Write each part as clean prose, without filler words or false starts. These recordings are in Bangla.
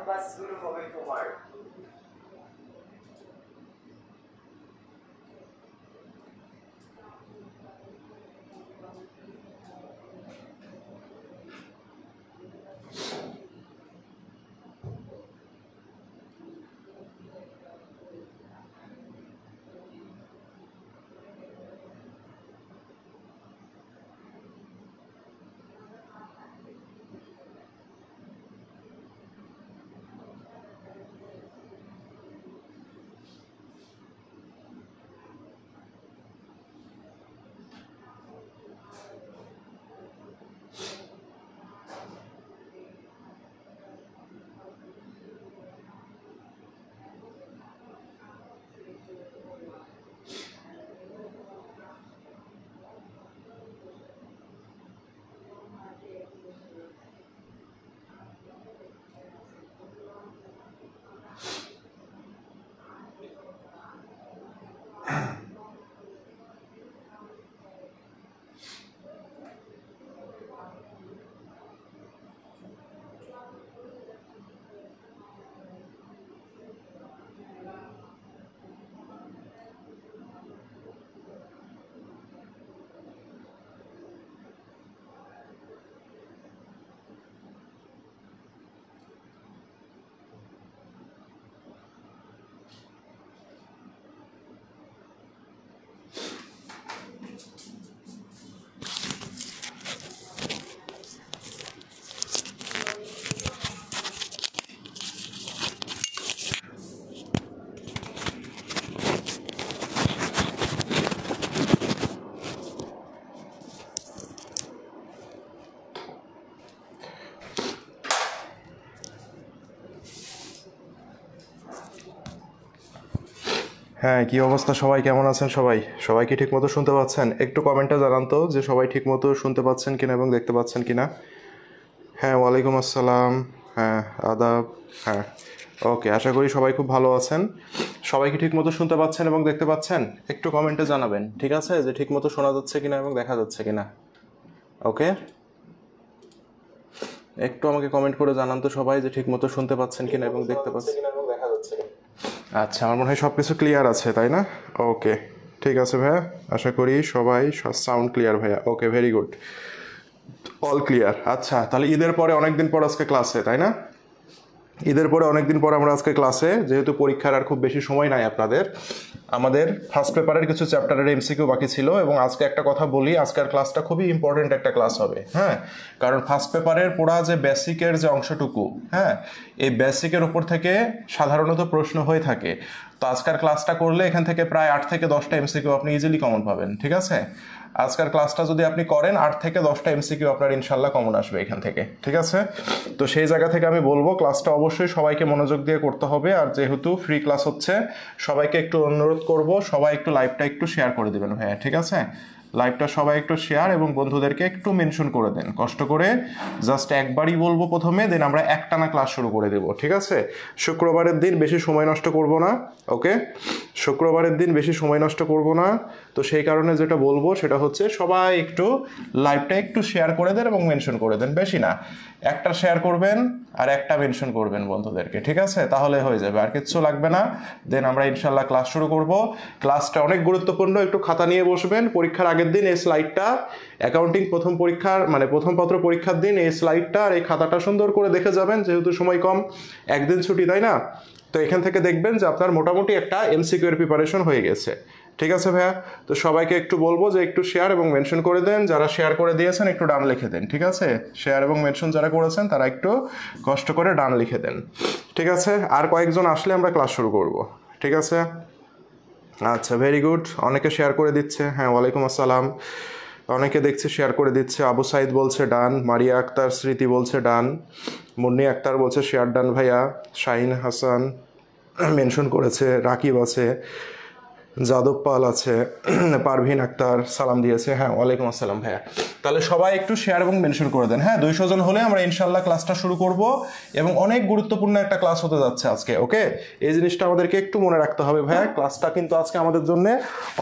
ক্লাস শুরু হবে তোমার। হ্যাঁ, কি অবস্থা সবাই? কেমন আছেন সবাই? সবাই কি ঠিকমতো শুনতে পাচ্ছেন? একটু কমেন্টে জানান তো যে সবাই ঠিকমতো শুনতে পাচ্ছেন কিনা এবং দেখতে পাচ্ছেন কিনা। হ্যাঁ, ওয়ালাইকুম আসসালাম। হ্যাঁ, আদাব। হ্যাঁ, ওকে, আশা করি সবাই খুব ভালো আছেন। সবাই কি ঠিকমতো শুনতে পাচ্ছেন এবং দেখতে পাচ্ছেন? একটু কমেন্টে জানাবেন, ঠিক আছে, যে ঠিকমতো শোনা যাচ্ছে কিনা এবং দেখা যাচ্ছে কিনা। ওকে, একটু আমাকে কমেন্ট করে জানান তো সবাই যে ঠিকমতো শুনতে পাচ্ছেন কিনা এবং দেখতে পাচ্ছেন কিনা এবং দেখা যাচ্ছে কিনা। আচ্ছা, আমার মনে হয় সব কিছু ক্লিয়ার আছে, তাই না? ওকে, ঠিক আছে ভাইয়া, আশা করি সবাই সাউন্ড ক্লিয়ার ভাইয়া। ওকে, ভেরি গুড, অল ক্লিয়ার। আচ্ছা, তাহলে ঈদের পরে অনেকদিন পর আজকে ক্লাসে, তাই না? ঈদের পরে অনেকদিন পর আমরা আজকে ক্লাসে, যেহেতু পরীক্ষার আর খুব বেশি সময় নাই আপনাদের, আমাদের ফার্স্ট পেপারের কিছু চ্যাপ্টারের এমসিকিউ বাকি ছিল এবং আজকে একটা কথা বলি, আজকের ক্লাসটা খুবই ইম্পর্টেন্ট একটা ক্লাস হবে। হ্যাঁ, কারণ ফার্স্ট পেপারের পুরা যে বেসিকের যে অংশটুকু, হ্যাঁ, এই বেসিকের উপর থেকে সাধারণত প্রশ্ন হয়ে থাকে। তো আজকের ক্লাসটা করলে এখান থেকে প্রায় 8 থেকে 10টা এমসিকিউ আপনি ইজিলি কমন পাবেন, ঠিক আছে? আজকের ক্লাসটা যদি আপনি করেন 8 থেকে 10টা এমসিকিউ আপনার ইনশাল্লাহ কমন আসবে এখান থেকে, ঠিক আছে? তো সেই জায়গা থেকে আমি বলবো ক্লাসটা অবশ্যই সবাইকে মনোযোগ দিয়ে করতে হবে। আর যেহেতু ফ্রি ক্লাস হচ্ছে, সবাইকে একটু অনুরোধ করব, সবাই একটু লাইভটা একটু শেয়ার করে দিবেন ভাইয়া, ঠিক আছে? লাইভটা সবাই একটু শেয়ার এবং বন্ধুদেরকে একটু মেনশন করে দেন কষ্ট করে। জাস্ট একবারই বলবো প্রথমে, দেন আমরা একটানা ক্লাস শুরু করে দেব, ঠিক আছে? শুক্রবারের দিন বেশি সময় নষ্ট করব না, ওকে? শুক্রবারের দিন বেশি সময় নষ্ট করব না। তো সেই কারণে যেটা বলবো সেটা হচ্ছে সবাই একটু লাইভটা একটু শেয়ার করে দেন এবং মেনশন করে দেন, বেশি না, একটা শেয়ার করবেন আর একটা মেনশন করবেন বন্ধুদেরকে, ঠিক আছে? তাহলে হয়ে যাবে, আর কিচ্ছু লাগবে না। দেন আমরা ইনশাল্লাহ ক্লাস শুরু করব। ক্লাসটা অনেক গুরুত্বপূর্ণ, একটু খাতা নিয়ে বসবেন। পরীক্ষার আগের দিন এই স্লাইডটা, অ্যাকাউন্টিং প্রথম পরীক্ষার মানে প্রথম পত্র পরীক্ষার দিন এই স্লাইডটা আর এই খাতাটা সুন্দর করে দেখে যাবেন, যেহেতু সময় কম, একদিন ছুটি, তাই না? তো এখান থেকে দেখবেন যে আপনার মোটামুটি একটা এমসিকিউ এর প্রিপারেশন হয়ে গেছে, ঠিক আছে ভাইয়া? তো সবাইকে একটু বলবো যে একটু শেয়ার এবং মেনশন করে দেন, যারা শেয়ার করে দিয়েছেন একটু ডান লিখে দেন, ঠিক আছে? শেয়ার এবং মেনশন যারা করেছেন তারা একটু কষ্ট করে ডান লিখে দেন, ঠিক আছে? আর কয়েকজন আসলে আমরা ক্লাস শুরু করব, ঠিক আছে? আচ্ছা, ভেরি গুড, অনেকে শেয়ার করে দিচ্ছে। হ্যাঁ, ওয়ালাইকুম আসসালাম। অনেকে দেখছি শেয়ার করে দিচ্ছে। আবু সাইদ বলছে ডান, মারিয়া আক্তার স্মৃতি বলছে ডান, মুন্নি আক্তার বলছে শেয়ার ডান ভাইয়া, শাহিন হাসান মেনশন করেছে, রাকিব আছে, যাদব পাল আছে, পারভিন আক্তার সালাম দিয়েছে। হ্যাঁ, ওয়ালাইকুম আসসালাম ভাইয়া। তাহলে সবাই একটু শেয়ার এবং মেনশন করে দেন। হ্যাঁ, 200 জন হলে আমরা ইনশাল্লাহ ক্লাসটা শুরু করব এবং অনেক গুরুত্বপূর্ণ একটা ক্লাস হতে যাচ্ছে আজকে। ওকে, এই জিনিসটা আমাদেরকে একটু মনে রাখতে হবে ভাইয়া, ক্লাসটা কিন্তু আজকে আমাদের জন্য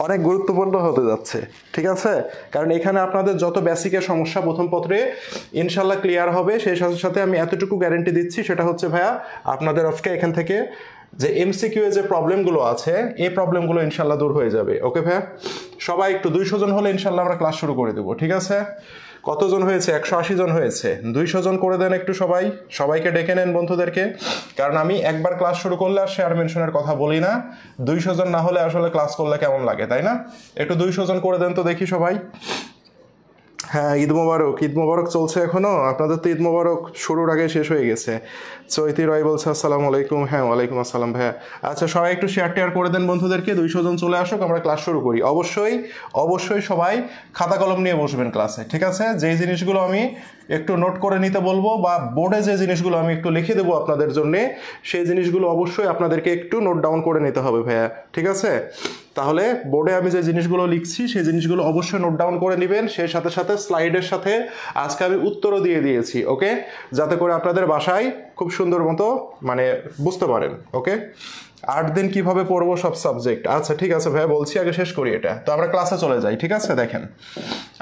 অনেক গুরুত্বপূর্ণ হতে যাচ্ছে, ঠিক আছে? কারণ এখানে আপনাদের যত বেসিকের সমস্যা প্রথম পত্রে ইনশাল্লাহ ক্লিয়ার হবে। সেই সাথে সাথে আমি এতটুকু গ্যারেন্টি দিচ্ছি, সেটা হচ্ছে ভাইয়া আপনাদের আজকে এখান থেকে যে এমসিকিউ এর যে প্রবলেমগুলো আছে এই প্রবলেমগুলো ইনশাল্লাহ দূর হয়ে যাবে। ওকে ভাইয়া, সবাই একটু 200 জন হলে ইনশাল্লাহ আমরা ক্লাস শুরু করে দেবো, ঠিক আছে? কতজন হয়েছে? 180 জন হয়েছে। 200 জন করে দেন একটু সবাই, সবাইকে ডেকে নেন বন্ধুদেরকে, কারণ আমি একবার ক্লাস শুরু করলে আর শেয়ার মেনশনের কথা বলি না। 200 জন না হলে আসলে ক্লাস করলে কেমন লাগে, তাই না? একটু 200 জন করে দেন তো দেখি সবাই। হ্যাঁ, ঈদ মোবারক। ঈদ মোবারক চলছে এখনো? আপনাদের তো ঈদ মোবারক শুরুর আগে শেষ হয়ে গেছে। চৈতি রয় বলছে আসসালামু আলাইকুম। হ্যাঁ, ওয়ালাইকুম আসসালাম ভাইয়া। আচ্ছা, সবাই একটু শেয়ার টেয়ার করে দেন বন্ধুদেরকে। 200 জন চলে আসুক, আমরা ক্লাস শুরু করি। অবশ্যই অবশ্যই সবাই খাতা কলম নিয়ে বসবেন ক্লাসে, ঠিক আছে? যেই জিনিসগুলো আমি একটু নোট করে নিতে বলবো বা বোর্ডে যে জিনিসগুলো আমি একটু লিখে দেবো আপনাদের জন্য, সেই জিনিসগুলো অবশ্যই আপনাদেরকে একটু নোট ডাউন করে নিতে হবে ভাইয়া, ঠিক আছে? তাহলে বোর্ডে আমি যে জিনিসগুলো লিখছি সেই জিনিসগুলো অবশ্যই নোট ডাউন করে নেবেন। সেই সাথে সাথে স্লাইডের সাথে আজকে আমি উত্তরও দিয়ে দিয়েছি, ওকে? যাতে করে আপনাদের বাসায় খুব সুন্দর মতো মানে বুঝতে পারেন। ওকে, 8 দিন কিভাবে পড়বো সব সাবজেক্ট? আচ্ছা ঠিক আছে ভাইয়া, বলছি, আগে শেষ করি এটা, তো আমরা ক্লাসে চলে যাই, ঠিক আছে? দেখেন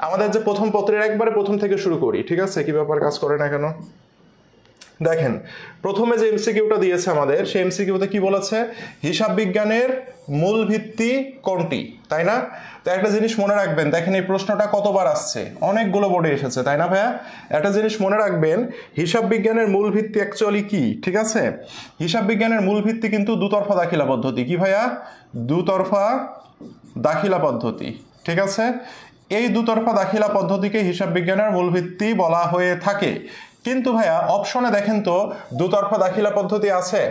আমাদের যে প্রথম পত্রের একবারে প্রথম থেকে শুরু করি, ঠিক আছে? কি ব্যাপার, কাজ করে না কেন? দেখেন প্রথমে যে এমসিকিউটা দিয়েছে আমাদের, সেই এমসিকিউতে কি বলেছে? হিসাব বিজ্ঞানের মূল ভিত্তি কোনটি, তাই না? তো একটা জিনিস মনে রাখবেন, দেখেন এই প্রশ্নটা কতবার আসছে, অনেকগুলো বোর্ডে এসেছে, তাই না ভাইয়া? একটা জিনিস মনে রাখবেন, হিসাব বিজ্ঞানের মূল ভিত্তি অ্যাকচুয়ালি কি, ঠিক আছে? হিসাব বিজ্ঞানের মূল ভিত্তি কিন্তু দুতরফা দাখিলা পদ্ধতি। কি ভাইয়া? দুতরফা দাখিলা পদ্ধতি, ঠিক আছে? এই দুতরফা দাখিলা পদ্ধতিকে হিসাব বিজ্ঞানের মূল ভিত্তি বলা হয়ে থাকে। কিন্তু ভাইয়া অপশনে দেখেন তো দুতরফা দাখিলা পদ্ধতি আছে?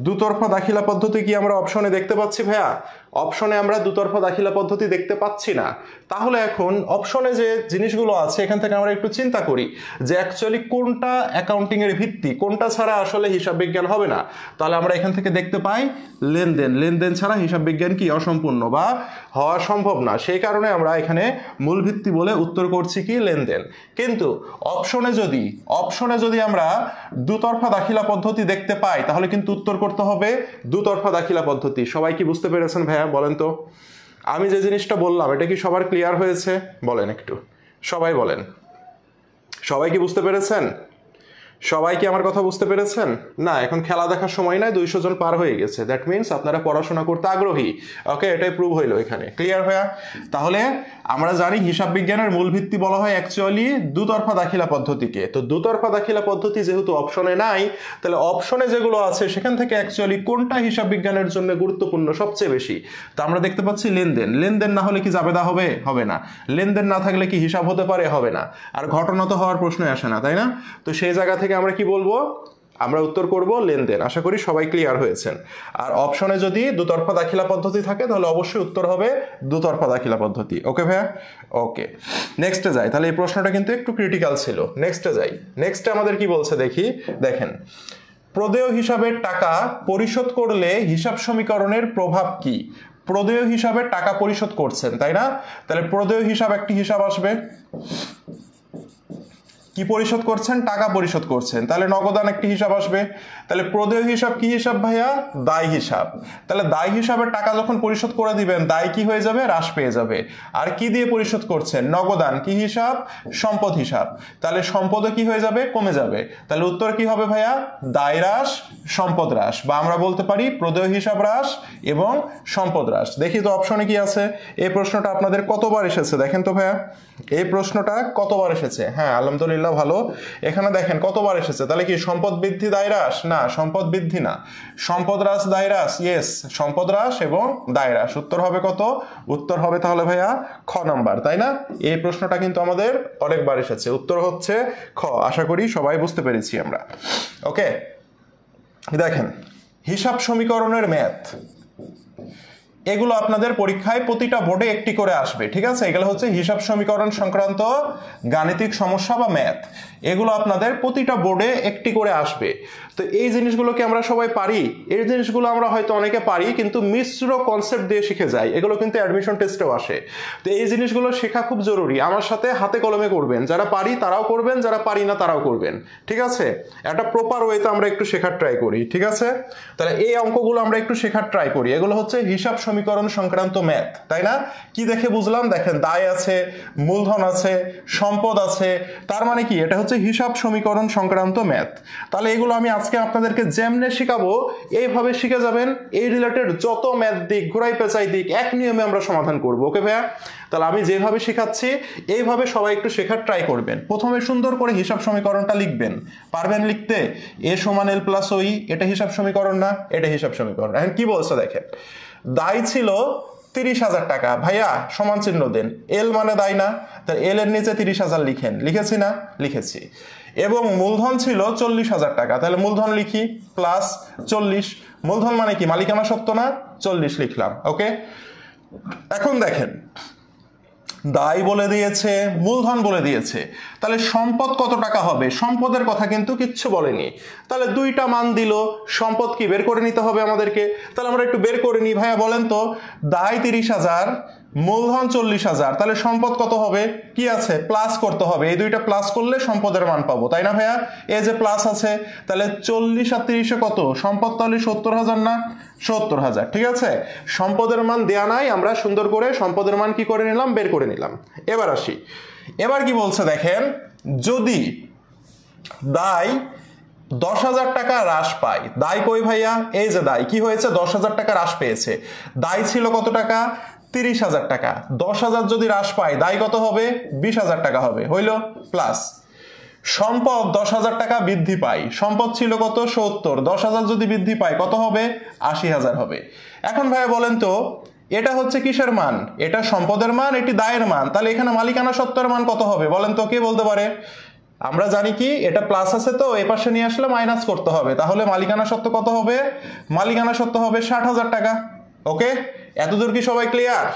দুতরফা দাখিলা পদ্ধতি কি আমরা অপশনে দেখতে পাচ্ছি ভাইয়া? অপশনে আমরা দুতরফা দাখিলা পদ্ধতি দেখতে পাচ্ছি না। তাহলে এখন অপশনে যে জিনিসগুলো আছে এখান থেকে আমরা একটু চিন্তা করি যে অ্যাকচুয়ালি কোনটা অ্যাকাউন্টিং এর ভিত্তি, কোনটা ছাড়া আসলে হিসাব বিজ্ঞান হবে না। তাহলে আমরা এখান থেকে দেখতে পাই লেনদেন, লেনদেন ছাড়া হিসাব বিজ্ঞান কি অসম্পূর্ণ বা হওয়া সম্ভব না। সেই কারণে আমরা এখানে মূল ভিত্তি বলে উত্তর করছি কি লেনদেন। কিন্তু অপশনে যদি আমরা দুতরফা দাখিলা পদ্ধতি দেখতে পাই তাহলে কিন্তু উত্তর করতে হবে দুতরফা দাখিলা পদ্ধতি। সবাই কি বুঝতে পেরেছেন ভাইয়া? বলেন তো, আমি যে জিনিসটা বললাম এটা কি সবার ক্লিয়ার হয়েছে? বলেন একটু, সবাই বলেন, সবাই কি বুঝতে পেরেছেন? সবাই কি আমার কথা বুঝতে পেরেছেন? না, এখন খেলা দেখার সময় নাই, 200 জন পার হয়ে গেছে, দ্যাট মিনস আপনারা পড়াশোনা করতে আগ্রহী। ওকে, এটাই প্রুভ হইলো এখানে, ক্লিয়ার ভাইয়া? তাহলে আমরা জানি হিসাব বিজ্ঞানের মূল ভিত্তি বলা হয় অ্যাকচুয়ালি দুতরফা দাখিলা পদ্ধতিকে। তো দুতরফা দাখিলা পদ্ধতি যেহেতু অপশনে নাই, তাহলে অপশনে যেগুলো আছে সেখান থেকে অ্যাকচুয়ালি কোনটা হিসাব বিজ্ঞানের জন্য গুরুত্বপূর্ণ সবচেয়ে বেশি? তো আমরা দেখতে পাচ্ছি লেনদেন। লেনদেন না হলে কি জাবেদা হবে? হবে না। লেনদেন না থাকলে কি হিসাব হতে পারে? হবে না। আর ঘটনা তো হওয়ার প্রশ্নই আসে না, তাই না? তো সেই জায়গা থেকে আমরা কি বলবো? আমরা উত্তর করব লেনদেন। আশা করি সবাই ক্লিয়ার হয়েছেন। আর অপশনে যদি দুতরফা দাখিলা পদ্ধতি থাকে তাহলে অবশ্যই উত্তর হবে দুতরফা দাখিলা পদ্ধতি। ওকে ভাইয়া? ওকে, নেক্সটে যাই। তাহলে এই প্রশ্নটা কিন্তু একটু ক্রিটিক্যাল ছিল। নেক্সটে যাই। নেক্সটে আমাদের কি বলছে দেখি। দেখেন, প্রদেয় হিসাবের টাকা পরিশোধ করলে হিসাব সমীকরণের প্রভাব কি? প্রদেয় হিসাবে টাকা পরিশোধ করছেন, তাই না? তাহলে প্রদেয় হিসাব একটি হিসাব আসবে। কি পরিশোধ করছেন? টাকা পরিশোধ করছেন, তাহলে নগদান একটি হিসাব আসবে। তাহলে প্রদেয় হিসাব কি হিসাব ভাইয়া? দায় হিসাব। তাহলে দায় হিসাবের টাকা যখন পরিশোধ করে দিবেন, দায় কি হয়ে যাবে? হ্রাস পেয়ে যাবে। আর কি দিয়ে পরিশোধ করছেন? নগদান। কি হিসাব? সম্পদ হিসাব। তাহলে সম্পদও কি হয়ে যাবে? কমে যাবে। তাহলে উত্তর কি হবে ভাইয়া? দায় হ্রাস, সম্পদ হ্রাস, বা আমরা বলতে পারি প্রদেয় হিসাব হ্রাস এবং সম্পদ হ্রাস। দেখি তো অপশনে কি আছে। এই প্রশ্নটা আপনাদের কতবার এসেছে দেখেন তো ভাইয়া? এই প্রশ্নটা কতবার এসেছে? হ্যাঁ, আলহামদুলিল্লাহ, ভালো। এখানে দেখেন কতবার এসেছে। তাহলে কি সম্পদ বৃদ্ধি দায় হ্রাস? না, সম্পদ বৃদ্ধি না। সম্পদ হ্রাস দায় হ্রাস? ইয়েস, সম্পদ হ্রাস এবং দায় হ্রাস। উত্তর হবে কত? উত্তর হবে তাহলে ভাইয়া খ নাম্বার, তাই না? এই প্রশ্নটা কিন্তু আমাদের অনেকবার এসেছে। উত্তর হচ্ছে খ। আশা করি সবাই বুঝতে পেরেছি আমরা। ওকে, দেখেন হিসাব সমীকরণের ম্যাথ। এগুলো আপনাদের পরীক্ষায় প্রতিটা বোর্ডে একটি করে আসবে, ঠিক আছে? এগুলো হচ্ছে হিসাব সমীকরণ সংক্রান্ত গাণিতিক সমস্যা বা ম্যাথ, এগুলো আপনাদের প্রতিটা বোর্ডে একটি করে আসবে। তো এই জিনিসগুলোকে আমরা সবাই পারি, এই জিনিসগুলো আমরা হয়তো অনেকে পারি কিন্তু মিশ্র কনসেপ্ট দিয়ে শিখে যাই, এগুলো কিন্তু অ্যাডমিশন টেস্টেও আসে। তো এই জিনিসগুলো শেখা খুব জরুরি, আমার সাথে হাতে কলমে করবেন, যারা পারি তারাও করবেন, যারা পারি না তারাও করবেন, ঠিক আছে? একটা প্রপার ওয়েতে আমরা একটু শেখার ট্রাই করি, ঠিক আছে? তাহলে এই অঙ্কগুলো আমরা একটু শেখার ট্রাই করি, এগুলো হচ্ছে হিসাব সমীকরণ সংক্রান্ত ম্যাথ, তাই না? কি দেখে বুঝলাম? দেখেন দায় আছে, মূলধন আছে, সম্পদ আছে, তার মানে কি এটা হচ্ছে হিসাব সমীকরণ সংক্রান্ত ম্যাথ। তাহলে এগুলো আমি আজকে আপনাদেরকে যেমনে শেখাবো এইভাবে শিখে যাবেন, এই রিলেটেড যত ম্যাথ দিক, ঘোরাই পেঁচাই দিক এক নিয়মে আমরা সমাধান করবো, ওকে ভাইয়া? তাহলে আমি যেভাবে শেখাচ্ছি এইভাবে সবাই একটু শেখার ট্রাই করবেন। প্রথমে সুন্দর করে হিসাব সমীকরণটা লিখবেন, পারবেন লিখতে? এ সমান এল প্লাস ওই, এটা হিসাব সমীকরণ না? এটা হিসাব সমীকরণ। এখন কি বলছে দেখেন, দায় ছিল 30,000 টাকা, ভাইয়া সমান চিহ্ন দেন, এল মানে দায় না? তাহলে এল এর নিচে 30,000 লিখেন, লিখেছি না? লিখেছি। এবং মূলধন ছিল 40,000 টাকা, তাহলে মূলধন লিখি প্লাস 40, মূলধন মানে কি মালিকানা সত্ত্ব না? 40 লিখলাম, ওকে? এখন দেখেন দায় বলে দিয়েছে, মূলধন বলে দিয়েছে, তাহলে সম্পদ কত টাকা হবে? সম্পদের কথা কিন্তু কিচ্ছু বলেনি, তাহলে দুইটা মান দিল, সম্পদ কি বের করে নিতে হবে আমাদেরকে, তাহলে আমরা একটু বের করে নিই। ভাইয়া বলেন তো, দায় 30,000, মূলধন 40,000, তাহলে সম্পদ কত হবে? কি আছে? প্লাস করতে হবে, এই দুইটা প্লাস করলে সম্পদের মান পাবো, তাই না ভাইয়া? এই যে প্লাস আছে, তাহলে 40 আর 30 কত? সম্পদ তাহলে 70,000 না? 70,000, ঠিক আছে? সম্পদের মান দেয়া নাই, আমরা সুন্দর করে সম্পদের মান কি করে নিলাম? বের করে নিলাম। এবার আসি, এবার কি বলছে দেখেন, যদি দায় 10,000 টাকা হ্রাস পায়, দায় কই ভাইয়া? এই যে দায় কি হয়েছে? 10,000 টাকা হ্রাস পেয়েছে। দায় ছিল কত টাকা? 30,000 টাকা, 10,000 যদি হ্রাস পায় দায় কত হবে? 20,000 টাকা হবে, হইল? প্লাস সম্পদ 10,000 টাকা বৃদ্ধি পায়, সম্পদ ছিল কত? 70, 10,000 যদি বৃদ্ধি পায় কত হবে? 80,000 হবে। এখন ভাইয়া বলেন তো, এটা হচ্ছে কিসের মান? এটা সম্পদের মান, এটি দায়ের মান, তাহলে এখানে মালিকানা সত্ত্বের মান কত হবে বলেন তো? কে বলতে পারে? আমরা জানি কি এটা প্লাস আছে, তো এই পাশে নিয়ে আসলে মাইনাস করতে হবে, তাহলে মালিকানা সত্ত্ব কত হবে? মালিকানা সত্ত্ব হবে 60,000 টাকা, ওকে? এতদূর কি সবাই ক্লিয়ার?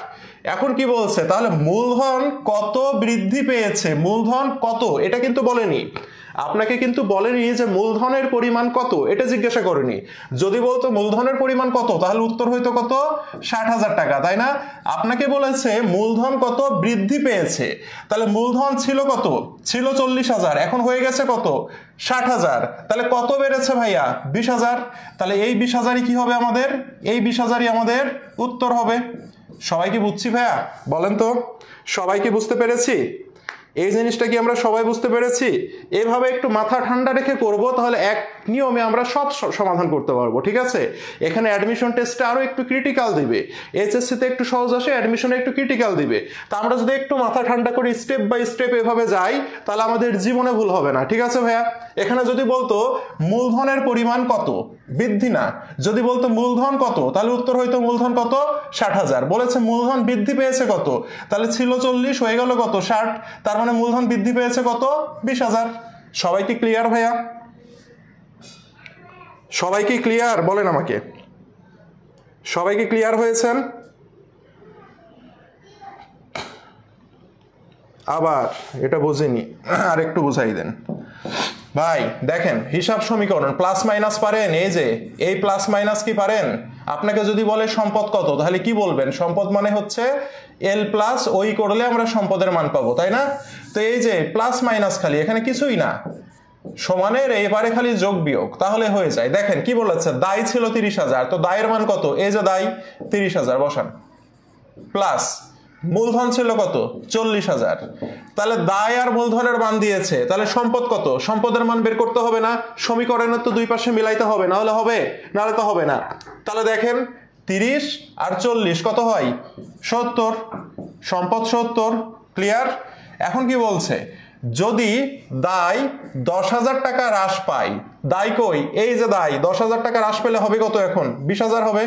এখন কি বলছে, তাহলে মূলধন কত বৃদ্ধি পেয়েছে? মূলধন কত এটা কিন্তু বলেনি, আপনাকে কিন্তু বলেনি যে মূলধনের পরিমাণ কত, এটা জিজ্ঞাসা করেনি। যদি বলতো মূলধনের পরিমাণ কত, তাহলে উত্তর হইতো কত? 60,000 টাকা, তাই না? আপনাকে বলেছে মূলধন কত বৃদ্ধি পেয়েছে, তাহলে মূলধন ছিল কত? ছিল 40,000, এখন হয়ে গেছে কত? 60,000, তাহলে কত বেড়েছে ভাইয়া? 20,000, তাহলে এই 20,000ই কি হবে আমাদের? এই 20,000ই আমাদের উত্তর হবে। সবাই কি বুঝছি ভাইয়া? বলেন তো, সবাই কি বুঝতে পেরেছি? এই জিনিসটা কি আমরা সবাই বুঝতে পেরেছি? এভাবে একটু মাথা ঠান্ডা রেখে করব, তাহলে এক নিয়মে আমরা সব সমাধান করতে পারবো, ঠিক আছে? এখানে অ্যাডমিশন টেস্টে আরো একটু ক্রিটিক্যাল দিবে, এইচএসসি তে একটু সহজ আসে, অ্যাডমিশনে একটু ক্রিটিক্যাল দিবে। তা আমরা যদি একটু মাথা ঠান্ডা করে স্টেপ বাই স্টেপ এভাবে যাই, তাহলে আমাদের জীবনে ভুল হবে না, ঠিক আছে ভাইয়া? এখানে যদি বলতো মূলধনের পরিমাণ কত, বৃদ্ধি না, যদি বলতো মূলধন কত, তাহলে উত্তর হইতো মূলধন কত? 60,000। বলেছে মূলধন বৃদ্ধি পেয়েছে কত, তাহলে ছিল 40 হয়ে গেল কত? 60, তার মানে মূলধন বৃদ্ধি পেয়েছে কত? 20,000। সবাই কি ক্লিয়ার ভাইয়া? সবাই কি ক্লিয়ার বলেন আমাকে? সবাই কি ক্লিয়ার হয়েছেন? আবার এটা বুঝিনি, আর একটু বুঝাই দেন ভাই। দেখেন হিসাব সমীকরণ প্লাস মাইনাস পারেন? এই যে এই প্লাস মাইনাস কি পারেন? আপনাকে যদি বলে সম্পদ কত, তাহলে কি বলবেন? সম্পদ মানে হচ্ছে এল প্লাস ওই করলে আমরা সম্পদের মান পাবো, তাই না? তো এই যে প্লাস মাইনাস খালি, এখানে কিছুই না, সমানের এবারে খালি যোগ বিয়োগ, তাহলে হয়ে যায়। দেখেন কি বলেছে, দায় ছিল 30,000, তো দায়ের মান কত? এই যে দায় 30,000 বসান, প্লাস মূলধন ছিল কত? 40,000, তাহলে দায় আর মূলধনের মান দিয়েছে, তাহলে সম্পদ কত? সম্পদের মান বের করতে হবে না? সমীকরণের তো দুই পাশে মিলাইতে হবে, না হলে হবে? নাহলে তো হবে না। তাহলে দেখেন 30 আর 40 কত হয়? 70, সম্পদ 70, ক্লিয়ার? এখন কি বলছে, যদি দায় 10,000 টাকা হ্রাস পায়, দায় কই? এই যে দায় 10,000 টাকা হ্রাস পেলে হবে কত? এখন 20,000 হবে।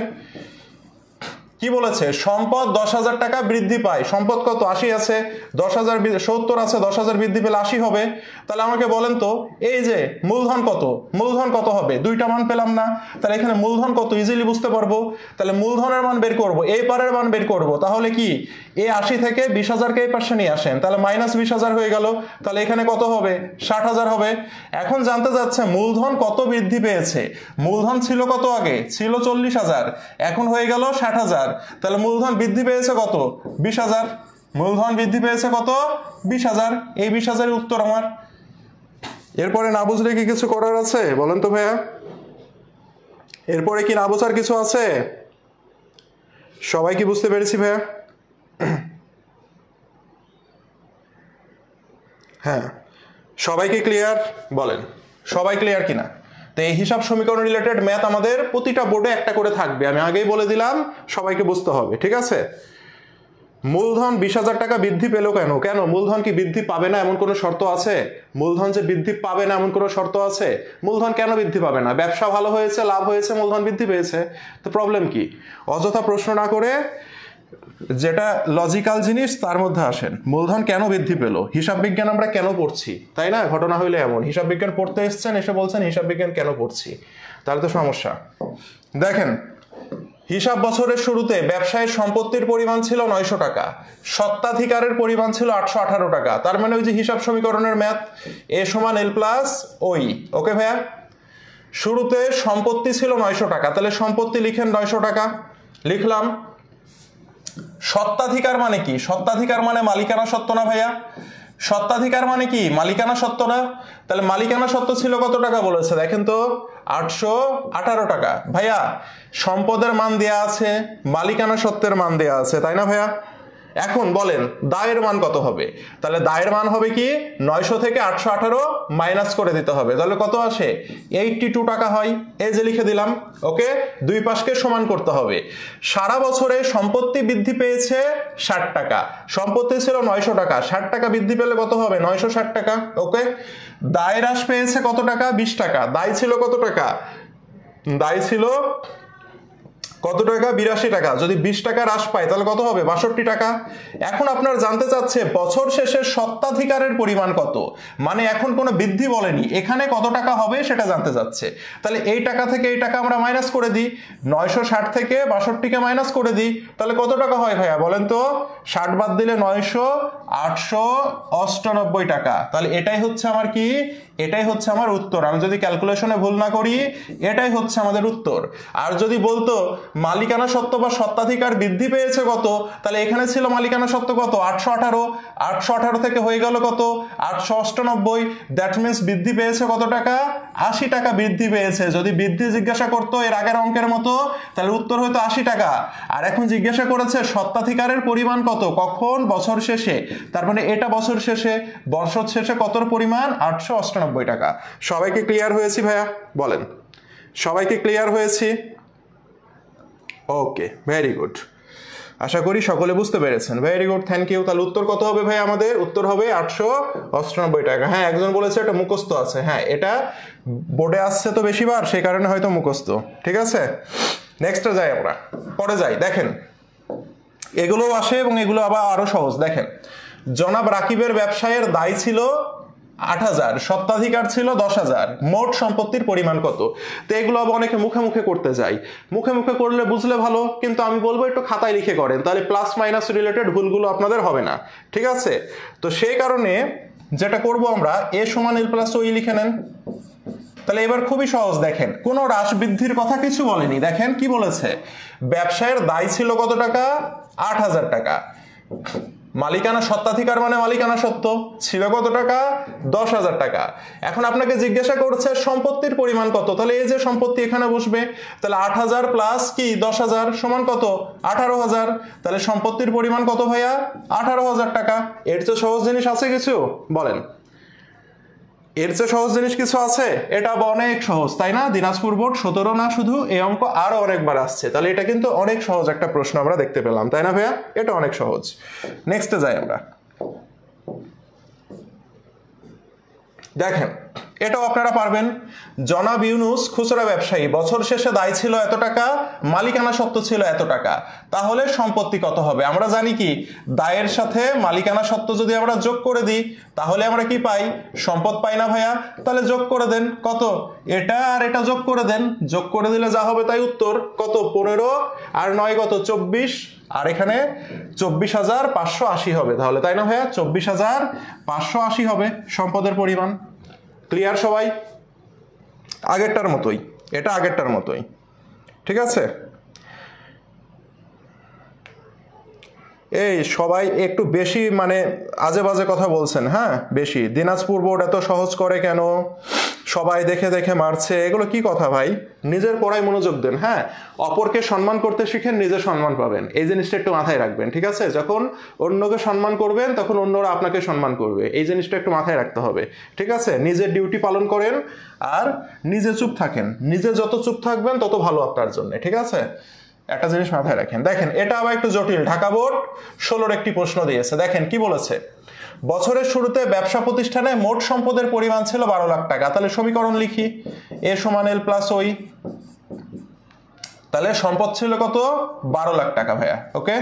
কি বলেছে সম্পদ 10,000 টাকা বৃদ্ধি পায় সম্পদ কত 80 আছে 10,000 70 আছে 10,000 বৃদ্ধি পেলে 80 হবে তাহলে আমাকে বলেন তো এই যে মূলধন কত হবে দুইটা মান পেলাম না তাহলে এখানে মূলধন কত ইজিলি বুঝতে পারবো তাহলে মূলধনের মান বের করব এই পারের মান বের করব তাহলে কি এই 80 থেকে 20,000 কে এই পাশে নিয়ে আসেন তাহলে -20,000 হয়ে গেল তাহলে এখানে কত হবে 60,000 হবে এখন জানতে যাচ্ছে মূলধন কত বৃদ্ধি পেয়েছে মূলধন ছিল কত আগে ছিল 40,000 এখন হয়ে গেল 60,000 তাহলে মূলধন বৃদ্ধি পেয়েছে কত 20,000 মূলধন বৃদ্ধি পেয়েছে কত 20,000 এই 20,000 এর উত্তর আমার এরপরে না বুঝলে কি কিছু করার আছে বলেন তো ভাইয়া এরপরে কি না বোঝার কিছু আছে সবাই কি বুঝতে পেরেছি ভাইয়া হ্যাঁ সবাই কি ক্লিয়ার বলেন সবাই ক্লিয়ার কিনা তো এই হিসাব সমীকরণ রিলেটেড ম্যাথ আমাদের প্রতিটা বোর্ডে একটা করে থাকবে আমি আগেই বলে দিলাম সবাইকে বুঝতে হবে ঠিক আছে মূলধন 20,000 টাকা বৃদ্ধি পেল কেন মূলধন কি বৃদ্ধি পাবে না এমন কোনো শর্ত আছে মূলধন যে বৃদ্ধি পাবে না এমন কোনো শর্ত আছে মূলধন কেন বৃদ্ধি পাবে না ব্যবসা ভালো হয়েছে লাভ হয়েছে মূলধন বৃদ্ধি পেয়েছে তো প্রবলেম কি অযথা প্রশ্ন না করে যেটা লজিক্যাল জিনিস তার মধ্যে আসেন মূলধন কেন বৃদ্ধি পেল হিসাব বিজ্ঞান আমরা কেন পড়ছি তাই না ঘটনা হইলে এমন হিসাব বিজ্ঞান পড়তে এসেছেন এসে বলছেন হিসাব বিজ্ঞান কেন পড়ছি তাহলে তো সমস্যা দেখেন হিসাব বছরের শুরুতে ব্যবসায়ের সম্পত্তির পরিমাণ ছিল 900 টাকা স্বত্বাধিকারের পরিমাণ ছিল 818 টাকা তার মানে ওই যে হিসাব সমীকরণের ম্যাথ a = l + ওই ওকে ভাইয়া শুরুতে সম্পত্তি ছিল 900 টাকা তাহলে সম্পত্তি লিখেন 900 টাকা লিখলাম স্বত্বাধিকার মানে কি স্বত্বাধিকার মানে মালিকানা সত্ত্ব না ভাইয়া স্বত্বাধিকার মানে কি মালিকানা সত্ত্ব না তাহলে মালিকানা সত্ত্ব ছিল কত টাকা বলেছে দেখেন তো 818 টাকা ভাইয়া সম্পদের মান দেয়া আছে মালিকানা সত্ত্বের মান দেয়া আছে তাই না ভাইয়া এখন বলেন দায়ের মান কত হবে তাহলে দায়ের মান হবে কি 900 থেকে 818 মাইনাস করে দিতে হবে তাহলে কত আসে 82 টাকা হয় এই যে লিখে দিলাম ওকে দুই পাশকে সমান করতে হবে সারা বছরে সম্পত্তি বৃদ্ধি পেয়েছে 60 টাকা সম্পত্তি ছিল 900 টাকা 60 টাকা বৃদ্ধি পেলে কত হবে 960 টাকা ওকে দায় হ্রাস পেয়েছে কত টাকা 20 টাকা দায় ছিল কত টাকা দায় ছিল কত টাকা 82 টাকা যদি 20 টাকা হ্রাস পায় তাহলে কত হবে 62 টাকা এখন আপনার জানতে চাচ্ছে বছর শেষে স্বত্বাধিকারের পরিমাণ কত মানে এখন কোনো বৃদ্ধি বলেনি এখানে কত টাকা হবে সেটা জানতে চাচ্ছে তাহলে এই টাকা থেকে এই টাকা আমরা মাইনাস করে দিই 960 থেকে 62 কে মাইনাস করে দিই তাহলে কত টাকা হয় ভাইয়া বলেন তো 60 বাদ দিলে 900 898 টাকা তাহলে এটাই হচ্ছে আমার কি এটাই হচ্ছে আমার উত্তর আমি যদি ক্যালকুলেশনে ভুল না করি এটাই হচ্ছে আমাদের উত্তর আর যদি বলতো মালিকানা সত্ত্ব বা স্বত্বাধিকার বৃদ্ধি পেয়েছে কত তাহলে এখানে ছিল মালিকানা সত্ত্ব কত 818 থেকে হয়ে গেল কত 898 দ্যাট মিন্স বৃদ্ধি পেয়েছে কত টাকা 80 টাকা বৃদ্ধি পেয়েছে যদি বৃদ্ধি জিজ্ঞাসা করতো এর আগের অঙ্কের মতো তাহলে উত্তর হয়তো 80 টাকা আর এখন জিজ্ঞাসা করেছে স্বত্বাধিকারের পরিমাণ কত কখন বছর শেষে তার মানে এটা বছর শেষে কতর পরিমাণ 898 টাকা সবাইকে ক্লিয়ার হয়েছি ভাইয়া বলেন সবাইকে ক্লিয়ার হয়েছি ওকে ভেরি গুড আশা করি সকলে বুঝতে পেরেছেন ভেরি গুড থ্যাংক ইউ তাহলে উত্তর কত হবে ভাই আমাদের উত্তর হবে 898 টাকা হ্যাঁ একজন বলেছে এটা মুখস্থ আছে হ্যাঁ এটা বোর্ডে আসছে তো বেশিবার সেই কারণে হয়তো মুখস্থ ঠিক আছে নেক্সটে যাই আমরা পরে যাই দেখেন এগুলো আসে এবং এগুলো আবার আরো সহজ দেখেন জনাব রাকিবের ব্যবসায়ের দায় ছিল 8,000 স্বত্বাধিকার ছিল 10,000 মোট সম্পত্তির পরিমাণ কত তো এগুলো আবার অনেকে মুখে মুখে করতে যাই মুখে মুখে করলে বুঝলে ভালো কিন্তু আমি বলবো একটু খাতায় লিখে করেন তাহলে প্লাস মাইনাস রিলেটেড ভুলগুলো আপনাদের হবে না ঠিক আছে তো সেই কারণে যেটা করব আমরা a = l + ওই লিখে নেন তাহলে এবার খুবই সহজ দেখেন কোনো হ্রাস বৃদ্ধির কথা কিছু বলেনি দেখেন কি বলেছে ব্যবসায়ের দায় ছিল কত টাকা 8,000 টাকা মালিকানা স্বত্বাধিকার মানে মালিকানা সত্ত্ব ছিল কত টাকা 10,000 টাকা এখন আপনাকে জিজ্ঞাসা করছে সম্পত্তির পরিমাণ কত তাহলে এই যে সম্পত্তি এখানে বসবে তাহলে 8,000 প্লাস কি 10,000 সমান কত 18,000 তাহলে সম্পত্তির পরিমাণ কত ভাইয়া 18,000 টাকা এর চেয়ে সহজ জিনিস আছে কিছু বলেন এর চেয়ে সহজ জিনিস কিছু আছে এটা অনেক সহজ তাই না দিনাজপুর বোর্ড 17 না শুধু এই অঙ্ক আরো অনেকবার আসছে তাহলে এটা কিন্তু অনেক সহজ একটা প্রশ্ন আমরা দেখতে পেলাম তাই না ভাইয়া এটা অনেক সহজ নেক্সটে যাই আমরা দেখেন এটাও আপনারা পারবেন। জনাব ইউনুস খুচরা ব্যবসায়ী, বছর শেষে দায় ছিল এত টাকা, মালিকানা সত্ত্ব ছিল এত টাকা, তাহলে সম্পত্তি কত হবে? আমরা জানি কি দায়ের সাথে মালিকানা সত্ত্ব যদি আমরা যোগ করে দিই তাহলে আমরা কি পাই? সম্পদ পাই না ভাইয়া? তাহলে যোগ করে দেন, কত? এটা আর এটা যোগ করে দেন, যোগ করে দিলে যা হবে তাই উত্তর। কত? 15 আর 9 কত? 24, আর এখানে 24,580 হবে তাহলে, তাই না ভাইয়া? 24,580 হবে সম্পদের পরিমাণ। ক্লিয়ার সবাই? আগেরটার মতোই, এটা আগেরটার মতোই, ঠিক আছে? এই সবাই একটু বেশি মানে আজে বাজে কথা বলছেন, হ্যাঁ বেশি। দিনাজপুর বোর্ড এত সহজ করে কেন, সবাই দেখে দেখে মারছে, এগুলো কি কথা ভাই? নিজের পড়ায় মনোযোগ দেন, হ্যাঁ। অপরকে সম্মান করতে শিখেন, নিজে সম্মান পাবেন, এই জিনিসটা একটু মাথায় রাখবেন, ঠিক আছে? যখন অন্যকে সম্মান করবেন তখন অন্যরা আপনাকে সম্মান করবে, এই জিনিসটা একটু মাথায় রাখতে হবে, ঠিক আছে? নিজের ডিউটি পালন করেন আর নিজে চুপ থাকেন, নিজে যত চুপ থাকবেন তত ভালো আপনার জন্য, ঠিক আছে? একটা জিনিস মাথায় রাখেন। দেখেন এটা আবার একটু জটিল, ঢাকা বোর্ড 16-র একটি প্রশ্ন দিয়েছে। দেখেন কি বলেছে, বছরের শুরুতে ব্যবসা প্রতিষ্ঠানে মোট সম্পদের পরিমাণ ছিল 12 লাখ টাকা। তাহলে সমীকরণ লিখি, এ সমান এল প্লাস ওই, তাহলে সম্পদ ছিল কত? 12 লাখ টাকা ভাইয়া। ওকে,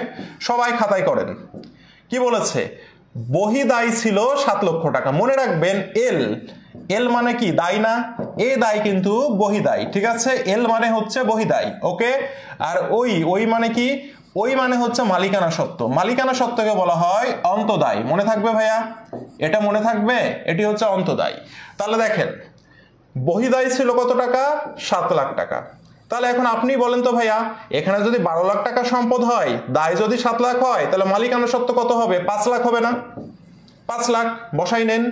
সবাই খাতায় করেন। কি বলেছে? বহিদায় ছিল 7 লক্ষ টাকা। মনে রাখবেন এল, এল মানে কি? দায় না? এ দায় কিন্তু বহিদায়, ঠিক আছে? এল মানে হচ্ছে বহিদায়, ওকে? আর ওই মানে কি? ওই মানে হচ্ছে মালিকানা সত্ত্ব। মালিকানা সত্ত্বকে বলা হয় অন্তদায়। মনে থাকবে ভাইয়া? এটা মনে থাকবে, এটি হচ্ছে অন্তদায়। তাহলে দেখেন বহিদায় ছিল কত টাকা? 7 লাখ টাকা। তাহলে এখন আপনি বলেন তো ভাইয়া, এখানে যদি 12 লাখ টাকা সম্পদ হয়, দায় যদি 7 লাখ হয়, তাহলে মালিকানা সত্ত্ব কত হবে? 5 লাখ হবে না? 5 লাখ বসাই নেন।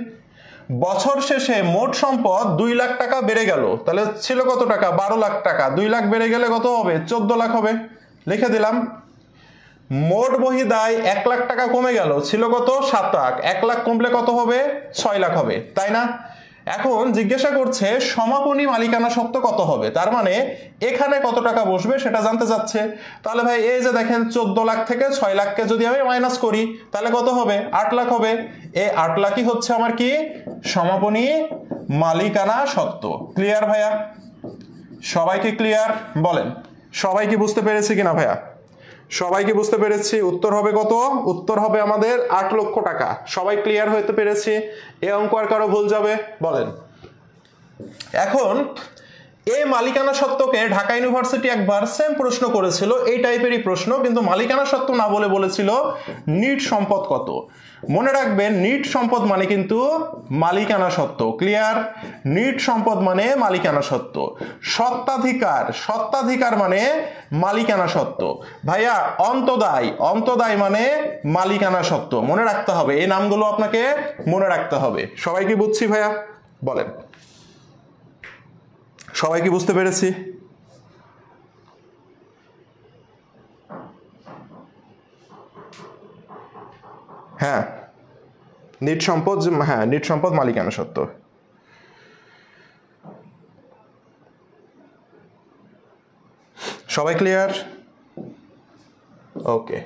বছর শেষে মোট সম্পদ 2 লাখ টাকা বেড়ে গেল, তাহলে ছিল কত টাকা? 12 লাখ টাকা। 2 লাখ বেড়ে গেলে কত হবে? 14 লাখ হবে। লিখে দিলাম। মোট বহিদায় 1 লাখ টাকা কমে গেল, ছিল কত? 7 লাখ। 1 লাখ কমলে কত হবে? 6 লাখ হবে, তাই না? এখন জিজ্ঞাসা করছে সমাপনী মালিকানা সত্ত্ব কত হবে, তার মানে এখানে কত টাকা বসবে সেটা জানতে চাচ্ছে। তাহলে ভাই এই যে দেখেন 14 লাখ থেকে 6 লাখকে যদি আমি মাইনাস করি তাহলে কত হবে? 8 লাখ হবে। এই 8 লাখই হচ্ছে আমার কি? সমাপনী মালিকানা সত্ত্ব। ক্লিয়ার ভাইয়া? সবাইকে ক্লিয়ার বলেন? সবাই কি বুঝতে পেরেছে কিনা ভাইয়া? সবাই কি বুঝতে পেরেছি? উত্তর হবে কত? উত্তর হবে আমাদের 8 লক্ষ টাকা। সবাই ক্লিয়ার হতে পেরেছি? এই অঙ্ক আর কারো ভুল যাবে? বলেন। এখন এই মালিকানা সত্ত্বকে ঢাকা ইউনিভার্সিটি একবার সেম প্রশ্ন করেছিল, এই টাইপেরই প্রশ্ন, কিন্তু মালিকানা সত্ত্ব না বলে বলেছিল নিট সম্পদ কত। মনে রাখবেন নিট সম্পদ মানে কিন্তু মালিকানা সত্ত্ব। ক্লিয়ার? নিট সম্পদ মানে মালিকানা সত্ত্ব। সত্ত্বাধিকার, সত্ত্বাধিকার মানে মালিকানা সত্ত্ব। ভাইয়া অন্তদায়, অন্তদায় মানে মালিকানা সত্ত্ব। মনে রাখতে হবে, এই নামগুলো আপনাকে মনে রাখতে হবে। সবাই কি বুঝছি ভাইয়া? বলেন। সবাই কি বুঝতে পেরেছি? হ্যাঁ, নিট সম্পদ, হ্যাঁ নিট সম্পদ মালিকানা সত্ত্ব। সবাই ক্লিয়ার? ওকে,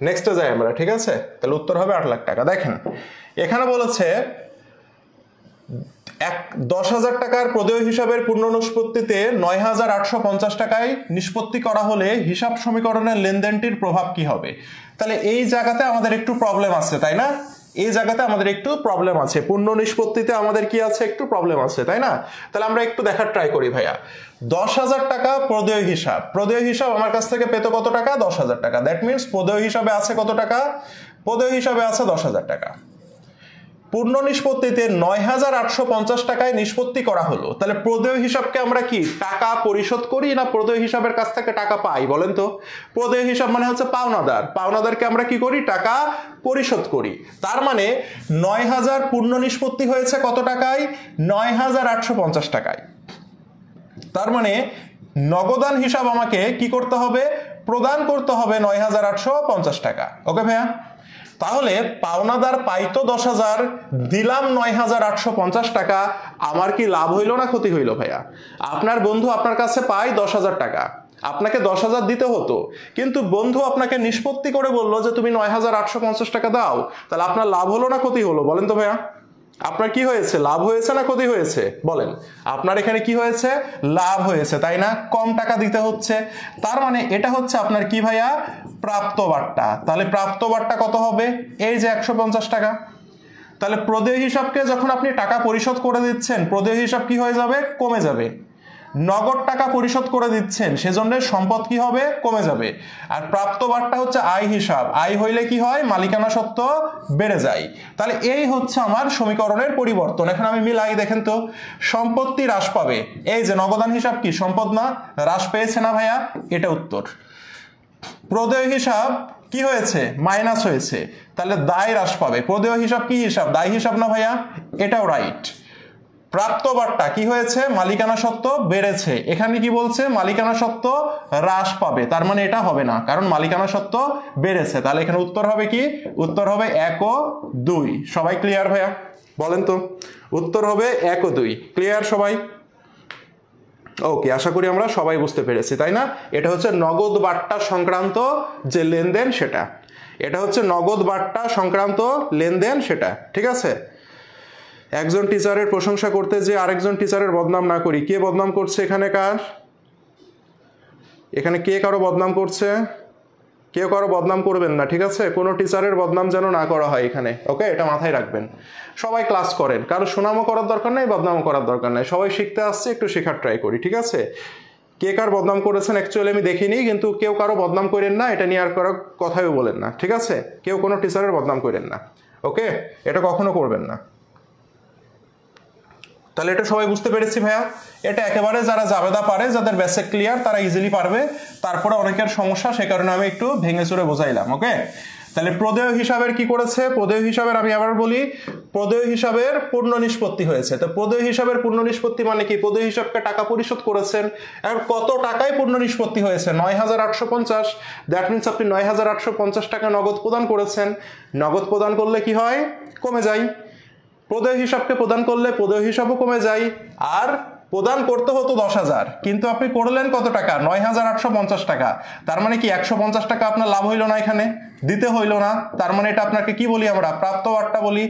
নেক্সটে যাই আমরা, ঠিক আছে? তাহলে উত্তর হবে 8 লাখ টাকা। দেখেন এখানে বলেছে 10,000 টাকার প্রদেয় হিসাবের পূর্ণ নিষ্পত্তিতে 9,850 টাকায় নিষ্পত্তি করা হলে হিসাব সমীকরণের লেনদেনটির প্রভাব কি হবে? তাহলে এই জায়গাতে আমাদের একটু প্রবলেম আছে, তাই না? এই জায়গাতে আমাদের একটু প্রবলেম আছে, পূর্ণ নিষ্পত্তিতে আমাদের কি আছে? একটু প্রবলেম আছে, তাই না? তাহলে আমরা একটু দেখার ট্রাই করি ভাইয়া। 10,000 টাকা প্রদেয় হিসাব, প্রদেয় হিসাব আমার কাছ থেকে পেত কত টাকা? 10,000 টাকা। দ্যাট মিনস প্রদেয় হিসাবে আছে কত টাকা? প্রদেয় হিসাবে আছে 10,000 টাকা। পূর্ণ নিষ্পত্তিতে 9,850 টাকায় নিষ্পত্তি করা হলো, তাহলে প্রদেয় হিসাবকে আমরা কি টাকা পরিশোধ করি না প্রদেয় হিসাবের কাছ থেকে টাকা পাই? বলেন তো। প্রদেয় হিসাব মানে হচ্ছে পাওনাদার, পাওনাদারকে আমরা কি করি? টাকা পরিশোধ করি। তার মানে 9,000 পূর্ণ নিষ্পত্তি হয়েছে কত টাকায়? 9,850 টাকায়। তার মানে নগদান হিসাব আমাকে কি করতে হবে? প্রদান করতে হবে 9,850 টাকা। ওকে ভাইয়া? তাহলে পাওনাদার পাইতো 10,000, দিলাম 9,850 টাকা। আমার কি লাভ হইল না ক্ষতি হইল ভাইয়া? আপনার বন্ধু আপনার কাছে পায় 10,000 টাকা, আপনাকে 10,000 দিতে হতো, কিন্তু বন্ধু আপনাকে নিষ্পত্তি করে বললো যে তুমি 9,850 টাকা দাও, তাহলে আপনার লাভ হলো না ক্ষতি হলো? বলেন তো ভাইয়া? আপনার কি হয়েছে, লাভ হয়েছে না ক্ষতি হয়েছে বলেন? আপনার এখানে কি হয়েছে, লাভ হয়েছে, তাই না? কম টাকা দিতে হচ্ছে, তার মানে এটা হচ্ছে আপনার কি ভাইয়া, প্রাপ্ত বাট্টা। তাহলে প্রাপ্ত বাট্টা কত হবে, এই যে 150 টাকা। তাহলে প্রদেয় হিসাবকে যখন আপনি টাকা পরিশোধ করে দিচ্ছেন, প্রদেয় হিসাব কি হয়ে যাবে, কমে যাবে। নগদ টাকা পরিশোধ করে দিচ্ছেন, সেজন্য সম্পদ কি হবে, কমে যাবে। আর প্রাপ্ত বাট্টা হচ্ছে আয় হিসাব, আয় হইলে কি হয়, মালিকানা সত্ত্ব বেড়ে যায়। তাহলে এই হচ্ছে আমার সমীকরণের পরিবর্তন। এখন আমি মিলাই, দেখেন তো, সম্পত্তি হ্রাস পাবে, এই যে নগদান হিসাব কি সম্পদ না, হ্রাস পেয়েছে না ভাইয়া, এটা উত্তর। প্রদেয় হিসাব কি হয়েছে, মাইনাস হয়েছে, তাহলে দায় হ্রাস পাবে। প্রদেয় হিসাব কি হিসাব, দায় হিসাব না ভাইয়া, এটাও রাইট। প্রাপ্ত বাট্টা কি হয়েছে, মালিকানা সত্ত্ব বেড়েছে, এখানে কি বলছে, মালিকানা সত্ত্ব হ্রাস পাবে, তার মানে এটা হবে না, কারণ মালিকানা সত্ত্ব বেড়েছে। তাহলে এখানে উত্তর হবে কি, উত্তর হবে 1 ও 2। সবাই ক্লিয়ার ভাইয়া, বলেন তো? উত্তর হবে 1 ও 2। ক্লিয়ার সবাই? ওকে, আশা করি আমরা সবাই বুঝতে পেরেছি, তাই না? এটা হচ্ছে নগদ বাট্টা সংক্রান্ত যে লেনদেন সেটা, এটা হচ্ছে নগদ বাট্টা সংক্রান্ত লেনদেন সেটা, ঠিক আছে? একজন টিচারের প্রশংসা করতে যে আরেকজন টিচারের বদনাম না করি, কে বদনাম করছে এখানে, কার, এখানে কে কারো বদনাম করছে? কেউ কারো বদনাম করবেন না, ঠিক আছে? কোনো টিচারের বদনাম যেন না করা হয় এখানে, ওকে? এটা মাথায় রাখবেন। সবাই ক্লাস করেন, কারো সুনামও করার দরকার নাই, বদনামও করার দরকার নাই, সবাই শিখতে আসছে, একটু শেখার ট্রাই করি, ঠিক আছে? কে কার বদনাম করেছেন অ্যাকচুয়ালি আমি দেখিনি, কিন্তু কেউ কারো বদনাম করেন না, এটা নিয়ে আর কারো কথাও বলেন না, ঠিক আছে? কেউ কোনো টিচারের বদনাম করেন না, ওকে? এটা কখনো করবেন না। তাহলে এটা সবাই বুঝতে পেরেছি ভাইয়া? এটা একেবারে যারা জাবেদা পারে, যাদের বেসিক ক্লিয়ার, তারা ইজিলি পারবে। তারপরে অনেকের সমস্যা, সে কারণে আমি একটু ভেঙে চুরে বোঝাইলাম, ওকে? তাহলে প্রদেয় হিসাবের কি করেছে, প্রদেয় হিসাবের আমি আবার বলি, প্রদেয় হিসাবের পূর্ণ নিষ্পত্তি হয়েছে। তো প্রদেয় হিসাবের পূর্ণ নিষ্পত্তি মানে কি, প্রদেয় হিসাবকে টাকা পরিশোধ করেছেন, এখন কত টাকায় পূর্ণ নিষ্পত্তি হয়েছে, 9850। দ্যাট মিনস আপনি 9850 টাকা নগদ প্রদান করেছেন। নগদ প্রদান করলে কি হয়, কমে যায়। প্রদেয় হিসাবকে প্রদান করলে প্রদেয় হিসাবও কমে যায়। আর প্রদান করতে হতো 10,000, কিন্তু আপনি করলেন কত টাকা, 9850 টাকা। তার মানে কি 150 টাকা আপনার লাভ হইল না, এখানে দিতে হইল না। তার মানে এটা আপনাকে কি বলি আমরা, প্রাপ্ত বাট্টা বলি।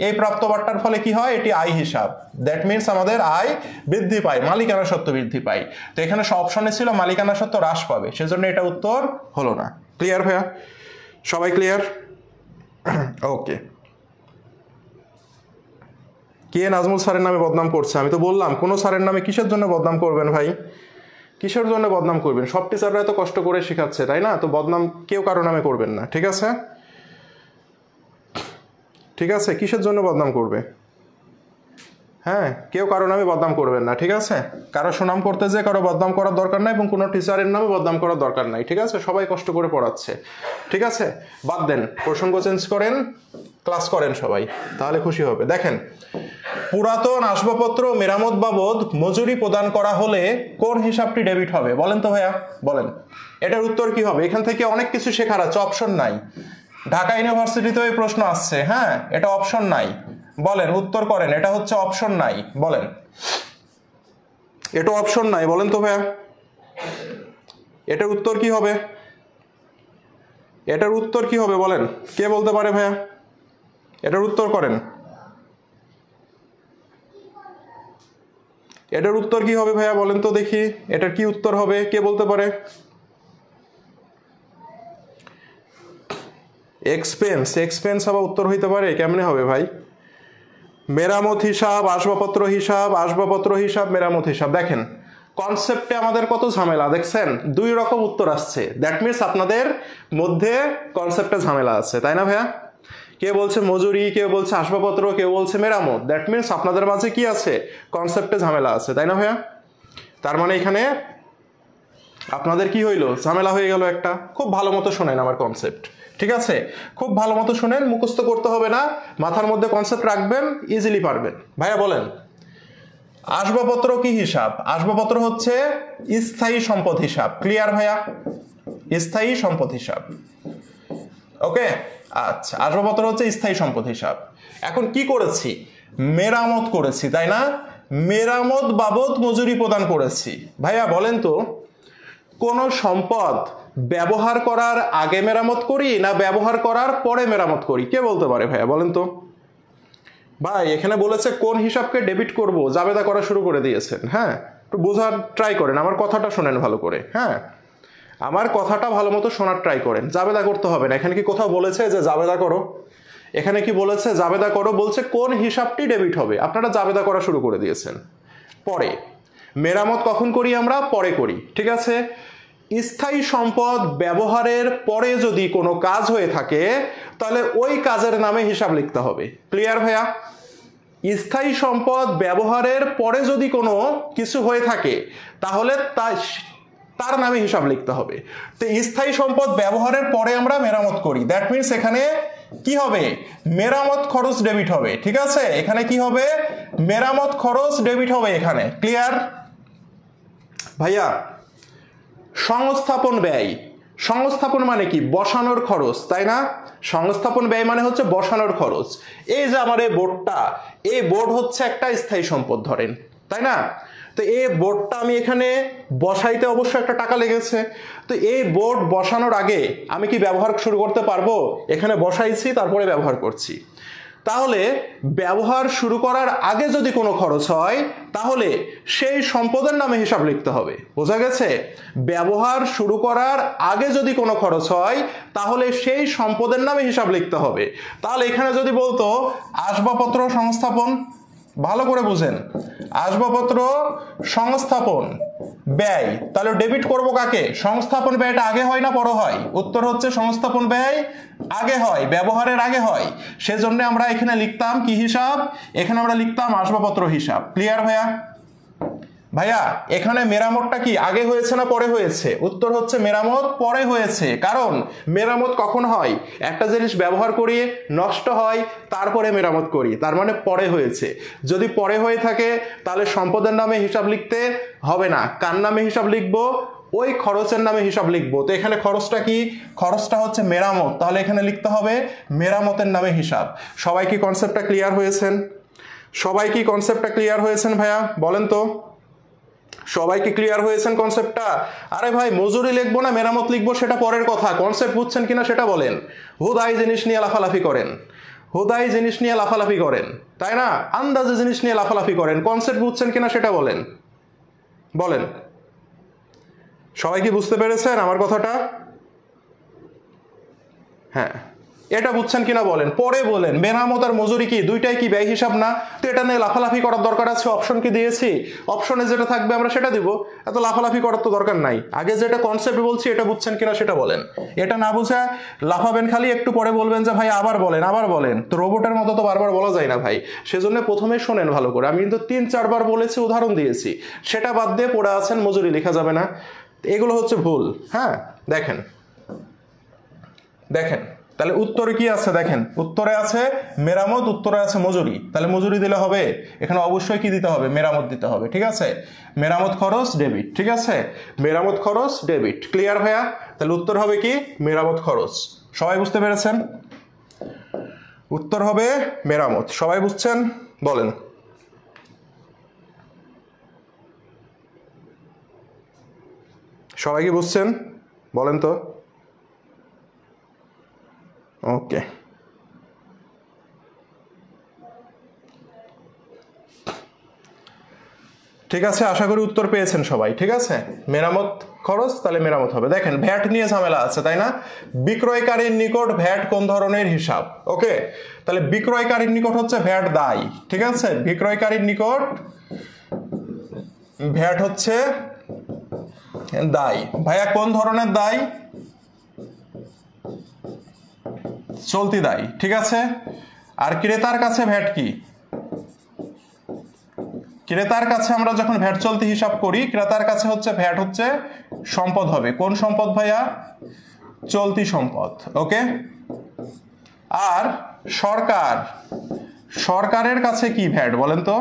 এই প্রাপ্ত বাট্টার ফলে কি হয়, এটি আয় হিসাব। দ্যাট মিনস আমাদের আয় বৃদ্ধি পায়, মালিকানা সত্ত্ব বৃদ্ধি পায়। তো এখানে সব অপশনে ছিল মালিকানা সত্ত্ব হ্রাস পাবে, সেজন্য এটা উত্তর হলো না। ক্লিয়ার ভাইয়া? সবাই ক্লিয়ার? ওকে। কে নাজমুল স্যারের নামে বদনাম করছে? আমি তো বললাম কোনো স্যারের নামে কিসের জন্য বদনাম করবেন ভাই, কিসের জন্য বদনাম করবেন? সব টিচাররা তো কষ্ট করে শেখাচ্ছে, তাই না? তো বদনাম কেউ কারো নামে করবেন না, ঠিক আছে? ঠিক আছে, কিসের জন্য বদনাম করবে? হ্যাঁ, কেউ কারো নামে বদনাম করবেন না, ঠিক আছে? কারো সুনাম করতে যে কারো বদনাম করার দরকার নাই, এবং কোনো টিচারের নামে বদনাম করার দরকার নাই, ঠিক আছে? সবাই কষ্ট করে পড়াচ্ছে, ঠিক আছে? বাদ দেন, প্রসঙ্গ চেঞ্জ করেন, ক্লাস করেন সবাই, তাহলে খুশি হবে। দেখেন, পুরাতন আসবাবপত্র মেরামত বাবদ মজুরি প্রদান করা হলে কোন হিসাবটি ডেবিট হবে, বলেন তো ভাইয়া, বলেন। এটার উত্তর কি হবে? এখান থেকে অনেক কিছু শেখার আছে, অপশন নাই। ঢাকা ইউনিভার্সিটিতে এই প্রশ্ন আসছে, হ্যাঁ, এটা অপশন নাই। বলেন, উত্তর করেন, এটা হচ্ছে অপশন নাই, বলেন। এটা অপশন নাই, বলেন তো ভাইয়া, এটার উত্তর কি হবে? এটার উত্তর কি হবে বলেন, কে বলতে পারে ভাইয়া? এটার উত্তর করেন, এটার উত্তর কি হবে ভাইয়া, বলেন তো দেখি, এটার কি উত্তর হবে, কে বলতে পারে? এক্সপেন্স, এক্সপেন্স আবার উত্তর হইতে পারে? কেমনে হবে ভাই? মেরামত হিসাব, আসবাবপত্র হিসাব, আসবাবপত্র হিসাব, মেরামত হিসাব। দেখেন কনসেপ্টে আমাদের কত ঝামেলা, দেখছেন? 2 রকম উত্তর আসছে। দ্যাট মিনস আপনাদের মধ্যে কনসেপ্টে ঝামেলা আছে, তাই না ভাইয়া? কে বলছে মজুরি, কেউ বলছে আসবাবপত্র, কেউ বলছে মেরামত। দ্যাট মিনস আপনাদের মাঝে কি আছে, কনসেপ্টে ঝামেলা আছে, তাই না ভাইয়া? তার মানে এখানে আপনাদের কি হইলো, ঝামেলা হয়ে গেল একটা। খুব ভালো মতো শোনেন আমার কনসেপ্ট, ঠিক আছে? খুব ভালো মতো শুনেন, মুখস্থ করতে হবে না, মাথার মধ্যে কনসেপ্ট রাখবেন, ইজিলি পারবেন। ভাইয়া বলেন, আসবাবপত্র কি হিসাব? আসবাবপত্র হচ্ছে স্থায়ী সম্পদ হিসাব। ক্লিয়ার ভাইয়া? স্থায়ী সম্পদ হিসাব, ওকে? আচ্ছা, আসবাবপত্র হচ্ছে স্থায়ী সম্পদ হিসাব। এখন কি করেছি, মেরামত করেছি, তাই না? মেরামত বাবদ মজুরি প্রদান করেছি। ভাইয়া বলেন তো, কোন সম্পদ ব্যবহার করার আগে মেরামত করি না ব্যবহার করার পরে মেরামত করি, কে বলতে পারে ভাইয়া, বলেন তো? ভাই এখানে বলেছে কোন হিসাবকে ডেবিট করব, জাবেদা করা শুরু করে দিয়েছেন। হ্যাঁ, একটু বোঝার ট্রাই করেন, আমার কথাটা শোনেন ভালো করে। হ্যাঁ, আমার কথাটা ভালো মতো শোনার ট্রাই করেন। জাবেদা করতে হবে না। এখানে কি কোথাও বলেছে যে জাবেদা করো? এখানে কি বলেছে জাবেদা করো? বলছে কোন হিসাবটি ডেবিট হবে। আপনারা জাবেদা করা শুরু করে দিয়েছেন। পরে মেরামত কখন করি আমরা? পরে করি। ঠিক আছে, স্থায়ী সম্পদ ব্যবহারের পরে যদি কোনো কাজ হয়ে থাকে তাহলে ওই কাজের নামে হিসাব লিখতে হবে। ক্লিয়ার ভাইয়া? স্থায়ী সম্পদ ব্যবহারের পরে যদি কোনো কিছু হয়ে থাকে তাহলে তার নামে হিসাব লিখতে হবে। তো স্থায়ী সম্পদ ব্যবহারের পরে আমরা মেরামত করি, দ্যাট মিনস এখানে কি হবে? মেরামত খরচ ডেবিট হবে। ঠিক আছে, এখানে কি হবে? মেরামত খরচ ডেবিট হবে এখানে। ক্লিয়ার ভাইয়া? সংস্থাপন ব্যয়, সংস্থাপন মানে কি? বসানোর খরচ, তাই না? সংস্থাপন ব্যয় মানে হচ্ছে বসানোর খরচ। এই যে আমার এই বোর্ডটা, এই বোর্ড হচ্ছে একটা স্থায়ী সম্পদ ধরেন, তাই না? তো এই বোর্ডটা আমি এখানে বসাইতে অবশ্যই একটা টাকা লেগেছে। তো এই বোর্ড বসানোর আগে আমি কি ব্যবহার শুরু করতে পারবো? এখানে বসাইছি, তারপরে ব্যবহার করছি। তাহলে ব্যবহার শুরু করার আগে যদি কোনো খরচ হয় তাহলে সেই সম্পদের নামে হিসাব লিখতে হবে। বোঝা গেছে? ব্যবহার শুরু করার আগে যদি কোনো খরচ হয় তাহলে সেই সম্পদের নামে হিসাব লিখতে হবে। তাহলে এখানে যদি বলতো আসবাবপত্র সংস্থাপন, ভালো করে বুঝেন, আসবাবপত্র সংস্থাপন ব্যয়, তাহলে ডেবিট করব কাকে? সংস্থাপন ব্যয়টা আগে হয় না পরে হয়? উত্তর হচ্ছে সংস্থাপন ব্যয় আগে হয়, ব্যবহারের আগে হয়। সেজন্য আমরা এখানে লিখতাম কি হিসাব? এখানে আমরা লিখতাম আসবাবপত্র হিসাব। ক্লিয়ার ভাইয়া? ভাইয়া এখানে মেরামতটা কি আগে হয়েছে না পরে হয়েছে? উত্তর হচ্ছে মেরামত পরে হয়েছে। কারণ মেরামত কখন হয়? একটা জিনিস ব্যবহার করি, নষ্ট হয়, তারপরে মেরামত করি, তার মানে পরে হয়েছে। যদি পরে হয়ে থাকে তাহলে সম্পদের নামে হিসাব লিখতে হবে না। কার নামে হিসাব লিখবো? ওই খরচের নামে হিসাব লিখবো। তো এখানে খরচটা কি? খরচটা হচ্ছে মেরামত, তাহলে এখানে লিখতে হবে মেরামতের নামে হিসাব। সবাই কি কনসেপ্টটা ক্লিয়ার হয়েছেন? সবাই কি কনসেপ্টটা ক্লিয়ার হয়েছেন ভাইয়া? বলেন তো, সবাই কি ক্লিয়ার হয়েছেন কনসেপ্টটা? আরে ভাই মজুরি লিখবো না মেরামত লিখবো সেটা পরের কথা, কনসেপ্ট বুঝছেন কিনা সেটা বলেন। হুদাই জিনিস নিয়ে লাফালাফি করেন, হুদাই জিনিস নিয়ে লাফালাফি করেন, তাই না? আন্দাজে জিনিস নিয়ে লাফালাফি করেন, কনসেপ্ট বুঝছেন কিনা সেটা বলেন। বলেন, সবাই কি বুঝতে পেরেছেন আমার কথাটা? হ্যাঁ, এটা বুঝছেন কিনা বলেন, পরে বলেন। মেরামত আর মজুরি কি দুইটাই কি ব্যয় হিসাব না? তো এটা নিয়ে লাফালাফি করার দরকার আছে? অপশন কি দিয়েছি? অপশনে যেটা থাকবে আমরা সেটা দিব, এত লাফালাফি করার তো দরকার নাই। আগে যেটা কনসেপ্ট বলছি এটা বুঝছেন কিনা সেটা বলেন। এটা না বুঝে লাফাবেন খালি, একটু পরে বলবেন যে ভাই আবার বলেন আবার বলেন। তো রোবটের মতো তো বারবার বলা যায় না ভাই, সেজন্য প্রথমে শোনেন ভালো করে। আমি কিন্তু 3-4 বার বলেছি, উদাহরণ দিয়েছি, সেটা বাদ দিয়ে পড়ে আছেন মজুরি লেখা যাবে না। এগুলো হচ্ছে ভুল। হ্যাঁ, দেখেন দেখেন, তাহলে উত্তরে কি আছে? দেখেন উত্তরে আছে মেরামত, উত্তরে আছে মজুরি। তাহলে মজুরি দিলে হবে, এখানে অবশ্যই কি দিতে হবে? মেরামত দিতে হবে। ঠিক আছে, মেরামত খরচ ডেবিট। ঠিক আছে, মেরামত খরচ ডেবিট। ক্লিয়ার ভাইয়া? তাহলে উত্তর হবে কি? মেরামত খরচ। সবাই বুঝতে পেরেছেন? উত্তর হবে মেরামত। সবাই বুঝছেন? বলেন। সবাই কি বুঝছেন? বলেন তো। ওকে, ঠিক আছে, আশা করি উত্তর পেয়েছেন সবাই। ঠিক আছে, মেরামত খরচ তাহলে মেরামত হবে। দেখেন ভ্যাট নিয়ে ঝামেলা আছে, তাই না? বিক্রয়কারীর নিকট ভ্যাট কোন ধরনের হিসাব? ওকে, তাহলে বিক্রয়কারীর নিকট হচ্ছে ভ্যাট দায়। ঠিক আছে, বিক্রয়কারীর নিকট ভ্যাট হচ্ছে দায়। ভাইয়া কোন ধরনের দায়? চলতি দায়। ঠিক আছে, আর ক্রেতার কাছে ভ্যাট কি? ক্রেতার কাছে আমরা যখন ভ্যাট চলতি হিসাব করি, ক্রেতার কাছে হচ্ছে ভ্যাট হচ্ছে সম্পদ হবে। কোন সম্পদ ভাইয়া? চলতি সম্পদ। ওকে, আর সরকার, সরকারের কাছে কি ভ্যাট বলেন তো?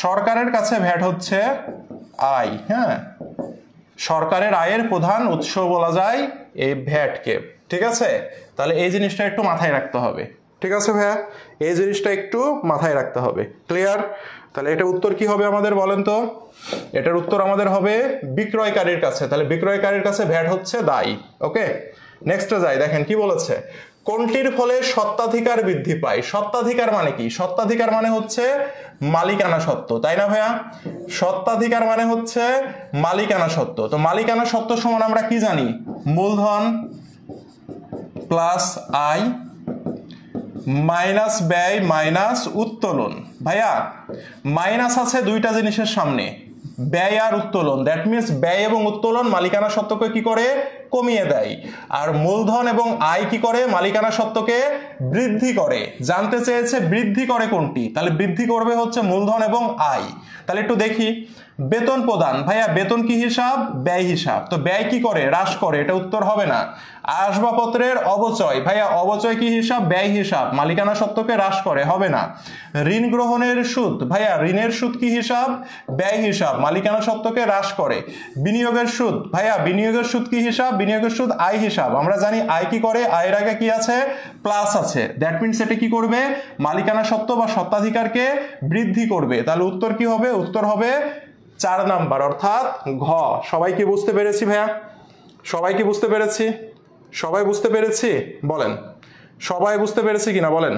সরকারের কাছে ভ্যাট হচ্ছে আয়। হ্যাঁ, সরকারের আয়ের প্রধান উৎস বলা যায় এই ভ্যাটকে। ঠিক আছে, তাহলে এই জিনিসটা একটু মাথায় রাখতে হবে। ঠিক আছে ভাইয়া, এই জিনিসটা একটু মাথায় রাখতে হবে। ক্লিয়ার? তাহলে এটা উত্তর কি হবে আমাদের বলেন তো? এটার উত্তর আমাদের হবে বিক্রয়কারীর কাছে। তাহলে বিক্রয়কারীর কাছে ভ্যাট হচ্ছে দায়। ওকে, নেক্সটে যাই। দেখেন কি বলেছে, কোনটির ফলে সত্ত্বাধিকার বৃদ্ধি পায়? সত্ত্বাধিকার মানে কি? সত্ত্বাধিকার মানে হচ্ছে মালিকানা সত্ত্ব, তাই না ভাইয়া? সত্ত্বাধিকার মানে হচ্ছে মালিকানা সত্ত্ব। তো মালিকানা সত্ত্ব সমান আমরা কি জানি? মূলধন প্লাস আয় মাইনাস ব্যয় মাইনাস উত্তোলন। ভাইয়া মাইনাস আছে দুইটা জিনিসের সামনে, ব্যয় আর উত্তোলন। দ্যাট মিনস ব্যয় এবং উত্তোলন মালিকানা সত্ত্বকে কি করে? কমিয়ে দেয়। আর মূলধন এবং আয় কি করে? মালিকানা সত্ত্বকে বৃদ্ধি করে। জানতে চেয়েছে বৃদ্ধি করে কোনটি, তাহলে বৃদ্ধি করবে হচ্ছে মূলধন এবং আয়। তাহলে একটু দেখি, বেতন প্রদান। ভাইয়া বেতন কি হিসাব? ব্যয় হিসাব। তো ব্যয় কি করে? হ্রাস করে, এটা উত্তর হবে না। আসবাবপত্রের অবচয়। ভাইয়া অবচয় কি হিসাব? ব্যয় হিসাব। মালিকানা সত্ত্বকে হ্রাস করে, হবে না। ঋণ গ্রহণের সুদ। ভাইয়া ঋণের সুদ কি হিসাব? ব্যয় হিসাব। মালিকানা সত্ত্বকে হ্রাস করে। বিনিয়োগের সুদ। ভাইয়া বিনিয়োগের সুদ কি হিসাব? বিনিয়োগের সুদ আয় হিসাব। আমরা জানি আয় কি করে? আয়ের আগে কি আছে? প্লাস আছে। দ্যাট মিনস এটা কি করবে? মালিকানা সত্ত্ব বা সত্ত্বাধিকারকে বৃদ্ধি করবে। তাহলে উত্তর কি হবে? উত্তর হবে 4 নাম্বার, অর্থাৎ ঘ। সবাই কি বুঝতে পেরেছি ভাইয়া? সবাই কি বুঝতে পেরেছি? সবাই বুঝতে পেরেছি? বলেন সবাই বুঝতে পেরেছি কিনা বলেন।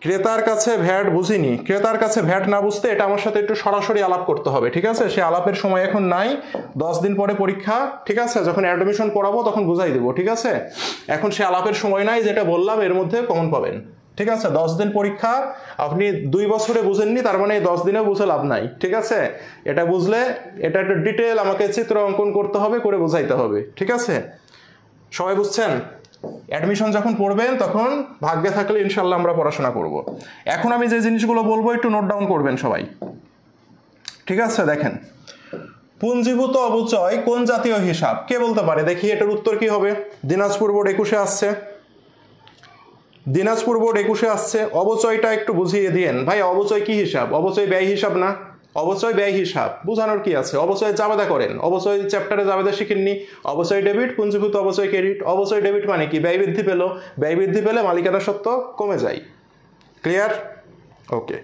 ক্রেতার কাছে ভ্যাট বুঝিনি। ক্রেতার কাছে ভ্যাট না বুঝতে এটা আমার সাথে একটু সরাসরি আলাপ করতে হবে, ঠিক আছে? সে আলাপের সময় এখন নাই, 10 দিন পরে পরীক্ষা, ঠিক আছে? যখন অ্যাডমিশন পড়াবো তখন বুঝাই দেবো, ঠিক আছে? এখন সে আলাপের সময় নাই, যেটা বললাম এর মধ্যে কমন পাবেন, ঠিক আছে? 10 দিন পরীক্ষা, আপনি 2 বছরে বুঝেননি, তার মানে 10 দিনে বুঝে লাভ নাই, ঠিক আছে? এটা বুঝলে এটা একটু ডিটেল আমাকে চিত্র অঙ্কন করতে হবে, করে বোঝাইতে হবে, ঠিক আছে? সবাই বুঝছেন? অ্যাডমিশন যখন পড়বেন তখন ভাগ্যে থাকলে ইনশাল্লাহ আমরা পড়াশোনা করব। এখন আমি যে জিনিসগুলো বলবো একটু নোট ডাউন করবেন সবাই, ঠিক আছে? দেখেন, পুঞ্জীভূত অবচয় কোন জাতীয় হিসাব? কে বলতে পারে দেখি? এটার উত্তর কি হবে? দিনাজপুর বোর্ড 21-এ আসছে, দিনাজপুর বোর্ড 21-এ আসছে। অবচয়টা একটু বুঝিয়ে দিয়েন ভাই। অবচয় কি হিসাব? অবচয় ব্যয় হিসাব না? অবচয় ব্যয় হিসাব, বুঝানোর কি আছে? অবচয় জাবেদা করেন, অবচয় চ্যাপ্টারে জাবেদা শিখেননি? অবচয় ডেবিট, পুঞ্জীভূত অবচয় ক্রেডিট। অবচয় ডেবিট মানে কি? ব্যয় বৃদ্ধি পেল, ব্যয় বৃদ্ধি পেলে মালিকানা সত্ত্ব কমে যায়। ক্লিয়ার? ওকে,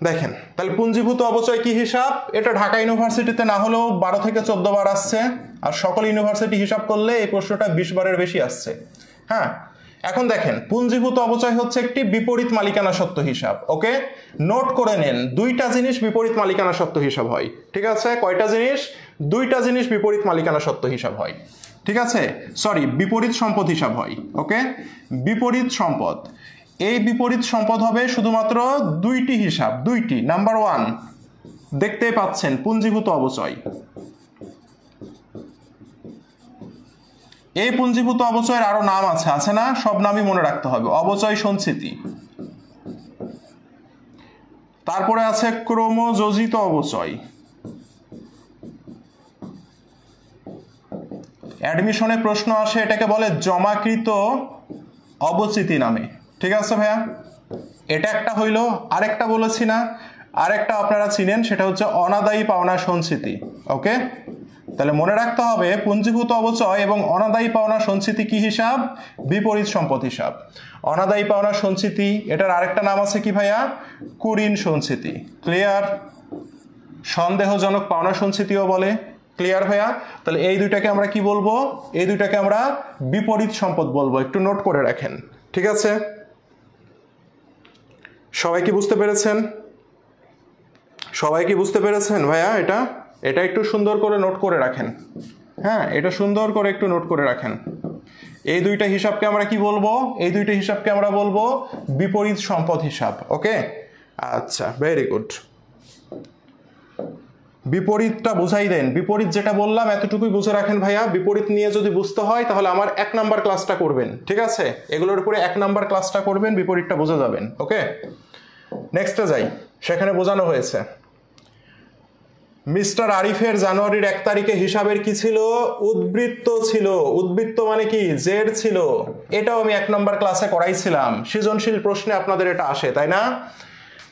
দেখেন তাহলে পুঞ্জীভূত অবচয় কি হিসাব? এটা ঢাকা ইউনিভার্সিটিতে না হলেও 12 থেকে 14 বার আসছে, আর সকল ইউনিভার্সিটি হিসাব করলে এই প্রশ্নটা 20 বারের বেশি আসছে। হ্যাঁ, এখন দেখেন, পুঞ্জীভূত অবচয় হচ্ছে একটি বিপরীত মালিকানা সত্ত্ব হিসাব। ওকে, নোট করে নেন, 2টা জিনিস বিপরীত মালিকানা সত্ত্ব হিসাব হয়, ঠিক আছে? কয়টা জিনিস? 2টা জিনিস বিপরীত মালিকানা সত্ত্ব হিসাব হয়, ঠিক আছে? সরি, বিপরীত সম্পদ হিসাব হয়। ওকে, বিপরীত সম্পদ। এই বিপরীত সম্পদ হবে শুধুমাত্র 2টি হিসাব, 2টি। নাম্বার 1 দেখতেই পাচ্ছেন, পুঞ্জীভূত অবচয়। এই পুঞ্জীভূত অবচয়ের আরো নাম আছে, আছে না? সব নামই মনে রাখতে হবে। অবচয় সঞ্চিতি, তারপরে আছে ক্রমযোজিত অবচয়। অ্যাডমিশনে প্রশ্ন আসে, এটাকে বলে জমাকৃত অবচিতি নামে, ঠিক আছে ভাইয়া? এটা একটা হইলো। আরেকটা বলেছি না, আরেকটা আপনারা চিনেন, সেটা হচ্ছে অনাদায়ী পাওনা সঞ্চিতি। ওকে, তাহলে মনে রাখতে হবে পুঞ্জীভূত অবচয় এবং অনাদায়ী পাওনা সঞ্চিতি কি হিসাব? বিপরীত সম্পদ হিসাব। অনাদায়ী পাওনা সঞ্চিতি, এটার আরেকটা নাম আছে কি ভাইয়া? কুঋণ সঞ্চিতি। ক্লিয়ার? সন্দেহজনক পাওনা সঞ্চিতিও বলে। ক্লিয়ার ভাইয়া? তাহলে এই দুইটাকে আমরা কি বলবো? এই দুইটাকে আমরা বিপরীত সম্পদ বলবো। একটু নোট করে রাখেন, ঠিক আছে? সবাই কি বুঝতে পেরেছেন? সবাই কি বুঝতে পেরেছেন ভাইয়া? এটা একটু সুন্দর করে নোট করে রাখেন। হ্যাঁ, এটা সুন্দর করে একটু নোট করে রাখেন। এই দুইটা হিসাবকে আমরা কি বলবো? এই দুইটা হিসাবকে আমরা বলবো বিপরীত সম্পদ হিসাব। ওকে, আচ্ছা, ভেরি গুড। বিপরীতটা বুঝাই দেন। বিপরীত যেটা বললাম এতটুকুই বুঝে রাখেন ভাইয়া। বিপরীত নিয়ে যদি বুঝতে হয় তাহলে আমার 1 নাম্বার ক্লাসটা করবেন, ঠিক আছে? এগুলোর উপরে 1 নাম্বার ক্লাসটা করবেন, বিপরীতটা বুঝে যাবেন। ওকে, নেক্সটে যাই। সেখানে বোঝানো হয়েছে মিস্টার আরিফের জানুয়ারির 1 তারিখে হিসাবের কি ছিল? উদ্বৃত্ত ছিল। উদ্বৃত্ত মানে কি? জেড ছিল। এটাও আমি 1 নম্বর ক্লাসে করাইছিলাম। সৃজনশীল প্রশ্নে আপনাদের এটা আসে, তাই না?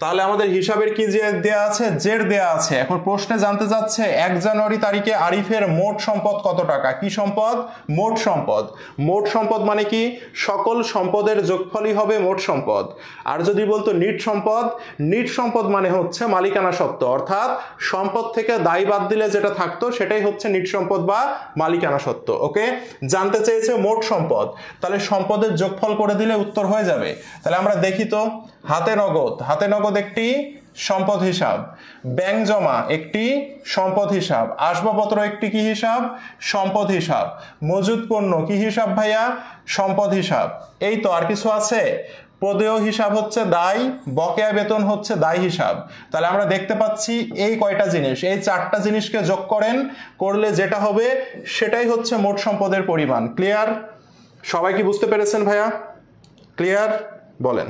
তাহলে আমাদের হিসাবের কি যে দেয়া আছে, জের দেয়া আছে। এখন প্রশ্নে জানতে চাচ্ছে 1 জানুয়ারি তারিখে আরিফের মোট সম্পদ কত টাকা। কি সম্পদ? মোট সম্পদ। মোট সম্পদ মানে কি? সকল সম্পদের যোগফলই হবে মোট সম্পদ। আর যদি বলতো নিট সম্পদ, নিট সম্পদ মানে হচ্ছে মালিকানা সত্ত্ব, অর্থাৎ সম্পদ থেকে দায় বাদ দিলে যেটা থাকতো সেটাই হচ্ছে নিট সম্পদ বা মালিকানা সত্ত্ব। ওকে, জানতে চেয়েছে মোট সম্পদ, তাহলে সম্পদের যোগফল করে দিলে উত্তর হয়ে যাবে। তাহলে আমরা দেখি তো, হাতে নগদ, হাতে নগদ একটি সম্পদ হিসাব, ব্যাংক জমা একটি সম্পদ হিসাব, আসবাবপত্র একটি কি হিসাব? সম্পদ হিসাব, মজুদ পণ্য কি হিসাব ভাইয়া? সম্পদ হিসাব। এই তো, আর কিছু আছে? প্রদেয় হিসাব হচ্ছে দায়, বকেয়া বেতন হচ্ছে দায় হিসাব। তাহলে আমরা দেখতে পাচ্ছি এই কয়টা জিনিস, এই 4টা জিনিসকে যোগ করেন, করলে যেটা হবে সেটাই হচ্ছে মোট সম্পদের পরিমাণ। ক্লিয়ার? সবাই কি বুঝতে পেরেছেন ভাইয়া? ক্লিয়ার? বলেন,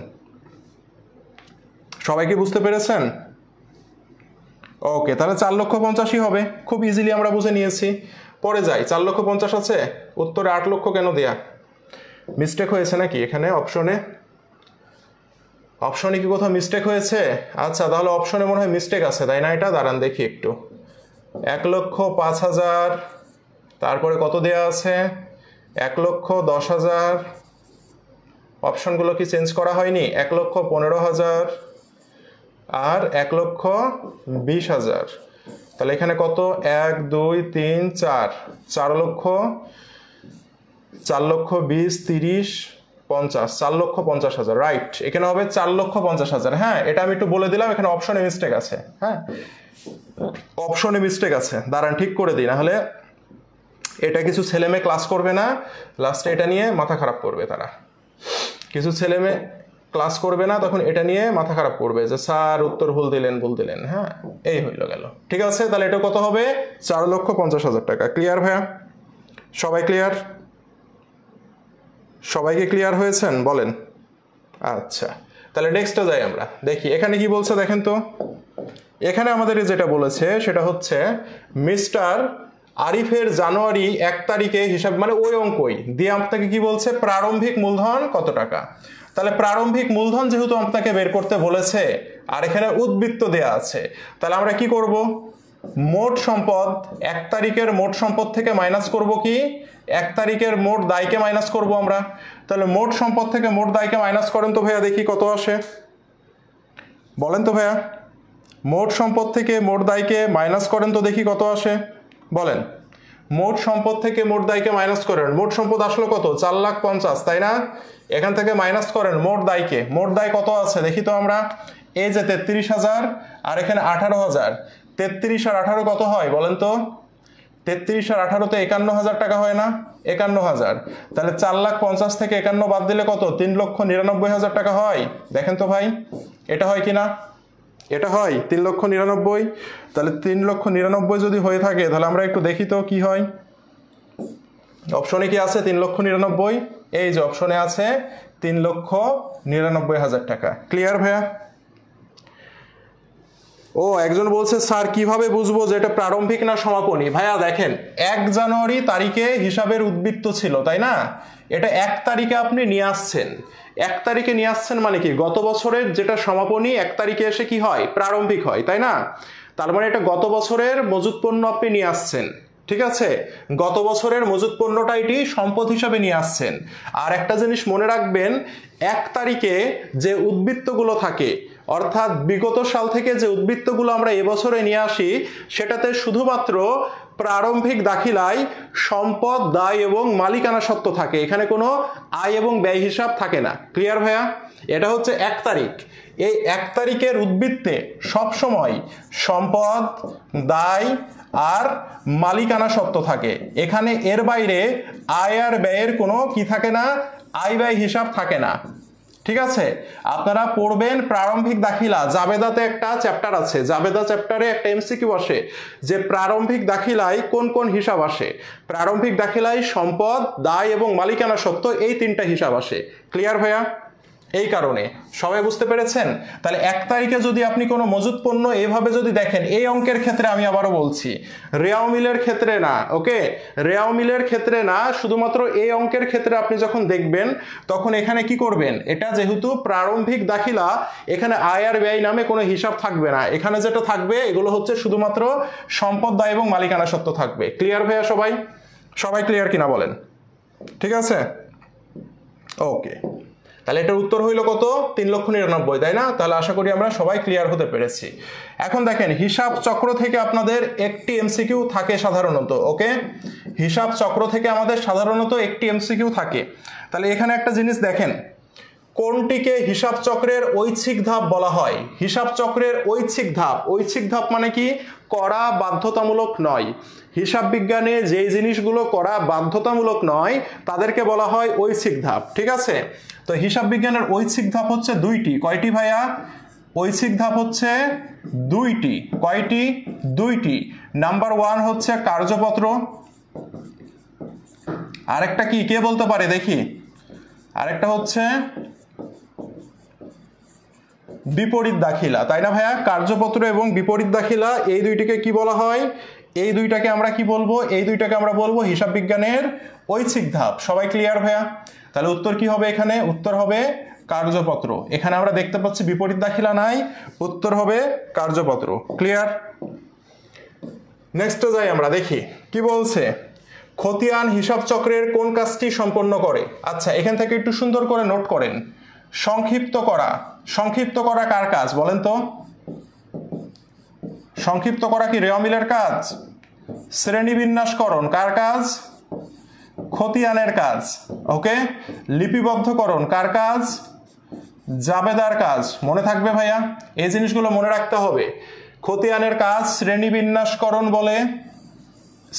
সবাই কি বুঝতে পেরেছেন? ওকে, তাহলে 4,50,000 হবে, খুব ইজিলি আমরা বুঝে নিয়েছি। পরে যাই, 4,50,000 আছে, উত্তরে 8 লক্ষ কেন দেয়া? মিস্টেক হয়েছে নাকি এখানে অপশনে? অপশনে কি কোথাও মিস্টেক হয়েছে? আচ্ছা, তাহলে অপশনে মনে হয় মিস্টেক আছে, তাই না? এটা দাঁড়ান দেখি একটু। 1,05,000, তারপরে কত দেয়া আছে? 1,10,000। অপশনগুলো কি চেঞ্জ করা হয়নি? 1,15,000 আর 1,20,000। তাহলে এখানে কত? 1 2 3 4, 4,20 30 50, 4,50,000। রাইট, এখানে হবে 4,50,000। হ্যাঁ, এটা আমি একটু বলে দিলাম, এখানে অপশনে মিস্টেক আছে। হ্যাঁ, অপশনে মিস্টেক আছে, দাঁড়ান ঠিক করে দিই, না হলে এটা কিছু ছেলেমেয়ে ক্লাস করবে না, লাস্টে এটা নিয়ে মাথা খারাপ করবে। তারা কিছু ছেলেমেয়ে ক্লাস করবে না, তখন এটা নিয়ে মাথা খারাপ করবে যে স্যার উত্তর ভুল দিলেন। হ্যাঁ, এই হইল গেল। ঠিক আছে, তাহলে এটা কত হবে? 4,50,000 টাকা। ক্লিয়ার ভাইয়া? সবাই ক্লিয়ার? সবাইকে ক্লিয়ার হয়েছেন? বলেন। আচ্ছা, তাহলে নেক্সটে যাই আমরা, দেখি এখানে কি বলছে দেখেন তো। এখানে আমাদের যেটা বলেছে সেটা হচ্ছে মিস্টার আরিফের জানুয়ারি 1 তারিখে হিসাব, মানে ওই অঙ্কই দিয়ে আপনাকে কি বলছে, প্রারম্ভিক মূলধন কত টাকা। তাহলে প্রারম্ভিক মূলধন যেহেতু আপনাকে বের করতে বলেছে আর এখানে উদ্বৃত্ত দেয়া আছে, তাহলে আমরা কি করব? মোট সম্পদ 1 তারিখের মোট সম্পদ থেকে মাইনাস করব কি? 1 তারিখের মোট দায়কে মাইনাস করব আমরা। তাহলে মোট সম্পদ থেকে মোট দায়কে মাইনাস করেন তো ভাইয়া, দেখি কত আসে। বলেন তো ভাইয়া, মোট সম্পদ থেকে মোট দায়কে মাইনাস করেন তো দেখি কত আসে। বলেন, মোট সম্পদ থেকে মোট দায়কে মাইনাস করেন। মোট সম্পদ আসলো কত? 4,50,000, তাই না? এখান থেকে মাইনাস করেন মোট দায়কে। মোট দায় কত আছে দেখি তো আমরা। এই যে 33,000 আর এখানে 18,000, 33 আর 18 কত হয় বলেন তো? 33 আর 18 তে 51,000 টাকা হয় না? 51,000। তাহলে 4,50,000 থেকে 51 বাদ দিলে কত? 3,99,000 টাকা হয়। দেখেন তো ভাই, এটা হয় কিনা? এটা হয় 3,99,000। তাহলে 3,99,000 যদি হয়ে থাকে, তাহলে আমরা একটু দেখি তো কি হয়। অপশনে কি আছে? 3,99,000। এই যে অপশনে আছে 3,99,000 টাকা। ক্লিয়ার ভাইয়া? ও, একজন বলছে স্যার কিভাবে বুঝবো যে এটা প্রারম্ভিক না সমাপনী? ভাইয়া দেখেন, 1 জানুয়ারি তারিখে হিসাবের উদ্বৃত্ত ছিল, তাই না? এটা 1 তারিখে আপনি নিয়ে আসছেন। 1 তারিখে নিয়ে আসছেন মানে কি? গত বছরের যেটা সমাপনী 1 তারিখে এসে কি হয়? প্রারম্ভিক হয়, তাই না? তার মানে এটা গত বছরের মজুদ পণ্য আপনি নিয়ে আসছেন। ঠিক আছে, গত বছরের মজুদ পণ্যটা এটি সম্পদ হিসাবে নিয়ে আসছেন। আর একটা জিনিস মনে রাখবেন, 1 তারিখে যে উদ্বৃত্তগুলো থাকে, অর্থাৎ বিগত সাল থেকে যে উদ্বৃত্তগুলো আমরা এবছরে নিয়ে আসি, সেটাতে শুধুমাত্র প্রারম্ভিক দাখিলায় সম্পদ, দায় এবং মালিকানা সত্ত্ব থাকে, এখানে কোনো আয় এবং ব্যয় হিসাব থাকে না। ক্লিয়ার ভাইয়া? এটা হচ্ছে 1 তারিখ। এই 1 তারিখের উদ্বৃত্তে সবসময় সম্পদ, দায় আর মালিকানা সত্ত্ব থাকে। এখানে এর বাইরে আয় আর ব্যয়ের কোনো কি থাকে না? আয় ব্যয় হিসাব থাকে না। ঠিক আছে, আপনারা পড়বেন প্রারম্ভিক দাখিলা, জাবেদাতে একটা চ্যাপ্টার আছে, জাবেদা চ্যাপ্টারে একটা এমসিকিউ আসে যে প্রারম্ভিক দাখিলায় কোন কোন হিসাব আসে। প্রারম্ভিক দাখিলায় সম্পদ, দায় এবং মালিকানা সত্ত্ব এই 3টা হিসাব আসে। ক্লিয়ার ভাইয়া? এই কারণে। সবাই বুঝতে পেরেছেন? তাহলে 1 তারিখে যদি আপনি কোনো মজুত পণ্য এইভাবে যদি দেখেন, এই অঙ্কের ক্ষেত্রে আমি আবারও বলছি, রেওয়া মিলের ক্ষেত্রে না, ওকে, রেওয়া মিলের ক্ষেত্রে না, শুধুমাত্র এই অঙ্কের ক্ষেত্রে আপনি যখন দেখবেন তখন এখানে কি করবেন, এটা যেহেতু প্রারম্ভিক দাখিলা, এখানে আয় আর ব্যয় নামে কোনো হিসাব থাকবে না। এখানে যেটা থাকবে এগুলো হচ্ছে শুধুমাত্র সম্পদ দায় এবং মালিকানা সত্ত্ব থাকবে। ক্লিয়ার ভাইয়া? সবাই সবাই ক্লিয়ার কিনা বলেন? ঠিক আছে, ওকে। তাহলে এটার উত্তর হইল কত? 3,99,000, তাই না? তাহলে আশা করি আমরা সবাই ক্লিয়ার হতে পেরেছি। এখন দেখেন, হিসাব চক্র থেকে আপনাদের একটি এমসিকিউ থাকে সাধারণত, ওকে, হিসাব চক্র থেকে আমাদের সাধারণত একটি এমসিকিউ থাকে। তাহলে এখানে একটা জিনিস দেখেন, কোনটিকে হিসাব চক্রের ঐচ্ছিক ধাপ বলা হয়? হিসাব চক্রের ঐচ্ছিক ধাপ, ঐচ্ছিক ধাপ মানে কি? করা বাধ্যতামূলক নয়। হিসাব বিজ্ঞানে যেই জিনিসগুলো করা বাধ্যতামূলক নয় তাদেরকে বলা হয় ঐচ্ছিক ধাপ, ঠিক আছে? তো হিসাব বিজ্ঞানের ঐচ্ছিক ধাপ হচ্ছে 2টি। কয়টি ভাইয়া? ঐচ্ছিক ধাপ হচ্ছে 2টি। কয়টি? 2টি। নাম্বার 1 হচ্ছে কার্যপত্র, আরেকটা কি, কে বলতে পারে দেখি? আরেকটা হচ্ছে বিপরীত দাখিলা, তাই না ভাইয়া? কার্যপত্র এবং বিপরীত দাখিলা, এই দুইটিকে কি বলা হয়? এই দুইটাকে আমরা কি বলবো? এই দুইটাকে আমরা বলবো হিসাব বিজ্ঞানের ঐচ্ছিক ধাপ। সবাই ক্লিয়ার ভাইয়া? তাহলে উত্তর কি হবে এখানে? উত্তর হবে কার্যপত্র। এখানে আমরা দেখতে পাচ্ছি বিপরীত দাখিলা নাই, উত্তর হবে কার্যপত্র। ক্লিয়ার? নেক্সটে যাই আমরা, দেখি কি বলছে। খতিয়ান হিসাব চক্রের কোন কাজটি সম্পন্ন করে? আচ্ছা, এখান থেকে একটু সুন্দর করে নোট করেন। সংক্ষিপ্ত করা, সংক্ষিপ্ত করা কার কাজ বলেন তো? সংক্ষিপ্ত করা কি রেওয়া মিলের কাজ? শ্রেণীবিন্যাসকরণ কার কাজ? খতিয়ানের কাজ, ওকে। লিপিবদ্ধকরণ কার কাজ? জাবেদার কাজ। মনে থাকবে ভাইয়া? এই জিনিসগুলো মনে রাখতে হবে। খতিয়ানের কাজ শ্রেণীবিন্যাসকরণ বলে,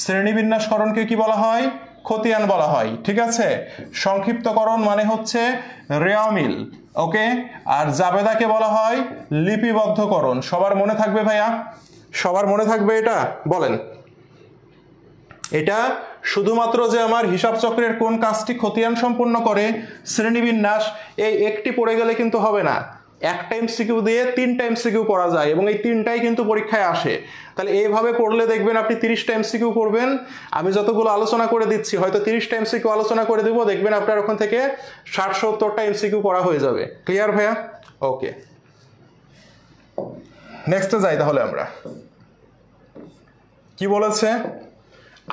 শ্রেণীবিন্যাসকরণকে কি বলা হয়? খতিয়ান বলা হয়, ঠিক আছে। সংক্ষিপ্তকরণ মানে হচ্ছে রেওয়া মিল, ওকে। আর জাবেদাকে বলা হয় লিপিবদ্ধকরণ। সবার মনে থাকবে ভাইয়া? সবার মনে থাকবে এটা? বলেন। এটা শুধুমাত্র যে আমার হিসাব চক্রের কোন কাজটি খতিয়ান সম্পন্ন করে, শ্রেণীবিন্যাস, এই একটি পড়ে গেলে কিন্তু হবে না। একটা এমসিকিউ দিয়ে 3টা এমসিকিউ পড়া যায় এবং এই 3টাই কিন্তু পরীক্ষায় আসে। তাহলে এইভাবে পড়লে দেখবেন আপনি 30টা এমসিকিউ পড়বেন। আমি যতগুলো আলোচনা করে দিচ্ছি হয়তো 30টা এমসিকিউ আলোচনা করে দেবো, দেখবেন আপনার ওখান থেকে 60-70টা এমসিকিউ পড়া হয়ে যাবে। ক্লিয়ার ভাইয়া? ওকে, নেক্সটে যাই তাহলে আমরা। কি বলেছে?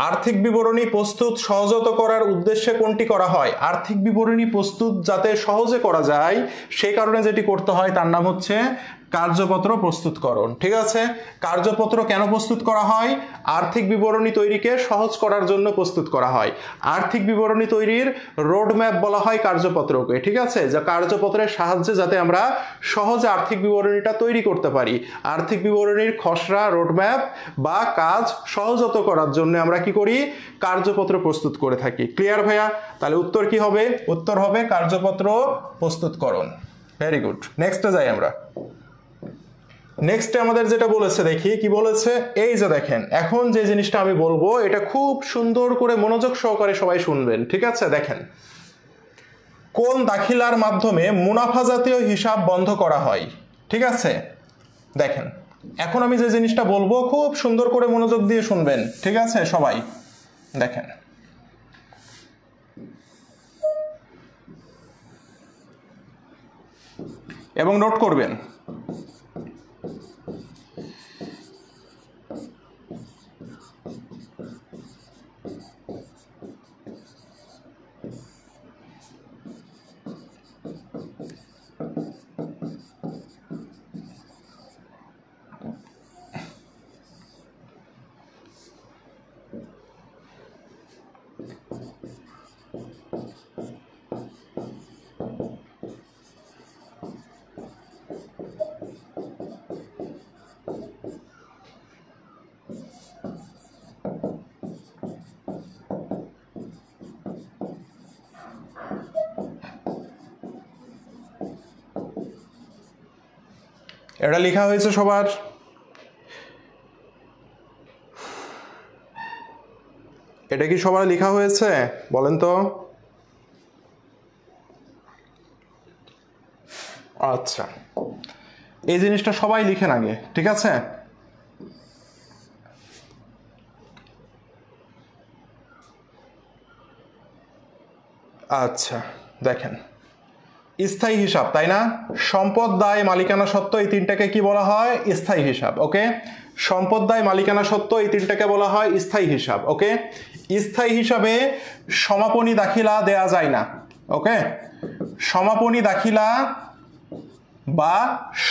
আর্থিক বিবরণী প্রস্তুত সহজত করার উদ্দেশ্যে কোনটি করা হয়? আর্থিক বিবরণী প্রস্তুত যাতে সহজে করা যায় সেই কারণে যেটি করতে হয় তার নাম হচ্ছে কার্যপত্র প্রস্তুতকরণ, ঠিক আছে। কার্যপত্র কেন প্রস্তুত করা হয়? আর্থিক বিবরণী তৈরিকে সহজ করার জন্য প্রস্তুত করা হয়। আর্থিক বিবরণী তৈরির রোড ম্যাপ বলা হয় কার্যপত্রকে, ঠিক আছে। যা কার্যপত্রের সাহায্যে যাতে আমরা সহজে আর্থিক বিবরণীটা তৈরি করতে পারি। আর্থিক বিবরণীর খসড়া, রোড ম্যাপ বা কাজ সহজত করার জন্য আমরা কি করি? কার্যপত্র প্রস্তুত করে থাকি। ক্লিয়ার ভাইয়া? তাহলে উত্তর কি হবে? উত্তর হবে কার্যপত্র প্রস্তুতকরণ। Very good. নেক্সটে যাই আমরা। নেক্সটে আমাদের যেটা বলেছে দেখি কি বলেছে। এই যে দেখেন, এখন যে জিনিসটা আমি বলবো এটা খুব সুন্দর করে মনোযোগ সহকারে সবাই শুনবেন, ঠিক আছে। দেখেন, কোন দাখিলার মাধ্যমে মুনাফা জাতীয় হিসাব বন্ধ করা হয়? ঠিক আছে, দেখেন এখন আমি যে জিনিসটা বলবো খুব সুন্দর করে মনোযোগ দিয়ে শুনবেন, ঠিক আছে সবাই। দেখেন, এবং নোট করবেন। এটা লেখা হয়েছে সবার? এটা কি সবার লেখা হয়েছে বলেন তো? আচ্ছা, এই জিনিসটা সবাই লিখেন আগে, ঠিক আছে? আচ্ছা দেখেন, স্থায়ী হিসাব, তাই না? সম্পদ, দায়, মালিকানা সত্ত্ব, এই তিনটাকে কি বলা হয়? স্থায়ী হিসাব। ওকে, সম্পদ, দায়, মালিকানা সত্ত্ব এই তিনটাকে বলা হয় স্থায়ী হিসাব। ওকে, স্থায়ী হিসাবে সমাপনী দাখিলা দেয়া যায় না। ওকে, সমাপনী দাখিলা বা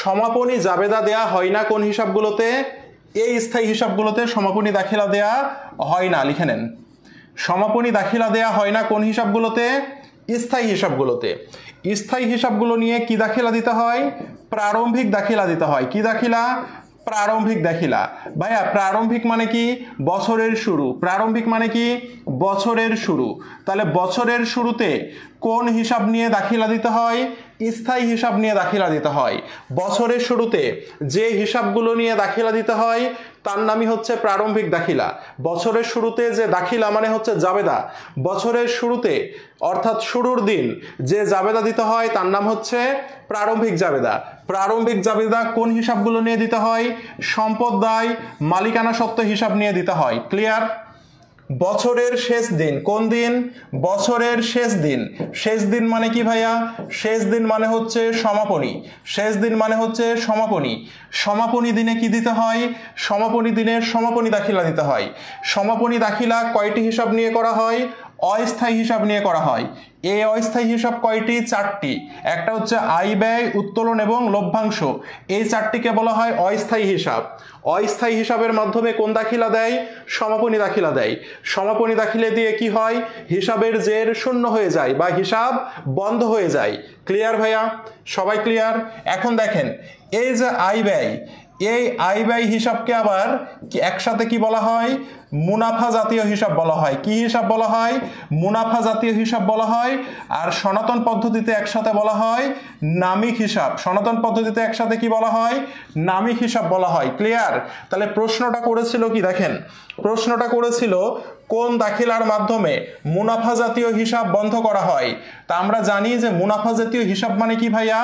সমাপনী জাবেদা দেয়া হয় না কোন হিসাবগুলোতে? এই স্থায়ী হিসাবগুলোতে সমাপনী দাখিলা দেয়া হয় না, লিখে নেন। সমাপনী দাখিলা দেয়া হয় না কোন হিসাবগুলোতে? স্থায়ী হিসাবগুলোতে। স্থায়ী হিসাবগুলো নিয়ে কি দাখিলা দিতে হয়? প্রারম্ভিক দাখিলা দিতে হয়। কি দাখিলা? প্রারম্ভিক দাখিলা। ভাইয়া প্রারম্ভিক মানে কি? বছরের শুরু। প্রারম্ভিক মানে কি? বছরের শুরু। তাহলে বছরের শুরুতে কোন হিসাব নিয়ে দাখিলা দিতে হয়? স্থায়ী হিসাব নিয়ে দাখিলা দিতে হয়। বছরের শুরুতে যে হিসাবগুলো নিয়ে দাখিলা দিতে হয় তার নামই হচ্ছে প্রারম্ভিক দাখিলা। বছরের শুরুতে যে দাখিলা মানে হচ্ছে জাবেদা। বছরের শুরুতে অর্থাৎ শুরুর দিন যে জাবেদা দিতে হয় তার নাম হচ্ছে প্রারম্ভিক জাবেদা। প্রারম্ভিক জাবেদা কোন হিসাবগুলো নিয়ে দিতে হয়? সম্পদ, দায়, মালিকানা সত্ত্ব হিসাব নিয়ে দিতে হয়। ক্লিয়ার? বছরের শেষ দিন কোন দিন? বছরের শেষ দিন। শেষ দিন মানে কি ভাইয়া? শেষ দিন মানে হচ্ছে সমাপনী। শেষ দিন মানে হচ্ছে সমাপনী। সমাপনী দিনে কি দিতে হয়? সমাপনী দিনের সমাপনী দাখিলা দিতে হয়। সমাপনী দাখিলা কয়টি হিসাব নিয়ে করা হয়? অস্থায়ী হিসাব নিয়ে করা হয়। এই অস্থায়ী হিসাব কয়টি? 4টি। একটা হচ্ছে আয়, ব্যয়, উত্তোলন এবং লভ্যাংশ। এই 4টিকে বলা হয় অস্থায়ী হিসাব। অস্থায়ী হিসাবের মাধ্যমে কোন দাখিলা দেয়? সমাপনী দাখিলা দেয়। সমাপনী দাখিলা দিয়ে কি হয়? হিসাবের জের শূন্য হয়ে যায় বা হিসাব বন্ধ হয়ে যায়। ক্লিয়ার ভাইয়া? সবাই ক্লিয়ার? এখন দেখেন, এই যে আয় ব্যয়, এই আয় ব্যয় হিসাবকে আবার একসাথে কি বলা হয়? মুনাফা জাতীয় হিসাব বলা হয়। কি হিসাব বলা হয়? মুনাফা জাতীয় হিসাব বলা হয়। আর সনাতন পদ্ধতিতে একসাথে বলা হয় নামিক হিসাব। সনাতন পদ্ধতিতে একসাথে কি বলা হয়? নামিক হিসাব বলা হয়। ক্লিয়ার? তাহলে প্রশ্নটা করেছিল কি দেখেন, প্রশ্নটা করেছিল কোন দাখিলার মাধ্যমে মুনাফা জাতীয় হিসাব বন্ধ করা হয়। তা আমরা জানি যে মুনাফা জাতীয় হিসাব মানে কি ভাইয়া?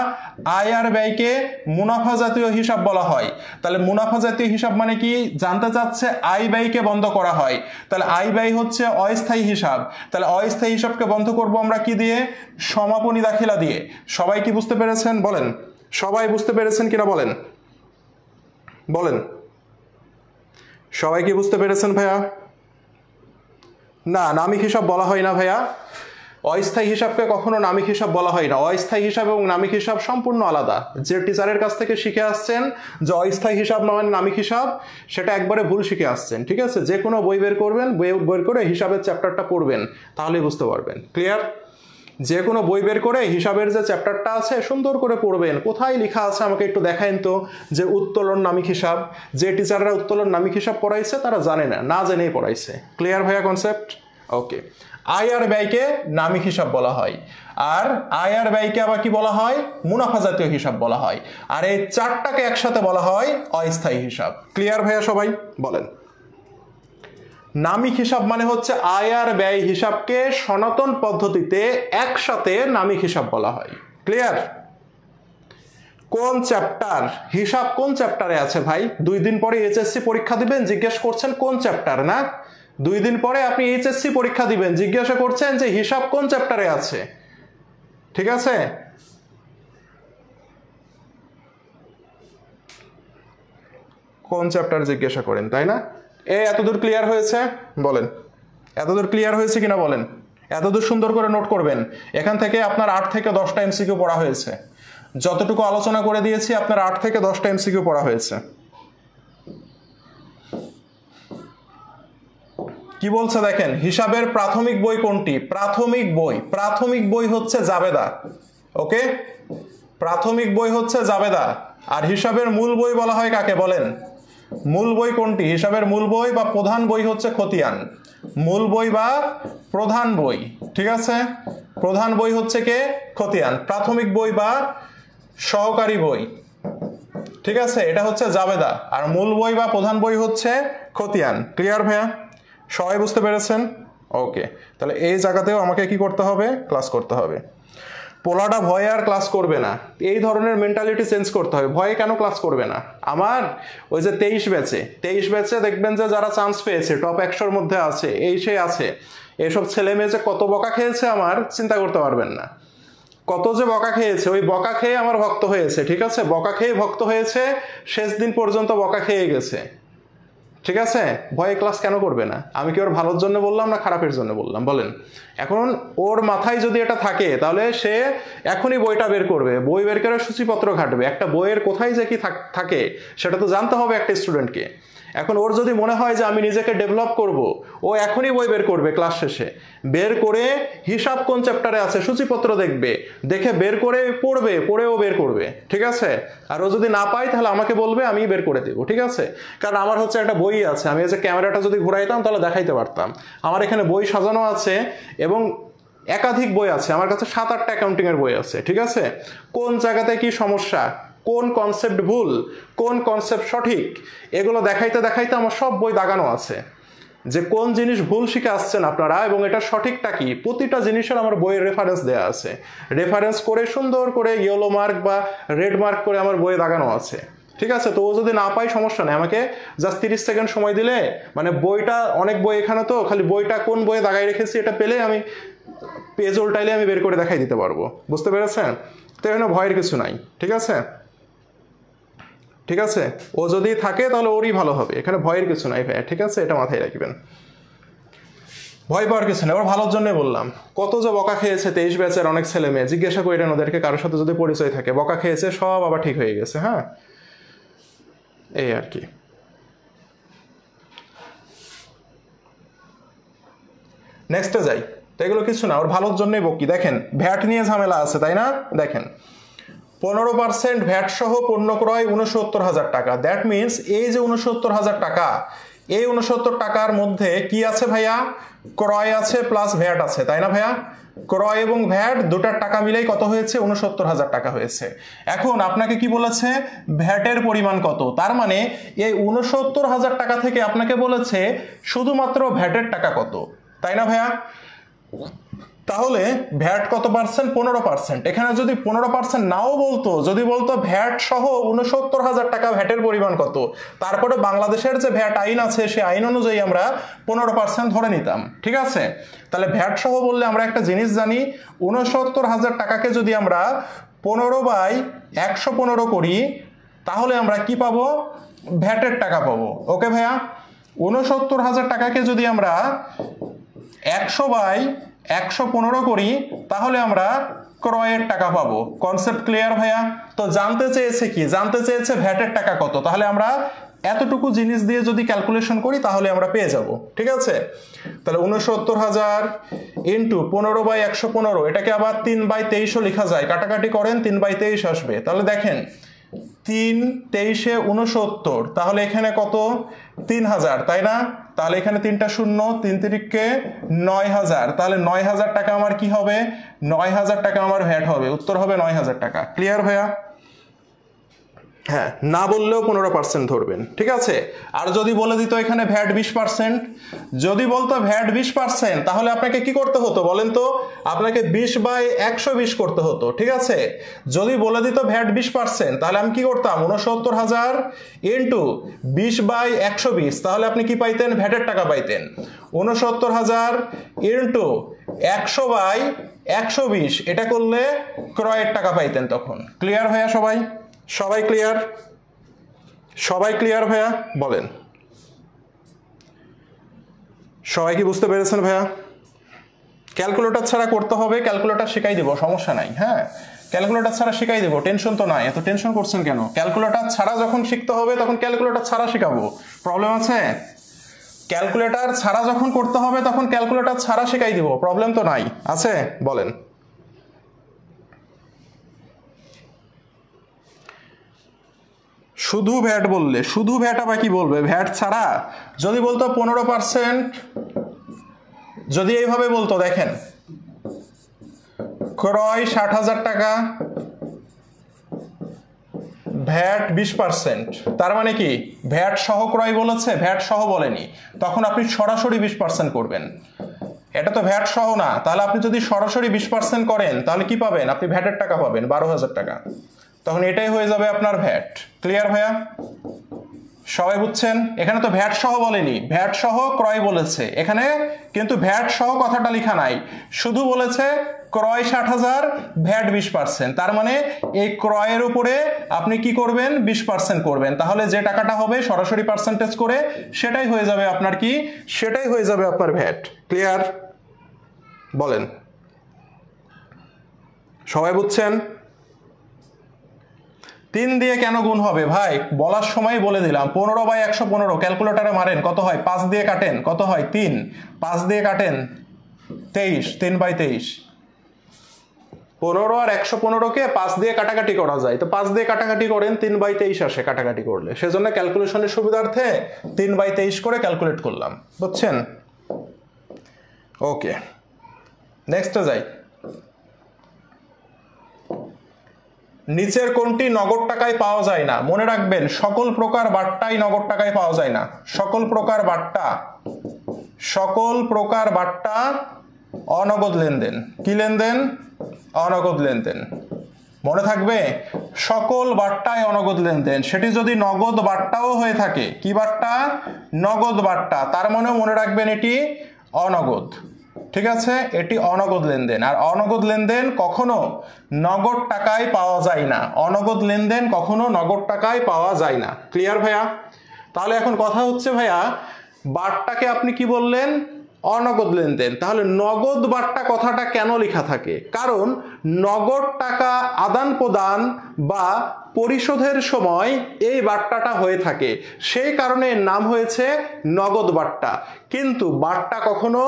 আয় আর ব্যয়কে মুনাফা জাতীয় হিসাব বলা হয়। তাহলে মুনাফা জাতীয় হিসাব মানে কি? জানতে চাচ্ছে আয় ব্যয়কে বন্ধ করা হয়। তাহলে আয় ব্যয় হচ্ছে অস্থায়ী হিসাব। তাহলে অস্থায়ী হিসাবকে বন্ধ করব আমরা কি দিয়ে? সমাপনী দাখিলা দিয়ে। সবাই কি বুঝতে পেরেছেন? বলেন, সবাই বুঝতে পেরেছেন কিনা বলেন? বলেন, সবাই কি বুঝতে পেরেছেন ভাইয়া? না, নামিক হিসাব বলা হয় না ভাইয়া। অস্থায়ী হিসাবকে কখনো নামিক হিসাব বলা হয় না। অস্থায়ী হিসাব এবং নামিক হিসাব সম্পূর্ণ আলাদা। যে টিচারের কাছ থেকে শিখে আসছেন যে অস্থায়ী হিসাব নয় নামিক হিসাব, সেটা একবারে ভুল শিখে আসছেন। ঠিক আছে, যে কোনো বই বের করবেন, বই বের করে হিসাবের চ্যাপ্টারটা পড়বেন, তাহলেই বুঝতে পারবেন। ক্লিয়ার? যে কোনো বই বের করে হিসাবের যে চ্যাপ্টারটা আছে সুন্দর করে পড়বেন। কোথায় লেখা আছে আমাকে একটু দেখাইন তো, যে উত্তোলন নামিক হিসাব। যে টিচাররা উত্তোলন নামিক হিসাব পড়াইছে তারা জানে না, না জেনেই পড়াইছে। ক্লিয়ার ভাইয়া কনসেপ্ট? ওকে, আয় আর ব্যয়কে নামিক হিসাব বলা হয়, আর আয় আর ব্যয়কে আবার কি বলা হয়? মুনাফা জাতীয় হিসাব বলা হয়। আর এই 4টাকে একসাথে বলা হয় অস্থায়ী হিসাব। ক্লিয়ার ভাইয়া সবাই? বলেন। নামিক হিসাব মানে হচ্ছে আয় আর ব্যয় হিসাবকে সনাতন পদ্ধতিতে একসাথে নামিক হিসাব বলা হয়। ক্লিয়ার? কোন চ্যাপ্টার হিসাব কোন চ্যাপ্টারে আছে ভাই? 2 দিন পরে এইচএসসি পরীক্ষা দিবেন, জিজ্ঞেস করছেন কোন চ্যাপ্টার, না? 2 দিন পরে আপনি এইচএসসি পরীক্ষা দিবেন, জিজ্ঞাসা করছেন যে হিসাব কোন চ্যাপ্টারে আছে। ঠিক আছে? কোন চ্যাপ্টার জিজ্ঞাসা করেন, তাই না? এতদূর ক্লিয়ার হয়েছে? বলেন, এতদূর ক্লিয়ার হয়েছে কিনা বলেন। এতদূর সুন্দর করে নোট করবেন। এখান থেকে আপনার 8 থেকে 10টা এমসিকিউ পড়া হয়েছে। যতটুকু আলোচনা করে দিয়েছি আপনার 8 থেকে 10টা এমসিকিউ পড়া হয়েছে। কি বলছে দেখেন, হিসাবের প্রাথমিক বই কোনটি? প্রাথমিক বই, প্রাথমিক বই হচ্ছে জাবেদা। ওকে, প্রাথমিক বই হচ্ছে জাবেদা। আর হিসাবের মূল বই বলা হয় কাকে বলেন? মূল বই কোনটি? হিসাবের মূল বই বা প্রধান বই হচ্ছে খতিয়ান। মূল বই বা প্রধান বই, ঠিক আছে? প্রধান বই হচ্ছে কে? খতিয়ান। প্রাথমিক বই বা সহকারী বই, ঠিক আছে, এটা হচ্ছে জাবেদা। আর মূল বই বা প্রধান বই হচ্ছে খতিয়ান। ক্লিয়ার ভাইয়া? সবাই বুঝতে পেরেছেন? ওকে, তাহলে এই জায়গাতেও আমাকে কি করতে হবে? ক্লাস করতে হবে। পোলাটা ভয়ে আর ক্লাস করবে না, এই ধরনের মেন্টালিটি চেঞ্জ করতে হবে। ভয়ে কেন ক্লাস করবে না? আমার ওই যে 23 ব্যাচে দেখবেন যে যারা চান্স পেয়েছে টপ 100-র মধ্যে আছে, এই সে আছে, এইসব ছেলে মেয়ে যে কত বকা খেয়েছে আমার চিন্তা করতে পারবেন না। কত যে বকা খেয়েছে, ওই বকা খেয়ে আমার ভক্ত হয়েছে, ঠিক আছে? বকা খেয়ে ভক্ত হয়েছে, শেষ দিন পর্যন্ত বকা খেয়ে গেছে, ঠিক আছে? ভয়ে ক্লাস কেন করবে না? আমি কি ওর ভালোর জন্য বললাম না খারাপের জন্য বললাম বলেন? এখন ওর মাথায় যদি এটা থাকে তাহলে সে এখনই বইটা বের করবে, বই বের করে সূচিপত্র ঘাটবে। একটা বইয়ের কোথায় যে কি থাকে সেটা তো জানতে হবে একটা স্টুডেন্টকে। এখন ওর যদি মনে হয় যে আমি নিজেকে ডেভেলপ করব, ও এখনই বই বের করবে ক্লাস শেষে, বের করে হিসাব কোন চ্যাপ্টারে আছে সূচিপত্র দেখবে, দেখে বের করে পড়বে, পড়েও বের করবে, ঠিক আছে? আর ও যদি না পায় তাহলে আমাকে বলবে, আমি বের করে দেবো, ঠিক আছে? কারণ আমার হচ্ছে একটা বই আছে, আমি যে ক্যামেরাটা যদি ঘুরাইতাম তাহলে দেখাইতে পারতাম। আমার এখানে বই সাজানো আছে এবং একাধিক বই আছে, আমার কাছে 7-8টা অ্যাকাউন্টিং এর বই আছে, ঠিক আছে? কোন জায়গাতে কি সমস্যা, কোন কনসেপ্ট ভুল, কোন কনসেপ্ট সঠিক, এগুলো দেখাইতে দেখাইতে আমার সব বই দাগানো আছে, যে কোন জিনিস ভুল শিখে আসছেন আপনারা এবং এটা সঠিকটা কি, প্রতিটা জিনিসের আমার বইয়ের রেফারেন্স দেওয়া আছে। রেফারেন্স করে সুন্দর করে ইয়েলো মার্ক বা রেড মার্ক করে আমার বইয়ে দাগানো আছে, ঠিক আছে? তো ও যদি না পাই সমস্যা নেই, আমাকে জাস্ট 30 সেকেন্ড সময় দিলে, মানে বইটা অনেক বই এখানে, তো খালি বইটা কোন বইয়ে দাগাই রেখেছি এটা পেলে আমি পেজ উল্টাইলে আমি বের করে দেখাই দিতে পারবো, বুঝতে পেরেছেন? তো এখানে ভয়ের কিছু নাই, ঠিক আছে? ঠিক আছে, ও যদি থাকে তাহলে ওরই ভালো হবে, এখানে ভয়ের কিছু নাই ভাইয়া, ঠিক আছে? এটা মাথায় রাখবেন, ভয় পাওয়ার কিছু নেই, ওর ভালোর জন্যই বললাম। কত যে বকা খেয়েছে 23 ব্যাচের অনেক ছেলে মেয়ে, জিজ্ঞাসা করেন ওদেরকে, কারোর সাথে যদি পরিচয় থাকে, বকা খেয়েছে, সব আবার ঠিক হয়ে গেছে। হ্যাঁ, এই আর কি। নেক্সটে যাই, তো এগুলো কিছু না, ওর ভালোর জন্যই বকি। দেখেন ভ্যাট নিয়ে ঝামেলা আছে, তাই না? দেখেন 15% ভ্যাট সহ পণ্য ক্রয় 69,000 টাকা। দ্যাট মিনস এই যে 69,000 টাকা, এই 69 টাকার মধ্যে কি আছে ভাইয়া? ক্রয় আছে প্লাস ভ্যাট আছে, তাই না ভাইয়া? ক্রয় এবং ভ্যাট দুটার টাকা মিলেই কত হয়েছে? 69,000 টাকা হয়েছে। এখন আপনাকে কি বলেছে? ভ্যাটের পরিমাণ কত? তার মানে এই 69,000 টাকা থেকে আপনাকে বলেছে শুধুমাত্র ভ্যাটের টাকা কত, তাই না ভাইয়া? তাহলে ভ্যাট কত পার্সেন্ট? 15%। এখানে যদি 15% নাও বলতো, যদি বলতো ভ্যাট সহ 69,000 টাকা ভ্যাটের পরিমাণ কত, তারপরে বাংলাদেশের যে ভ্যাট আইন আছে সে আইন অনুযায়ী আমরা 15% ধরে নিতাম, ঠিক আছে? তাহলে ভ্যাট সহ বললে আমরা একটা জিনিস জানি, 69,000 টাকাকে যদি আমরা 15/115 করি তাহলে আমরা কি পাবো? ভ্যাটের টাকা পাবো। ওকে ভাইয়া, 69,000 টাকাকে যদি আমরা 100/115 করি তাহলে আমরা ক্রয়ের টাকা পাবো। কনসেপ্ট ক্লিয়ার ভাইয়া? তো জানতে চেয়েছে কি? জানতে চেয়েছে ভ্যাটের টাকা কত। তাহলে আমরা এতটুকু জিনিস দিয়ে যদি ক্যালকুলেশন করি তাহলে আমরা পেয়ে যাব, ঠিক আছে? তাহলে 69,000 ইন্টু 15/115, এটাকে আবার 3/23ও লেখা যায়, কাটাকাটি করেন 3/23 আসবে। তাহলে দেখেন 3×23 = 69, তাহলে এখানে কত? 3,000, তাই না? তাহলে এখানে 3টা শূন্য, 3×3 = 9,000, তাহলে 9,000 টাকা আমার কি হবে? 9,000 টাকা আমার ভ্যাট হবে, উত্তর হবে 9,000 টাকা। ক্লিয়ার ভাইয়া? হ্যাঁ, না বললেও 15% ধরবেন, ঠিক আছে? আর যদি বলে দিত এখানে ভ্যাট 20%, যদি বলতো ভ্যাট 20%, তাহলে আপনাকে কি করতে হতো বলেন তো? আপনাকে 20/120 করতে হতো, ঠিক আছে? যদি বলে দিত ভ্যাট 20%, তাহলে আমি কি করতাম? 69,000 ইন্টু 20/120, তাহলে আপনি কি পাইতেন? ভ্যাটের টাকা পাইতেন। 69,000 ইন্টু 100/120, এটা করলে ক্রয়ের টাকা পাইতেন তখন। ক্লিয়ার ভাইয়া? সবাই সবাই ক্লিয়ার? সবাই ক্লিয়ার ভাইয়া? বলেন, সবাই কি বুঝতে পেরেছেন ভাইয়া? ক্যালকুলেটর ছাড়া করতে হবে, ক্যালকুলেটর শেখাই দেবো, সমস্যা নাই। হ্যাঁ, ক্যালকুলেটর ছাড়া শেখাই দেবো, টেনশন তো নাই। এত টেনশন করছেন কেন? ক্যালকুলেটর ছাড়া যখন শিখতে হবে তখন ক্যালকুলেটর ছাড়া শেখাবো, প্রবলেম আছে? ক্যালকুলেটর ছাড়া যখন করতে হবে তখন ক্যালকুলেটর ছাড়া শেখাই দিব, প্রবলেম তো নাই, আছে? বলেন। শুধু ভ্যাট বললে, শুধু ভ্যাট আবার কি বলবে? ভ্যাট ছাড়া যদি বলতো 15%, যদি এইভাবে বলতো, দেখেন ক্রয় 60,000 টাকা, ভ্যাট 20%, তার মানে কি ভ্যাট সহ ক্রয় বলেছে, ভ্যাট সহ বলেনি, তখন আপনি সরাসরি 20% করবেন। এটা তো ভ্যাট সহ না, তাহলে আপনি যদি সরাসরি 20% করেন তাহলে কি পাবেন? আপনি ভ্যাটের টাকা পাবেন 12,000 টাকা, তখন এটাই হয়ে যাবে আপনার ভ্যাট। ক্লিয়ার ভাইয়া? সবাই বুঝছেন? এখানে তো ভ্যাট সহ বলেনি, ভ্যাট সহ ক্রয় বলেছে এখানে, কিন্তু ভ্যাট সহ কথাটা লেখা নাই, শুধু বলেছে ক্রয় 60,000, ভ্যাট 20%। তার মানে এই ক্রয়ের উপরে আপনি কি করবেন? 20% করবেন, তাহলে যে টাকাটা হবে সরাসরি পার্সেন্টেজ করে সেটাই হয়ে যাবে আপনার কি? সেটাই হয়ে যাবে আপনার ভ্যাট। ক্লিয়ার? বলেন সবাই বুঝছেন? 3 দিয়ে কেন গুণ হবে ভাই? বলার সময় বলে দিলাম। 15/115 ক্যালকুলেটরে মারেন, কত হয়? 5 দিয়ে কাটেন, কত হয়? 3। 5 দিয়ে কাটেন 23, 3/23। 15 আর 115কে 5 দিয়ে কাটাকাটি করা যায়, তো 5 দিয়ে কাটাকাটি করেন, 3/23 আসে কাটাকাটি করলে, সেজন্য ক্যালকুলেশনের সুবিধার্থে 3/23 করে ক্যালকুলেট করলাম। বুঝছেন? ওকে, নেক্সটে যাই। নিচের কোনটি নগদ টাকায় পাওয়া যায় না? মনে রাখবেন, সকল প্রকার বাট্টাই নগদ টাকায় পাওয়া যায় না। সকল প্রকার বাট্টা অনগদ লেনদেন। কি লেনদেন? অনগদ লেনদেন। মনে থাকবে, সকল বাট্টাই অনগদ লেনদেন। সেটি যদি নগদ বাট্টাও হয়ে থাকে, কি বাট্টা? নগদ বাট্টা, তার মানে মনে রাখবেন এটি অনগদ। ঠিক আছে, এটি অনগদ লেনদেন। আর অনগদ লেনদেন কখনো নগদ টাকায় পাওয়া যায় না। অনগদ লেনদেন কখনো নগদ টাকায় পাওয়া যায় না। ক্লিয়ার ভাইয়া? তাহলে এখন কথা হচ্ছে ভাইয়া, বাট্টাকে আপনি কি বললেন? অনগদ লেনদেন। তাহলে নগদ বাট্টা কথাটা কেন লেখা থাকে? কারণ নগদ টাকা আদান প্রদান বা পরিশোধের সময় এই বাট্টাটা হয়ে থাকে, সেই কারণে এর নাম হয়েছে নগদ বাট্টা। কিন্তু বাট্টা কখনো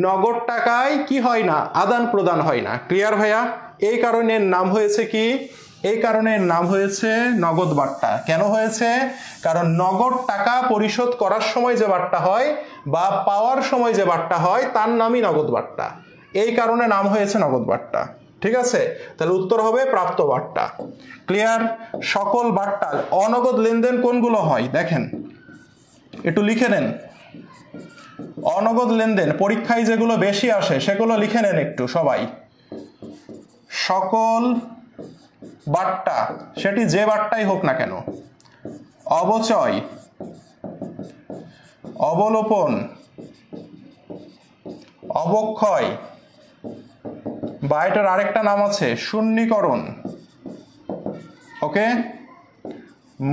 নগদ টাকায় কি হয় না? আদান প্রদান হয় না। ক্লিয়ার ভাইয়া? এই কারণে এর নাম হয়েছে কি? এই কারণে এর নাম হয়েছে নগদ বাট্টা। কেন হয়েছে? কারণ নগদ টাকা পরিশোধ করার সময় যে বাট্টা হয় বা পাওয়ার সময় যে বাট্টা হয় তার নামই নগদ বাট্টা। এই কারণে নাম হয়েছে নগদ বাট্টা। ঠিক আছে, তাহলে উত্তর হবে প্রাপ্ত বাট্টা। ক্লিয়ার? সকল বাট্টা অনগদ লেনদেন কোনগুলো হয় দেখেন, একটু লিখে নেন। অনগদ লেনদেন পরীক্ষায় যেগুলো বেশি আসে সেগুলো লিখে নেন একটু সবাই। সকল বাট্টা, সেটি যে বাট্টাই হোক না কেন, অবচয়, অবলোপন, অবক্ষয়, বা এটার আরেকটা নাম আছে শূন্যীকরণ, ওকে,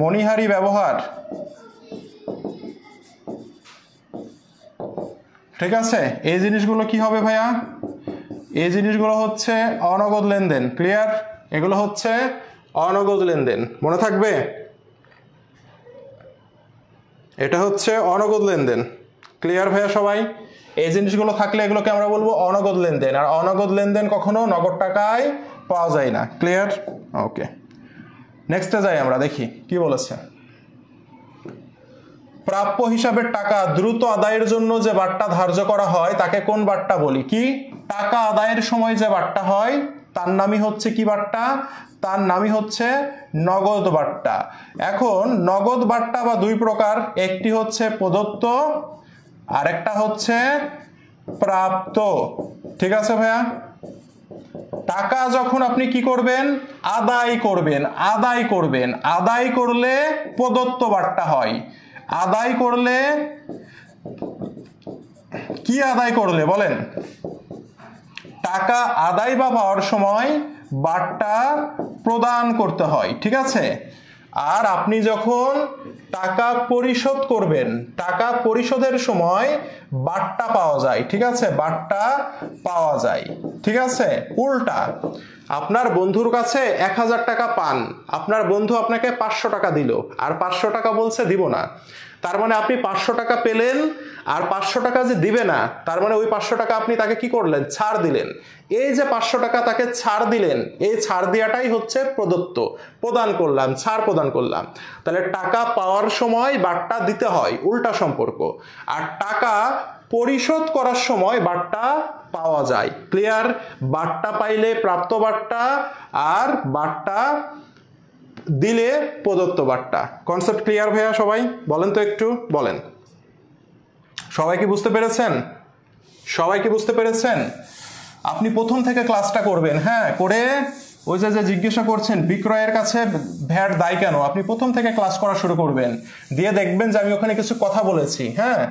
মণিহারি ব্যবহার, ঠিক আছে, এই জিনিসগুলো কি হবে ভাইয়া? এই জিনিসগুলো হচ্ছে অনগদ লেনদেন। ক্লিয়ার? এগুলো হচ্ছে অনগদ লেনদেন, মনে থাকবে? এটা হচ্ছে অনগদ লেনদেন। ক্লিয়ার ভাইয়া সবাই? এই জিনিসগুলো থাকলে এগুলোকে আমরা বলবো অনগদ লেনদেন। আর অনগদ লেনদেন কখনো নগদ টাকায় পাওয়া যায় না। ক্লিয়ার? ওকে, নেক্সটে যাই আমরা, দেখি কি বলেছে। প্রাপ্য হিসাবের টাকা দ্রুত আদায়ের জন্য যে বাট্টা ধার্য করা হয় তাকে কোন বাট্টা বলি? কি? টাকা আদায়ের সময় যে বাট্টা হয় তার নামই হচ্ছে কি বাট্টা? তার নামই হচ্ছে নগদ বাট্টা। এখন নগদ বাট্টা বা দুই প্রকার, একটি হচ্ছে প্রদত্ত আর একটা হচ্ছে প্রাপ্ত। ঠিক আছে ভাইয়া? টাকা যখন আপনি কি করবেন? আদায় করবেন। আদায় করবেন, আদায় করলে প্রদত্ত বাট্টা হয়। আদায় করলে কি? আদায় করলে বলেন, টাকা আদায় বা পাওয়ার সময় বাট্টা প্রদান করতে হয়। ঠিক আছে? আর আপনি যখন টাকা পরিশোধ করবেন, টাকা পরিশোধের সময় বাট্টা পাওয়া যায়। ঠিক আছে? বাট্টা পাওয়া যায়। ঠিক আছে? উল্টা, আপনার বন্ধুর কাছে 1000 টাকা পান, আপনার বন্ধু আপনাকে 500 টাকা দিল, আর 500 টাকা বলছে দিব না। তার মানে আপনি 500 টাকা পেলেন, আর 500 টাকা যে দিবে না, তার মানে ওই 500 টাকা আপনি তাকে কি করলেন? ছাড় দিলেন। এই যে 500 টাকা তাকে ছাড় দিলেন, এই ছাড় দেওয়াটাই হচ্ছে প্রদত্ত। প্রদান করলাম, ছাড় প্রদান করলাম। তাহলে টাকা পাওয়ার সময় বাট্টা দিতে হয়, উল্টা সম্পর্ক। আর টাকা পরিশোধ করার সময় বাট্টা পাওয়া যায়। ক্লিয়ার? বাট্টা পাইলে প্রাপ্ত বাট্টা, আর বাট্টা দিলে প্রদত্ত বাট্টা। কনসেপ্ট ক্লিয়ার ভাইয়া সবাই? বলেন তো একটু, বলেন। সবাই কি বুঝতে পেরেছেন? সবাই কি বুঝতে পেরেছেন? আপনি প্রথম থেকে ক্লাসটা করবেন, হ্যাঁ, করে ওই যে জিজ্ঞাসা করছেন বিক্রয়ের কাছে ভ্যাট দায় কেন, আপনি প্রথম থেকে ক্লাস করা শুরু করবেন, দিয়ে দেখবেন যে আমি ওখানে কিছু কথা বলেছি, হ্যাঁ,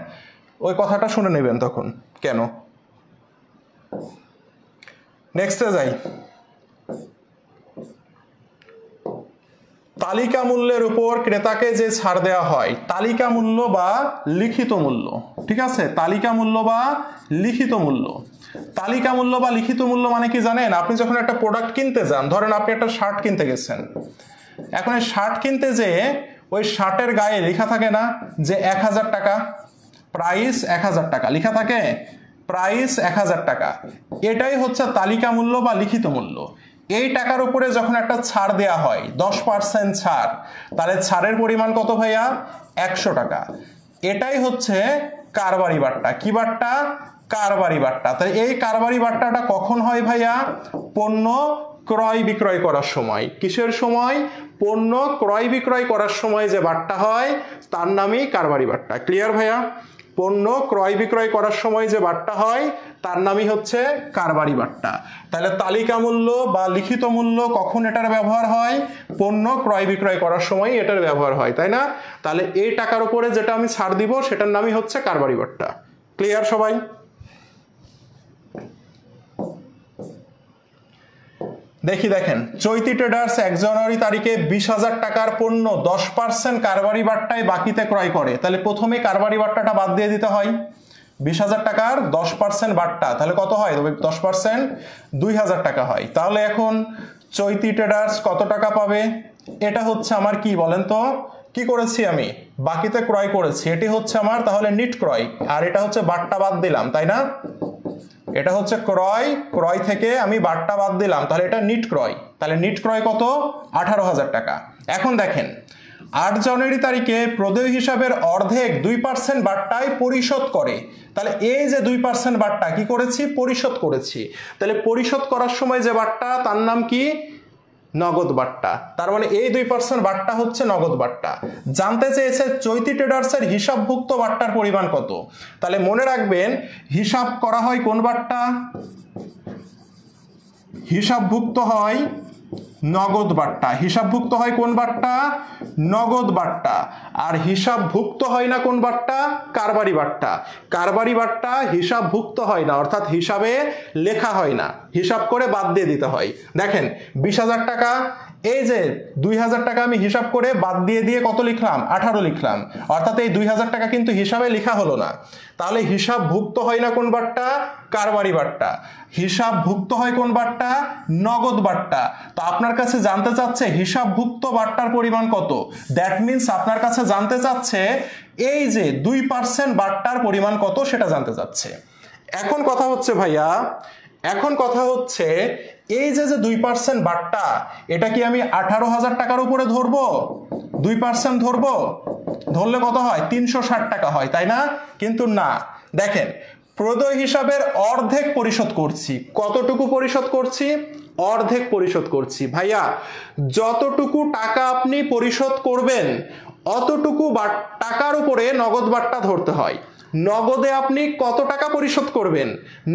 ওই কথাটা শুনে নেবেন তখন কেন। নেক্সটে যাই। তালিকা মূল্যের উপর ক্রেতাকে যে ছাড় দেওয়া হয়, তালিকা মূল্য বা লিখিত মূল্য, ঠিক আছে, তালিকা মূল্য বা লিখিত মূল্য। তালিকা মূল্য বা লিখিত মূল্য মানে কি জানেন? আপনি যখন একটা প্রোডাক্ট কিনতে যান, ধরেন আপনি একটা শার্ট কিনতে গেছেন, এখন এই শার্ট কিনতে যেয়ে ওই শার্টের গায়ে লেখা থাকে না যে 1000 টাকা, প্রাইস 1000 টাকা লেখা থাকে, প্রাইস 1000 টাকা, এটাই হচ্ছে তালিকা মূল্য বা লিখিত মূল্য। এই টাকার উপরে যখন একটা ছাড় দেয়া হয় 10% ছাড়, তাহলে ছাড়ের পরিমাণ কত ভাইয়া? 100 টাকা। এটাই হচ্ছে কারবারি বাট্টা। কি বাট্টা? কারবারি বাট্টা। তাহলে এই কারবারি বাট্টাটা কখন হয় ভাইয়া? পণ্য ক্রয় বিক্রয় করার সময়। কিসের সময়? পণ্য ক্রয় বিক্রয় করার সময় যে বাট্টা হয় তার নামই কারবারি বাট্টা। ক্লিয়ার ভাইয়া? পণ্য ক্রয় বিক্রয় করার সময় যে বাট্টা হয় তার নামই হচ্ছে কারবারি বাট্টা। তাহলে তালিকা মূল্য বা লিখিত মূল্য কখন এটার ব্যবহার হয়? পণ্য ক্রয় বিক্রয় করার সময় এটার ব্যবহার হয়, তাই না? তাহলে এই টাকার উপরে যেটা আমি ছাড় দিব সেটার নামই হচ্ছে কারবারি বাট্টা। ক্লিয়ার সবাই? দেখেন, চৈতি ট্রেডার্স 1 জানুয়ারি তারিখে 20,000 টাকার পণ্য 10% কারবারি বাট্টায় বাকিতে ক্রয় করে। তাহলে প্রথমে কারবারি বাট্টাটা বাদ দিয়ে দিতে হয়। 20,000 টাকার 10% বাট্টা, তাহলে কত হয়? 10% 2,000 টাকা হয়। তাহলে এখন চৈতি ট্রেডার্স কত টাকা পাবে? এটা হচ্ছে আমার কি বলেন তো? কি করেছি আমি? বাকিতে ক্রয় করেছি, এটি হচ্ছে আমার তাহলে নিট ক্রয়, আর এটা হচ্ছে বাট্টা বাদ দিলাম, তাই না? এটা হচ্ছে ক্রয়, ক্রয় থেকে আমি বাট্টা বাদ দিলাম, তাহলে এটা নিট ক্রয়। তাহলে নিট ক্রয় কত? 18,000 টাকা। এখন দেখেন 8 জানুয়ারি তারিখে প্রদেয় হিসাবের অর্ধেক 2% বাট্টায় পরিশোধ করে। তাহলে এই যে 2% বাট্টা কি করেছি? পরিশোধ করেছি। তাহলে পরিশোধ করার সময় যে বাট্টা তার নাম কি? নগদ বাট্টা। তার মানে এই 2% বাট্টা হচ্ছে নগদ বাট্টা। জানতে চেয়েছে চৈতি ট্রেডার্সের হিসাবভুক্ত বাট্টার পরিমাণ কত। তাহলে মনে রাখবেন হিসাব করা হয় কোন বাট্টা? হিসাবভুক্ত হয় নগদ বাট্টা। হিসাবভুক্ত হয় কোন বাট্টা? নগদ বাট্টা। আর হিসাবভুক্ত হয় না কোন বাট্টা? কারবারি বাট্টা। কারবারি বাট্টা হিসাবভুক্ত হয় না, অর্থাৎ হিসাবে লেখা হয় না, হিসাব করে বাদ দিয়ে দিতে হয়। দেখেন 20,000 টাকা, এই যে 2,000 টাকা আমি হিসাব করে বাদ দিয়ে কত লিখলাম? 18 লিখলাম, অর্থাৎ এই 2,000 টাকা কিন্তু হিসাবে লেখা হলো না। তাহলে হিসাবভুক্ত হয় না কোন বাট্টা? কারবারি বাট্টা। হিসাবভুক্ত হয় কোন বাট্টা? নগদ বাট্টা। তো আপনার কাছে জানতে চাচ্ছে হিসাবভুক্ত বাট্টার পরিমাণ কত। দ্যাট মিন্স আপনার কাছে জানতে চাচ্ছে এই যে 2% বাট্টার পরিমাণ কত সেটা জানতে চাচ্ছে। এখন কথা হচ্ছে ভাইয়া, এখন কথা হচ্ছে এই যে 2% বাট্টা, এটা কি আমি 18,000 টাকার উপরে ধরবো? 2% ধরবো? ধরলে কত হয়? 360 টাকা হয়, তাই না? কিন্তু না, দেখেন প্রদেয় হিসাবের অর্ধেক পরিশোধ করছি। কতটুকু পরিশোধ করছি? অর্ধেক পরিশোধ করছি। ভাইয়া যতটুকু টাকা আপনি পরিশোধ করবেন অতটুকু টাকার উপরে নগদ বাট্টা ধরতে হয়। নগদে আপনি কত টাকা পরিশোধ করবেন?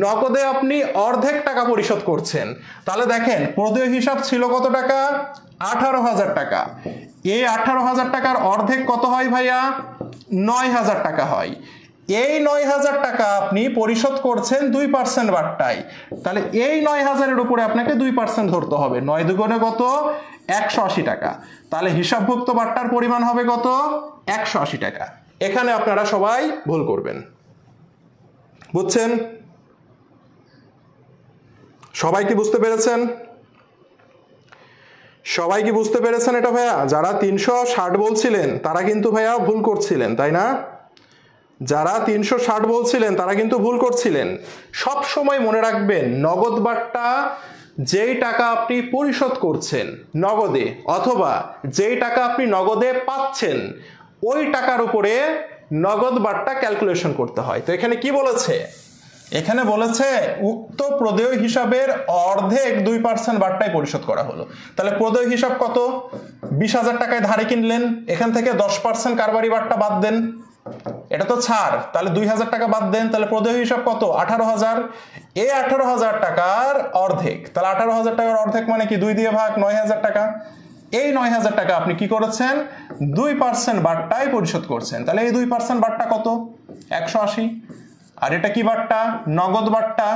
নগদে আপনি অর্ধেক টাকা পরিশোধ করছেন। তাহলে দেখেন প্রদেয় হিসাব ছিল কত টাকা? 18,000 টাকা। এই 18,000 টাকার অর্ধেক কত হয় ভাইয়া? 9,000 টাকা হয়। এই 9,000 টাকা আপনি পরিশোধ করছেন 2% বাট্টায়। তাহলে এই 9,000-এর উপরে আপনাকে 2% ধরতে হবে। 9 দুগুণে কত? 180 টাকা। তাহলে হিসাবভুক্ত বাট্টার পরিমাণ হবে কত? 180 টাকা। এখানে আপনারা সবাই ভুল করবেন, বুঝছেন? সবাই কি বুঝতে পেরেছেন? সবাই কি বুঝতে পেরেছেন এটা ভাইয়া? যারা 360 বলছিলেন তারা কিন্তু ভাইয়া ভুল করছিলেন, তাই না? যারা 360 বলছিলেন তারা কিন্তু ভুল করছিলেন। সব সময় মনে রাখবেন নগদ বাট্টা যেই টাকা আপনি পরিশোধ করছেন নগদে, অথবা যেই টাকা আপনি নগদে পাচ্ছেন ওই টাকার উপরে নগদ বাট্টা ক্যালকুলেশন করতে হয়। তো এখানে কি বলেছে? এখানে বলেছে উক্ত প্রদেয় হিসাবের অর্ধেক 2% বাট্টায় পরিশোধ করা হলো। তাহলে প্রদেয় হিসাব কত? 20,000 টাকায় ধারে কিনলেন, এখান থেকে 10% কারবারি বাট্টা বাদ দেন, এটা তো ছাড়, তাহলে 2000 টাকা বাদ দেন, তাহলে প্রদেয় হিসাব কত? 18,000। এই 18,000 টাকার অর্ধেক, তাহলে 18,000 টাকার অর্ধেক মানে কি 2 দিয়ে ভাগ, 9,000 টাকা। এই 9,000 টাকা আপনি কি করেছেন? 2% বাট্টায় পরিশোধ করছেন। তাহলে এই 2% বাট্টা কত? 180। আর এটা কি বাট্টা? নগদ বাট্টা।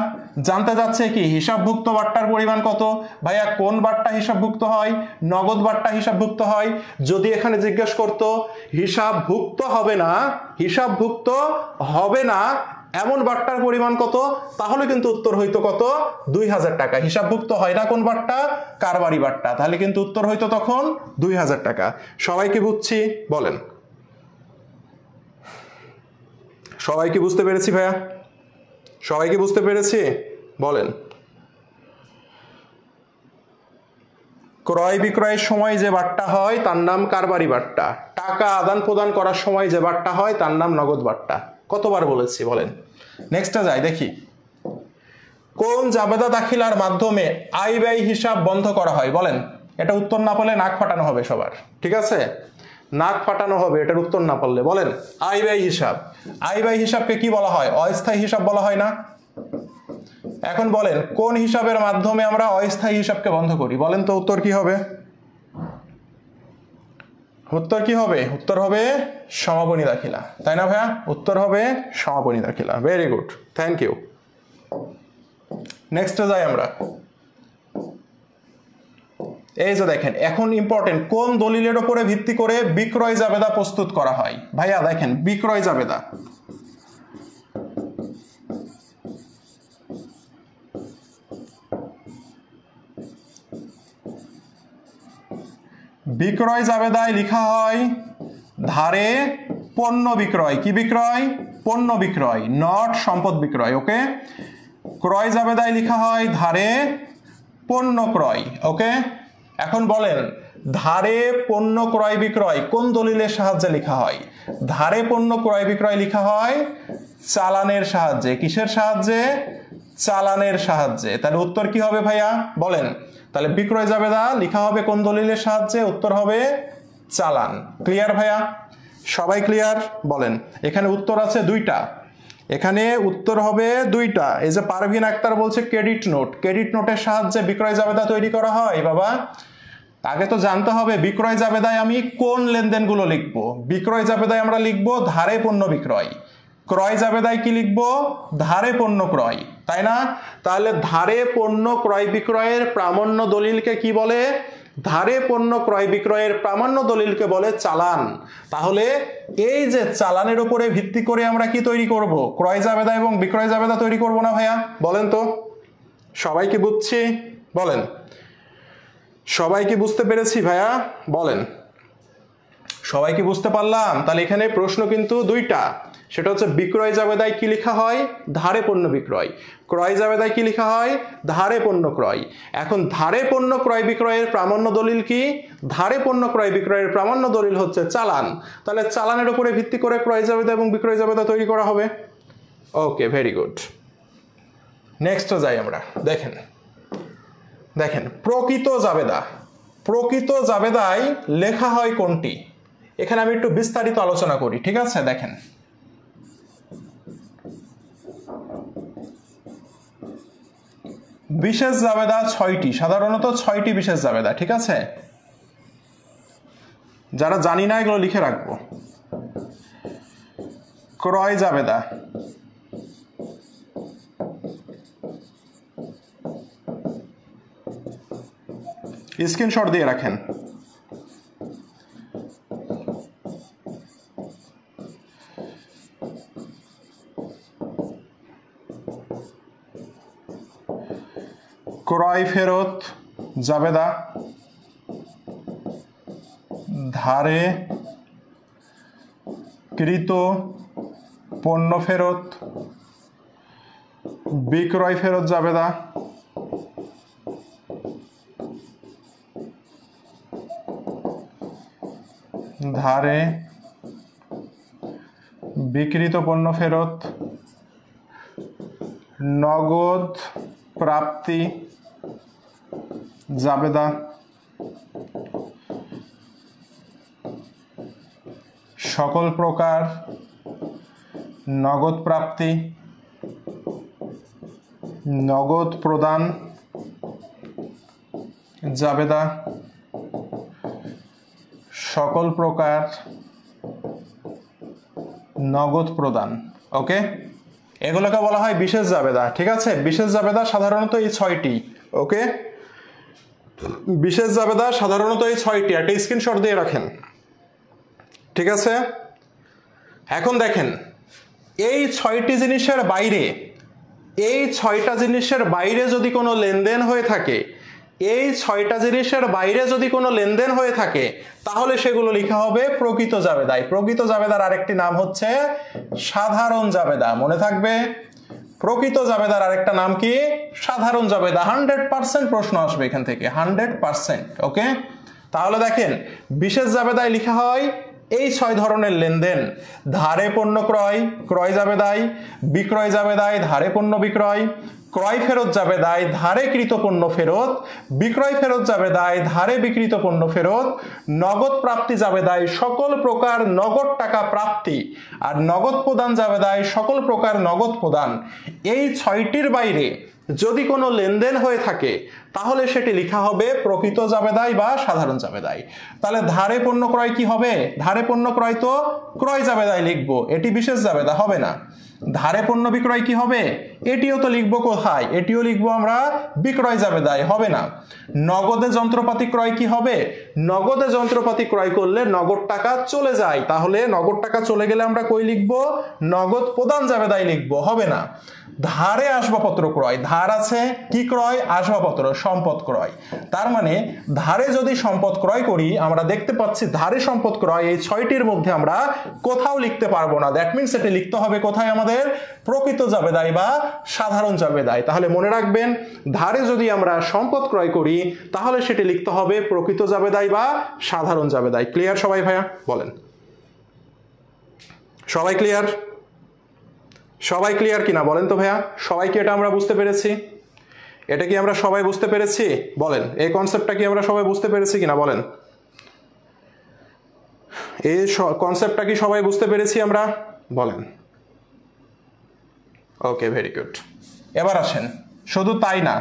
জানতে যাচ্ছে কি হিসাবভুক্ত বাট্টার পরিমাণ কত? ভাইয়া কোন বাট্টা হিসাবভুক্ত হয়? নগদ বাট্টা হিসাবভুক্ত হয়। যদি এখানে জিজ্ঞেস করতো হিসাবভুক্ত হবে না, হিসাবভুক্ত হবে না এমন বাট্টার পরিমাণ কত, তাহলে কিন্তু উত্তর হইতো কত? 2,000 টাকা। হিসাবভুক্ত হয় না কোন বাট্টা? কারবারি বাট্টা। তাহলে কিন্তু উত্তর হইতো তখন 2,000 টাকা। সবাই কি বুঝছি? বলেন। সবাই কি বুঝতে পেরেছি ভাইয়া? সবাই কি বুঝতে পেরেছি? বলেন। ক্রয় বিক্রয়ের সময় যে বাট্টা হয় তার নাম কারবারি বাট্টা। টাকা আদান প্রদান করার সময় যে বাট্টা হয় তার নাম নগদ বাট্টা। কতবার বলেছি বলেন। নেক্সটে যাই, দেখি কোন জাবেদা দাখিলার মাধ্যমে আয় ব্যয় হিসাব বন্ধ করা হয়? বলেন। এটা উত্তর না পারলে নাক ফাটানো হবে সবার, ঠিক আছে? নাক ফাটানো হবে এটার উত্তর না পারলে। বলেন। আয় ব্যয় হিসাব। আয় ব্যয় হিসাবকে কি বলা হয়? অস্থায়ী হিসাব বলা হয় না? এখন বলেন কোন হিসাবের মাধ্যমে আমরা অস্থায়ী হিসাবকে বন্ধ করি? বলেন তো উত্তর কি হবে? উত্তর কি হবে? উত্তর হবে সমাপনী দাখিলা, তাই না ভাইয়া? উত্তর হবে সমাপনী দাখিলা। Very good, thank you. নেক্সটে যাই আমরা। এই যে দেখেন, এখন ইম্পর্টেন্ট, কোন দলিলের উপরে ভিত্তি করে বিক্রয় জাবেদা প্রস্তুত করা হয়? ভাইয়া দেখেন, বিক্রয় জাবেদা বিক্রয় জাবেদায় লেখা হয় ধারে পণ্য বিক্রয়। কি বিক্রয়? পণ্য বিক্রয়, নট সম্পদ বিক্রয়। ওকে। ক্রয় জাবেদায় লেখা হয় ধারে পণ্য ক্রয়। ওকে। এখন বলেন ধারে পণ্য ক্রয় বিক্রয় কোন দলিলের সাহায্যে লেখা হয়? ধারে পণ্য ক্রয় বিক্রয় লেখা হয় চালানের সাহায্যে। কিসের সাহায্যে? চালানের সাহায্যে। তাহলে উত্তর কি হবে ভাইয়া? বলেন। তাহলে বিক্রয় জাবেদা লেখা হবে কোন দলিলের সাহায্যে? উত্তর হবে চালান। ক্লিয়ার ভাইয়া? সবাই ক্লিয়ার? বলেন। এখানে উত্তর আছে দুইটা, এখানে উত্তর হবে দুইটা। এই যে পারভিন আক্তার বলছে ক্রেডিট নোট, ক্রেডিট নোটের সাহায্যে বিক্রয় জাবেদা তৈরি করা হয়। বাবা আগে তো জানতে হবে বিক্রয় জাবেদায় আমি কোন লেনদেনগুলো লিখবো। বিক্রয় জাবেদায় আমরা লিখবো ধারে পণ্য বিক্রয়। ক্রয় জাবেদায় কি লিখবো? ধারে পণ্য ক্রয়, তাই না? তাহলে ধারে পণ্য ক্রয় বিক্রয়ের প্রামাণ্য দলিলকে কি বলে? ধারে পণ্য ক্রয় বিক্রয়ের প্রামাণ্য দলিলকে বলে চালান। তাহলে এই যে চালানের উপরে ভিত্তি করে আমরা কি তৈরি করব? ক্রয় জাবেদা এবং বিক্রয় জাবেদা তৈরি করব না ভাইয়া? বলেন তো। সবাই কি বুঝছি? বলেন। সবাই কি বুঝতে পেরেছি ভাইয়া? বলেন। সবাই কি বুঝতে পারলাম? তাহলে এখানে প্রশ্ন কিন্তু দুইটা, সেটা হচ্ছে বিক্রয় জাবেদায় কি লেখা হয়? ধারে পণ্য বিক্রয়। ক্রয় জাবেদায় কি লেখা হয়? ধারে পণ্য ক্রয়। এখন ধারে পণ্য ক্রয় বিক্রয়ের প্রামাণ্য দলিল কি? ধারে পণ্য ক্রয় বিক্রয়ের প্রামাণ্য দলিল হচ্ছে চালান। তাহলে চালানের উপরে ভিত্তি করে ক্রয় জাবেদা এবং বিক্রয় জাবেদা তৈরি করা হবে। ওকে, ভেরি গুড। নেক্সট যাই আমরা। দেখেন দেখেন প্রকৃত জাবেদা। প্রকৃত জাবেদায় লেখা হয় কোনটি? এখানে আমি একটু বিস্তারিত আলোচনা করি, ঠিক আছে? দেখেন বিশেষ জাবেদা 6টি, সাধারণত 6টি বিশেষ জাবেদা, ঠিক আছে? যারা জানি না এগুলো লিখে রাখবো। ক্রয় জাবেদা, স্ক্রিনশট দিয়ে রাখেন। ক্রয় ফেরত জাবেদা, ধারে কৃত পণ্য ফেরত, বিক্রয় ফেরত জাবেদা, ধারে বিক্রিত পণ্য ফেরত, নগদ প্রাপ্তি জাবেদা, সকল প্রকার নগদ প্রাপ্তি, নগদ প্রদান, জাবেদা, সকল প্রকার নগদ প্রদান। ওকে, এগুলোকে বলা হয় বিশেষ জাবেদা। ঠিক আছে, বিশেষ জাবেদা সাধারণত এই 6টি। ওকে, বিশেষ জাবেদা সাধারণত এই 6টি, একটা স্ক্রিনশট দিয়ে রাখেন। ঠিক আছে, এখন দেখেন এই 6টি জিনিসের বাইরে, এই 6টা জিনিসের বাইরে যদি কোনো লেনদেন হয়ে থাকে, এই 6টা জিনিসের বাইরে যদি কোনো লেনদেন হয়ে থাকে, তাহলে সেগুলো লেখা হবে প্রকৃত জাবেদায়। প্রকৃত জাবেদার আরেকটি নাম হচ্ছে সাধারণ জাবেদা, মনে থাকবে। প্রকৃত জাবেদার আরেকটা নাম কি? সাধারণ জাবেদা। 100% প্রশ্ন আসবে এখান থেকে, 100%। ওকে, তাহলে দেখেন বিশেষ জাবেদায় লেখা হয় এই 6 ধরনের লেনদেন: ধারে পণ্য ক্রয়, ক্রয় জাবেদায়; বিক্রয় জাবেদায়, ধারে পণ্য বিক্রয়; ক্রয় ফেরত জাবেদায়, ধারে কৃত পণ্য ফেরত; বিক্রয় ফেরত জাবেদায়, ধারে বিক্রিত পণ্য ফেরত; নগদ প্রাপ্তি জাবেদায় সকল প্রকার নগদ টাকা প্রাপ্তি; আর নগদ প্রদান জাবেদায় সকল প্রকার নগদ প্রদান। এই 6টির বাইরে যদি কোনো লেনদেন হয়ে থাকে, তাহলে সেটি লেখা হবে প্রকৃত জাবেদায় বা সাধারণ জাবেদায়। তাহলে ধারে পণ্য ক্রয় কি হবে? ধারে পণ্য ক্রয় তো ক্রয় জাবেদায় লিখবো, এটি বিশেষ জাবেদা হবে না। ধারে পণ্য বিক্রয় কি হবে? এটিও তো লিখবো কোথায়? এটিও লিখবো আমরা বিক্রয় জাবেদায়, হবে না। নগদে যন্ত্রপাতি ক্রয় কি হবে? নগদে যন্ত্রপাতি ক্রয় করলে নগদ টাকা চলে যায়, তাহলে নগদ টাকা চলে গেলে আমরা কই লিখবো? নগদ প্রদান জাবেদায় লিখবো, হবে না। ধারে আসবাবপত্র ক্রয়, ধার আছে কি ক্রয়? আসবাবপত্র, সম্পদ ক্রয়। তার মানে ধারে যদি সম্পদ ক্রয় করি, আমরা দেখতে পাচ্ছি ধারে সম্পদ ক্রয় এই 6টির মধ্যে আমরা কোথাও লিখতে পারবো না। দ্যাট মিনস এটি লিখতে হবে কোথায়? আমাদের প্রকৃত জাবেদায় বা সাধারণ জাবেদায়। তাহলে মনে রাখবেন, ধারে যদি আমরা সম্পদ ক্রয় করি, তাহলে সেটি লিখতে হবে প্রকৃত জাবেদায় বা সাধারণ জাবেদায়। ক্লিয়ার সবাই ভাইয়া? বলেন, সবাই ক্লিয়ার? সবাই ক্লিয়ার কিনা বলেন তো ভাইয়া? সবাই কি এটা আমরা বুঝতে পেরেছি? এটা কি আমরা সবাই বুঝতে পেরেছি? বলেন, এই কনসেপ্টটা কি আমরা সবাই বুঝতে পেরেছি কিনা বলেন? এই কনসেপ্টটা কি সবাই বুঝতে পেরেছি আমরা? বলেন। ওকে, ভেরি গুড। এবার আসেন, শুধু তাই না,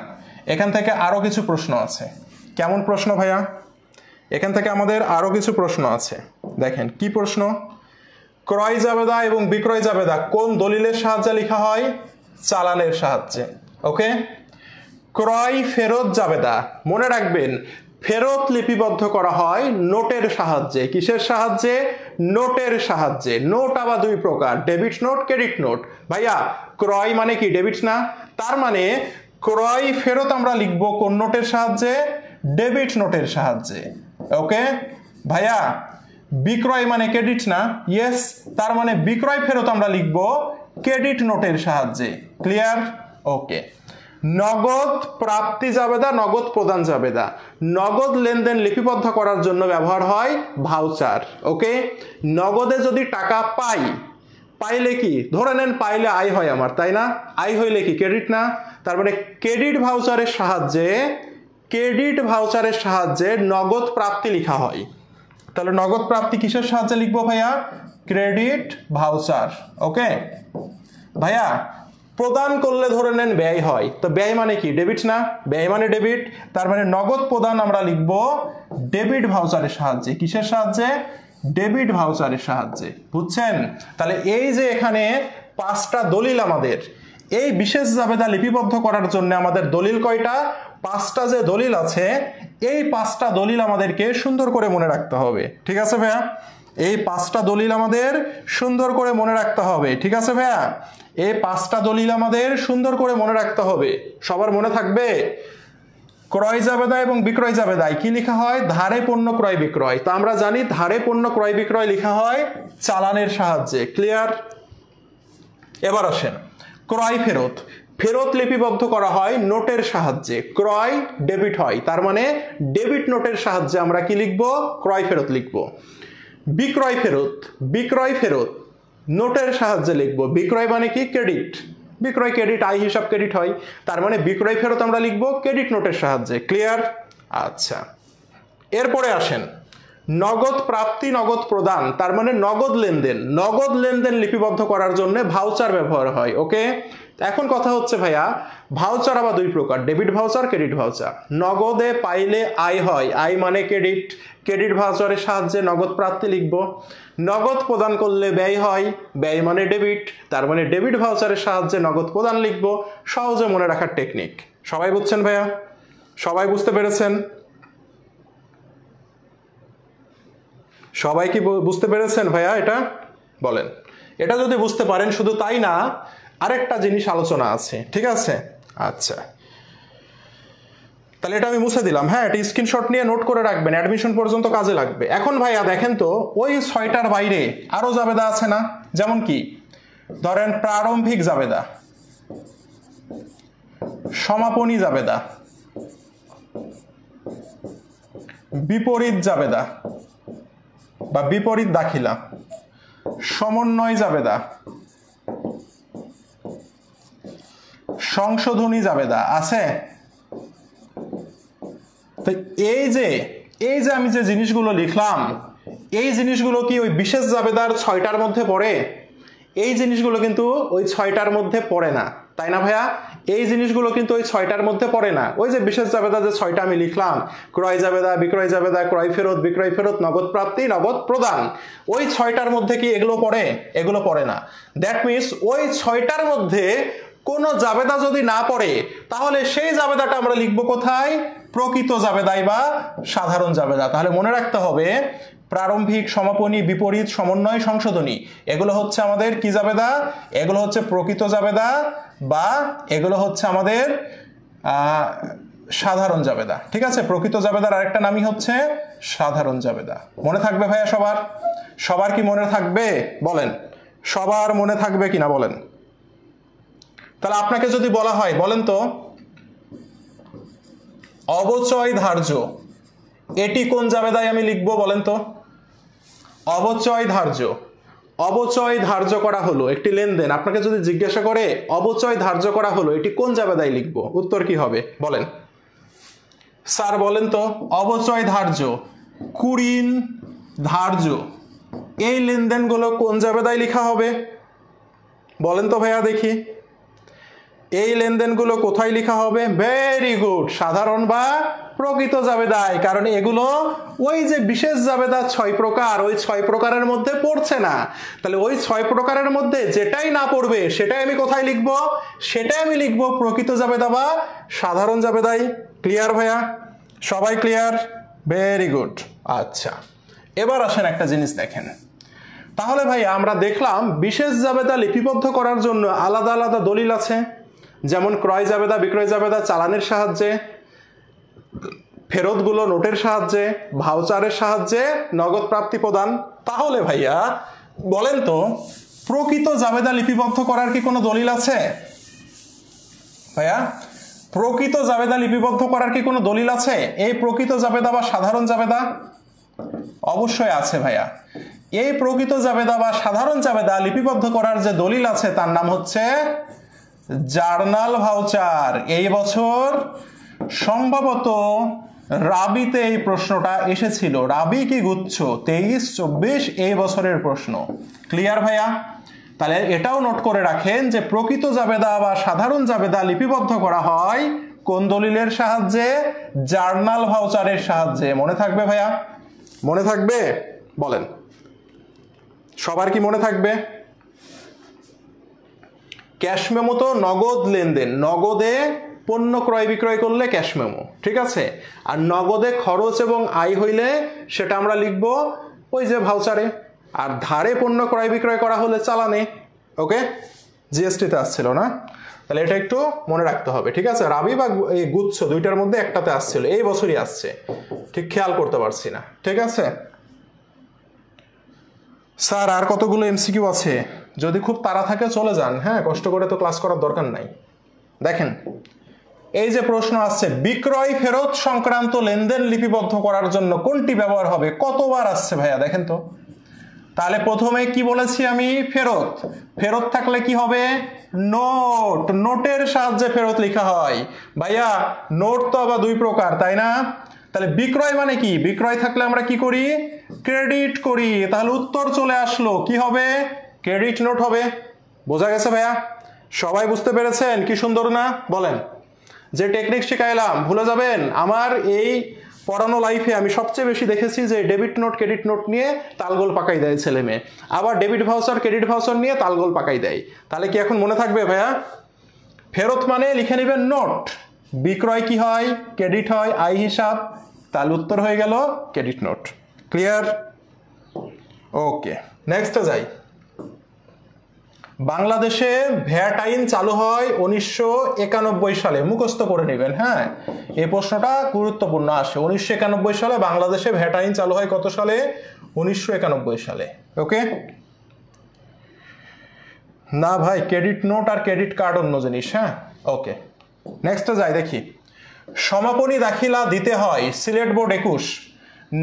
এখান থেকে আরো কিছু প্রশ্ন আছে। কেমন প্রশ্ন ভাইয়া? এখান থেকে আমাদের আরো কিছু প্রশ্ন আছে। দেখেন কি প্রশ্ন? ক্রয় জাবেদা এবং বিক্রয় জাবেদা কোন দলিলের সাহায্যে লেখা হয়? চালানের সাহায্যে। ওকে, ক্রয় ফেরত জাবেদা মনে রাখবেন, ফেরত লিপিবদ্ধ করা হয় নোটের সাহায্যে। কিসের সাহায্যে? নোটের সাহায্যে। নোট আবার 2 প্রকার, ডেবিট নোট, ক্রেডিট নোট। ভাইয়া ক্রয় মানে কি? ডেবিট না? তার মানে ক্রয় ফেরত আমরা লিখবো কোন নোটের সাহায্যে? ডেবিট নোটের সাহায্যে। ওকে ভাইয়া, বিক্রয় মানে ক্রেডিট না? ইয়েস, তার মানে বিক্রয় ফেরত আমরা লিখবো ক্রেডিট নোটের সাহায্যে। ক্লিয়ার? ওকে। নগদ প্রাপ্তি জাবেদা, নগদ প্রদান জাবেদা। নগদ লেনদেন লিপিবদ্ধ করার জন্য ব্যবহার হয় ভাউচার। ওকে, নগদে যদি টাকা পাই, পাইলে কি? ধরে নেন পাইলে আয় হয় আমার, তাই না? আয় হইলে কি? ক্রেডিট না? তার মানে ক্রেডিট ভাউচারের সাহায্যে, ক্রেডিট ভাউচারের সাহায্যে নগদ প্রাপ্তি লেখা হয়। তাহলে নগদ প্রাপ্তি কিসের সাহায্যে লিখবো ভাইয়া? Credit voucher. ওকে ভাইয়া, প্রদান করলে ধরে নেন ব্যয় হয়, তো ব্যয় মানে কি? ডেবিট না? ব্যয় মানে ডেবিট, তার মানে নগদ প্রদান আমরা লিখবো ডেবিট ভাউচারের সাহায্যে। কিসের সাহায্যে? ডেবিট ভাউচারের সাহায্যে। বুঝছেন? তাহলে এই যে এখানে 5টা দলিল আমাদের, এই বিশেষ জাবেদা লিপিবদ্ধ করার জন্য আমাদের দলিল কয়টা? 5টা যে দলিল আছে, এই 5টা দলিল আমাদেরকে সুন্দর করে মনে রাখতে হবে। ঠিক আছে ভাইয়া? এই 5টা দলিল আমাদের সুন্দর করে মনে রাখতে হবে। ঠিক আছে ভাইয়া? এই 5টা দলিল আমাদের সুন্দর করে মনে রাখতে হবে। সবার মনে থাকবে? ক্রয় জাবেদা এবং বিক্রয় জাবেদায় কি লেখা হয়? ধারে পণ্য ক্রয় বিক্রয়। তো আমরা জানি ধারে পণ্য ক্রয় বিক্রয় লেখা হয় চালানের সাহায্যে। ক্লিয়ার? এবার আসেন ক্রয় ফেরত। ফেরত লিপিবদ্ধ করা হয় নোটের সাহায্যে। ক্রয় ডেবিট হয়, তার মানে ডেবিট নোটের সাহায্যে আমরা কি লিখবো? ক্রয় ফেরত লিখবো। বিক্রয় ফেরত, বিক্রয় ফেরত নোটের সাহায্যে লিখবো। বিক্রয় মানে কি? ক্রেডিট। বিক্রয় ক্রেডিট, আয় হিসাব ক্রেডিট হয়, তার মানে বিক্রয় ফেরত আমরা লিখবো ক্রেডিট নোটের সাহায্যে। ক্লিয়ার? আচ্ছা, এরপরে আসেন নগদ প্রাপ্তি নগদ প্রদান, তার মানে নগদ লেনদেন, নগদ লেনদেন লিপিবদ্ধ করার জন্য ভাউচার ব্যবহার হয়। ওকে, এখন কথা হচ্ছে ভাইয়া ভাউচার আবার দুই প্রকার, ডেবিট ভাউচার, ক্রেডিট ভাউচার। নগদে পাইলে আয় হয়, আয় মানে ক্রেডিট, ক্রেডিট ভাউচারের সাহায্যে নগদ প্রাপ্তি লিখবো। নগদ প্রদান করলে ব্যয় হয়, ব্যয় মানে ডেবিট, তার মানে ডেবিট ভাউচারের সাহায্যে নগদ প্রদান লিখবো। সহজে মনে রাখার টেকনিক। সবাই বুঝছেন ভাইয়া? সবাই বুঝতে পেরেছেন? সবাই কি বুঝতে পেরেছেন ভাইয়া? এটা বলেন। এটা যদি বুঝতে পারেন, শুধু তাই না আরেকটা জিনিস আলোচনা আছে, ঠিক আছে? আচ্ছা, তাহলে এটা আমি মুছে দিলাম। হ্যাঁ, এটা স্ক্রিনশট নিয়ে নোট করে রাখবেন, অ্যাডমিশন পর্যন্ত কাজে লাগবে। এখন ভাইয়া দেখেন তো, ওই 6টার বাইরে আরো জাবেদা আছে না? যেমন কি ধরেন প্রারম্ভিক জাবেদা, সমাপনী জাবেদা, বিপরীত জাবেদা বা বিপরীত দাখিলা, সমন্বয় জাবেদা, সংশোধনী জাবেদা আছে। তো এই যে আমি যে জিনিসগুলো লিখলাম, এই জিনিসগুলো কি ওই বিশেষ জাবেদার 6টার মধ্যে পড়ে? এই জিনিসগুলো কিন্তু ওই 6টার মধ্যে পড়ে না, তাই না ভাইয়া? এই জিনিসগুলো কিন্তু ওই 6টার মধ্যে পড়ে না। ওই যে বিশেষ জাবেদা যে 6টা আমি লিখলাম, ক্রয় জাবেদা, বিক্রয় জাবেদা, ক্রয় ফেরত, বিক্রয় ফেরত, নগদ প্রাপ্তি, নগদ প্রদান, ওই 6টার মধ্যে কি এগুলো পড়ে? এগুলো পড়ে না। দ্যাট মিনস ওই 6টার মধ্যে কোনো জাবেদা যদি না পড়ে, তাহলে সেই জাবেদাটা আমরা লিখবো কোথায়? প্রকৃত জাবেদায় বা সাধারণ জাবেদা। তাহলে মনে রাখতে হবে প্রারম্ভিক, সমাপনী, বিপরীত, সমন্বয়, সংশোধনী, এগুলো হচ্ছে আমাদের কি জাবেদা? এগুলো হচ্ছে প্রকৃত জাবেদা বা এগুলো হচ্ছে আমাদের সাধারণ জাবেদা। ঠিক আছে, প্রকৃত জাবেদার আরেকটা নামই হচ্ছে সাধারণ জাবেদা। মনে থাকবে ভাইয়া সবার? সবার কি মনে থাকবে বলেন? সবার মনে থাকবে কিনা বলেন? তাহলে আপনাকে যদি বলা হয়, বলেন তো অবচয় ধার্য, এটি কোন জাবেদায় আমি লিখবো বলেন তো? অবচয় ধার্য, অবচয় ধার্য করা হলো একটি লেনদেন, আপনাকে যদি জিজ্ঞাসা করে অবচয় ধার্য করা হলো এটি কোন জাবেদায় লিখবো, উত্তর কি হবে বলেন? স্যার বলেন তো, অবচয় ধার্য, কুঋণ ধার্য, এই লেনদেনগুলো কোন জাবেদায় লেখা হবে বলেন তো ভাইয়া দেখি? এই লেনদেনগুলো কোথায় লেখা হবে? ভেরি গুড, সাধারণ বা প্রকৃত জাবেদায়। কারণ এগুলো ওই যে বিশেষ জাবেদা 6 প্রকার, ওই 6 প্রকারের মধ্যে পড়ছে না। তাহলে ওই 6 প্রকারের মধ্যে যেটাই না পড়বে সেটাই আমি কোথায় লিখব? সেটাই আমি লিখব প্রকৃত জাবেদা বা সাধারণ জাবেদায়। ক্লিয়ার ভাইয়া? সবাই ক্লিয়ার? Very good. আচ্ছা, এবার আসেন একটা জিনিস দেখেন। তাহলে ভাইয়া আমরা দেখলাম বিশেষ জাবেদা লিপিবদ্ধ করার জন্য আলাদা আলাদা দলিল আছে, যেমন ক্রয় জাবেদা, বিক্রয় জাবেদা চালানের সাহায্যে, ফেরতগুলো নোটের সাহায্যে, ভাউচারের সাহায্যে, নগদ প্রাপ্তি প্রদান। তাহলে ভাইয়া বলেন তো, প্রকৃত জাবেদা লিপিবদ্ধ করার কি কোনো দলিল আছে ভাইয়া? প্রকৃত জাবেদা লিপিবদ্ধ করার কি কোনো দলিল আছে? এই প্রকৃত জাবেদা বা সাধারণ জাবেদা? অবশ্যই আছে ভাইয়া। এই প্রকৃত জাবেদা বা সাধারণ জাবেদা লিপিবদ্ধ করার যে দলিল আছে তার নাম হচ্ছে জার্নাল ভাউচার। এই বছর সম্ভবত রাবিতে এই প্রশ্নটা এসেছিল, রাবি কি গুচ্ছ 23-24 এই বছরের প্রশ্ন। ক্লিয়ার ভাইয়া? তাহলে এটাও নোট করে রাখেন যে প্রকৃত জাবেদা বা সাধারণ জাবেদা লিপিবদ্ধ করা হয় কোন দলিলের সাহায্যে? জার্নাল ভাউচারের সাহায্যে। মনে থাকবে ভাইয়া? মনে থাকবে বলেন? সবার কি মনে থাকবে? ক্যাশ মেমো তো নগদ লেনদেন, নগদে পণ্য ক্রয় বিক্রয় করলে ক্যাশ মেমো, ঠিক আছে? আর নগদে খরচ এবং আয় হইলে সেটা আমরা লিখবো ওই যে ভাউচারে। আর ধারে পণ্য ক্রয় বিক্রয় করা হলে চালানে। ওকে, জিএসটিতে আসছিল না? তাহলে এটা একটু মনে রাখতে হবে, ঠিক আছে? রাবি বা এই গুচ্ছ দুইটার মধ্যে একটাতে আসছিল, এই বছরই আসছে, ঠিক খেয়াল করতে পারছি না। ঠিক আছে স্যার, আর কতগুলো এমসিকিউ আছে? যদি খুব তাড়া থাকে চলে যান, হ্যাঁ, কষ্ট করে তো ক্লাস করার দরকার নাই। দেখেন এই যে প্রশ্ন আসছে, বিক্রয় ফেরত সংক্রান্ত লেনদেন লিপিবদ্ধ করার জন্য কোনটি ব্যবহার হবে? কতবার আসছে ভাইয়া দেখেন তো। তাহলে প্রথমে কি বলেছি আমি? ফেরত। ফেরত থাকলে কি হবে? নোট। নোটের সাহায্যে ফেরত লেখা হয়। ভাইয়া নোট তো আবার দুই প্রকার, তাই না? তাহলে বিক্রয় মানে কি? বিক্রয় থাকলে আমরা কি করি? ক্রেডিট করি। তাহলে উত্তর চলে আসলো, কি হবে? ক্রেডিট নোট হবে। বোঝা গেছে ভাইয়া? সবাই বুঝতে পেরেছেন? কি সুন্দর না? বলেন। যে টেকনিক শিখাইলাম ভুলে যাবেন? আমার এই পড়ানো লাইফে আমি সবচেয়ে বেশি দেখেছি যে ডেবিট নোট ক্রেডিট নোট নিয়ে তালগোল পাকাই দেয় ছেলে মেয়ে, আবার ডেবিট ভাউচার ক্রেডিট ভাউচার নিয়ে তালগোল পাকাই দেয়। তাহলে কি এখন মনে থাকবে ভাইয়া? ফেরত মানে লিখে নেবেন নোট, বিক্রয় কি হয়? ক্রেডিট হয়, আয় হিসাব, তাহলে উত্তর হয়ে গেল ক্রেডিট নোট। ক্লিয়ার? ওকে, নেক্সটে যাই। বাংলাদেশে ভ্যাট আইন চালু হয় 1991 সালে, মুখস্থ করে নেবেন। হ্যাঁ, এই প্রশ্নটা গুরুত্বপূর্ণ আসে। 1991 সালে বাংলাদেশে ভ্যাট আইন চালু হয় কত সালে? 1991 সালে। ওকে না ভাই, ক্রেডিট নোট আর ক্রেডিট কার্ড অন্য জিনিস। হ্যাঁ, ওকে, নেক্সটে যাই দেখি। সমাপনী দাখিলা দিতে হয় সিলেট বোর্ড 21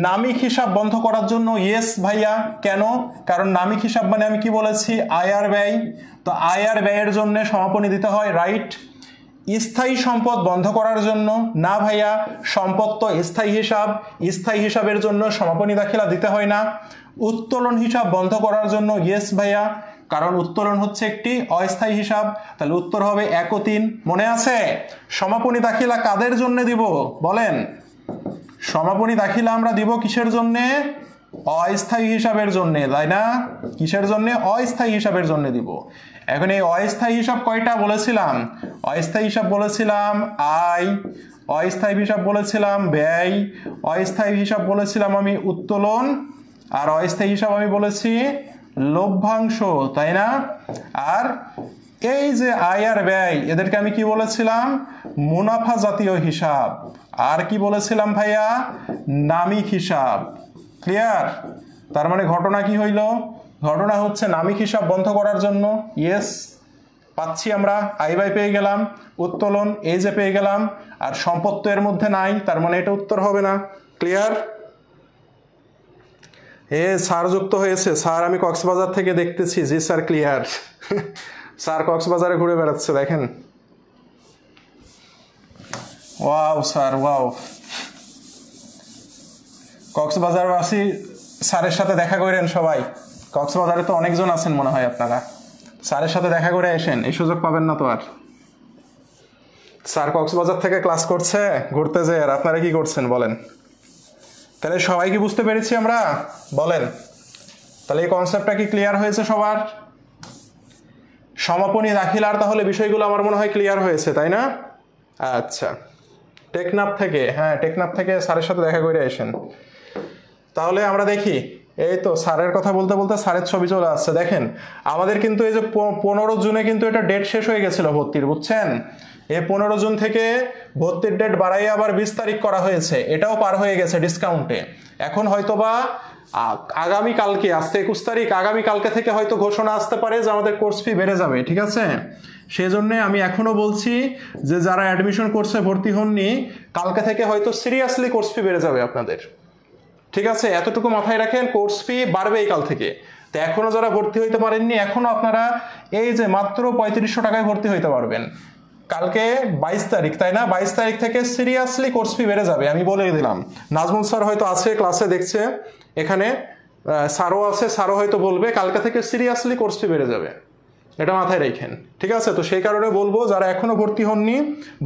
নামিক হিসাব বন্ধ করার জন্য। ইয়েস ভাইয়া। কেন? কারণ নামিক হিসাব মানে আমি কি বলেছি? আয় আর ব্যয়। তো আয় আর ব্যয়ের জন্য সমাপনী দিতে হয়, রাইট। স্থায়ী সম্পদ বন্ধ করার জন্য। না ভাইয়া, সম্পদ তো স্থায়ী হিসাব, স্থায়ী হিসাবের জন্য সমাপনী দাখিলা দিতে হয় না। উত্তোলন হিসাব বন্ধ করার জন্য। ইয়েস ভাইয়া, কারণ উত্তোলন হচ্ছে একটি অস্থায়ী হিসাব। তাহলে উত্তর হবে 1 ও 3। মনে আছে? সমাপনী দাখিলা কাদের জন্য দিব বলেন? সমাপনী দাখিলা আমরা দিব কিসের জন্য? অস্থায়ী হিসাবের জন্য, তাই না? কিসের জন্য? অস্থায়ী হিসাবের জন্য দিব। এখন এই অস্থায়ী হিসাব কয়টা বলেছিলাম? অস্থায়ী হিসাব বলেছিলাম আয়, অস্থায়ী হিসাব বলেছিলাম ব্যয়, অস্থায়ী হিসাব বলেছিলাম আমি উত্তোলন, আর অস্থায়ী হিসাব আমি বলেছি লভ্যাংশ, তাই না? আর এই যে আয় আর ব্যয়, এদেরকে আমি কি বলেছিলাম? মুনাফা জাতীয় হিসাব। আর কি বলেছিলাম ভাইয়া? নামিক হিসাব। ক্লিয়ার? তার মানে ঘটনা কি হইল? ঘটনা হচ্ছে নামিক হিসাব বন্ধ করার জন্য। ইয়েস, পাচ্ছি আমরা। আয় ব্যয় পেয়ে গেলাম, উত্তোলন এই যে পেয়ে গেলাম, আর সম্পদ তো এর মধ্যে নাই, তার মানে এটা উত্তর হবে না। ক্লিয়ার? স্যার যুক্ত হয়েছে। স্যার আমি কক্সবাজার থেকে দেখতেছি। জি স্যার, ক্লিয়ার। স্যার কক্সবাজারে ঘুরে বেড়াচ্ছে, দেখেন। Wow sir, wow. কক্সবাজারবাসী স্যারের সাথে দেখা করেন সবাই। কক্সবাজারে তো অনেকজন আছেন মনে হয় আপনারা। স্যারের সাথে দেখা করে আসেন, এই সুযোগ পাবেন না তো আর। স্যার কক্সবাজার থেকে ক্লাস করছে, ঘুরতে যায়, আর আপনারা কি করছেন বলেন? তাহলে সবাই কি বুঝতে পেরেছি আমরা? বলেন। তাহলে এই কনসেপ্টটা কি ক্লিয়ার হয়েছে সবার? সমাপনী দাখিলার তাহলে বিষয়গুলো আমার মনে হয় ক্লিয়ার হয়েছে, তাই না? আচ্ছা, টেকনাফ থেকে, হ্যাঁ টেকনাফ থেকে স্যারের সাথে দেখা করে আসেন। তাহলে আমরা দেখি, এই তো স্যারের কথা বলতে বলতে স্যারের ছবি চলে আসছে। দেখেন, আমাদের কিন্তু এই যে 15 জুনে কিন্তু এটা ডেট শেষ হয়ে গেছিল ভর্তির, বুঝছেন? এই 15 জুন থেকে ভর্তির ডেট বাড়াইয়ে আবার 20 তারিখ করা হয়েছে, এটাও পার হয়ে গেছে ডিসকাউন্টে। এখন হয়তোবা আগামী কালকে, আজকে 21 তারিখ, আগামী কালকে থেকে হয়তো ঘোষণা আসতে পারে যে আমাদের কোর্স ফি বেড়ে যাবে, ঠিক আছে? সেজন্য আমি এখনো বলছি যে যারা অ্যাডমিশন কোর্সে ভর্তি হননি, কালকে থেকে হয়তো সিরিয়াসলি কোর্স ফি বেড়ে যাবে আপনাদের, ঠিক আছে? এতটুকু মাথায় রাখেন, কোর্স ফি বাড়বে এই কাল থেকে। তো এখনো যারা ভর্তি হইতে পারেননি, এখনো আপনারা এই যে মাত্র 3500 টাকায় ভর্তি হইতে পারবেন। কালকে 22 তারিখ, তাই না? 22 তারিখ থেকে সিরিয়াসলি কোর্স ফি বেড়ে যাবে, আমি বলে দিলাম। নাজমুল স্যার হয়তো আছে ক্লাসে, দেখছে এখানে, স্যারও আছে, স্যারও হয়তো বলবে কালকে থেকে সিরিয়াসলি কোর্স ফি বেড়ে যাবে, এটা মাথায় রাখেন, ঠিক আছে? তো সেই কারণে বলবো যারা এখনো ভর্তি হননি,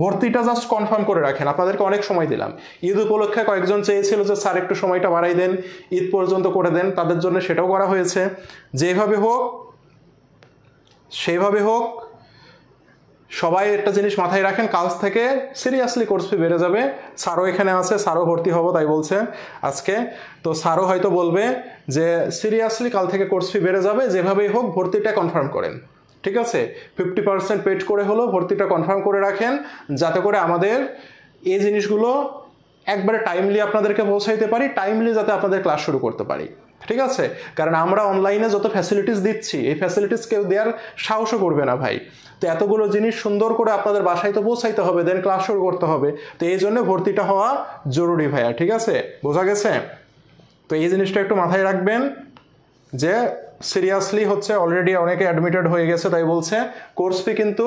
ভর্তিটা জাস্ট কনফার্ম করে রাখেন। আপনাদেরকে অনেক সময় দিলাম। ঈদ উপলক্ষে কয়েকজন চেয়েছিল যে স্যার একটু সময়টা বাড়াই দেন, ঈদ পর্যন্ত করে দেন, তাদের জন্য সেটাও করা হয়েছে। যেভাবে হোক সেইভাবে হোক, সবাই একটা জিনিস মাথায় রাখেন, কাল থেকে সিরিয়াসলি কোর্স ফি বেড়ে যাবে। স্যারও এখানে আছে, স্যারও ভর্তি হবো তাই বলছে আজকে। তো স্যারও হয়তো বলবে যে সিরিয়াসলি কাল থেকে কোর্স ফি বেড়ে যাবে, যেভাবেই হোক ভর্তিটা কনফার্ম করেন, ঠিক আছে? 50% পেড করে হলেও ভর্তিটা কনফার্ম করে রাখেন, যাতে করে আমাদের এই জিনিসগুলো একবারে টাইমলি আপনাদেরকে পৌঁছাইতে পারি, টাইমলি যাতে আপনাদের ক্লাস শুরু করতে পারি, ঠিক আছে? কারণ আমরা অনলাইনে যত ফ্যাসিলিটিস দিচ্ছি, এই ফ্যাসিলিটিস কেউ দেওয়ার সাহসও করবে না ভাই। তো এতগুলো জিনিস সুন্দর করে আপনাদের বাসায় তো পৌঁছাইতে হবে, দেন ক্লাস শুরু করতে হবে। তো এই জন্য ভর্তিটা হওয়া জরুরি ভাইয়া, ঠিক আছে? বোঝা গেছে? তো এই জিনিসটা একটু মাথায় রাখবেন যে সিরিয়াসলি হচ্ছে অলরেডি অনেকে অ্যাডমিটেড হয়ে গেছে, তাই বলছে কোর্স ফি কিন্তু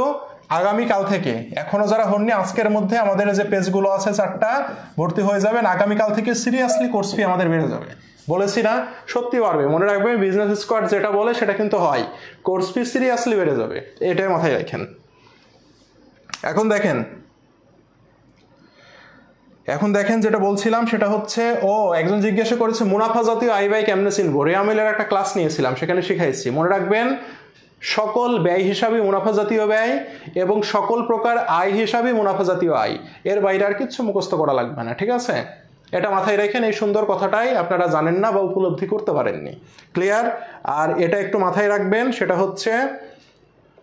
আগামীকাল থেকে, এখনো যারা হননি আজকের মধ্যে আমাদের যে পেজগুলো আছে 4টা ভর্তি হয়ে যাবেন। আগামীকাল থেকে সিরিয়াসলি কোর্স ফি আমাদের বেড়ে যাবে, বলেছি না, সত্যি পারবে। মনে রাখবেন বিজনেস স্কোয়াড যেটা বলে সেটা কিন্তু হয়, কোর্স ফি সিরিয়াসলি বেড়ে যাবে, এটাই মাথায় রাখেন। এখন দেখেন যেটা বলছিলাম সেটা হচ্ছে, একজন জিজ্ঞাসা করেছে মুনাফা জাতীয় আয় ব্যয় কেমনে চিনবো। রেয়ামিলের একটা ক্লাস নিয়েছিলাম, সেখানে শিখাইছি। মনে রাখবেন সকল ব্যয় হিসাবে মুনাফা জাতীয় ব্যয় এবং সকল প্রকার আয় হিসাবে মুনাফা জাতীয় আয়, এর বাইরে আর কিছু মুখস্থ করা লাগবে না, ঠিক আছে? এটা মাথায় রাখেন, এই সুন্দর কথাটাই আপনারা জানেন না বা উপলব্ধি করতে পারেননি। ক্লিয়ার? আর এটা একটু মাথায় রাখবেন, সেটা হচ্ছে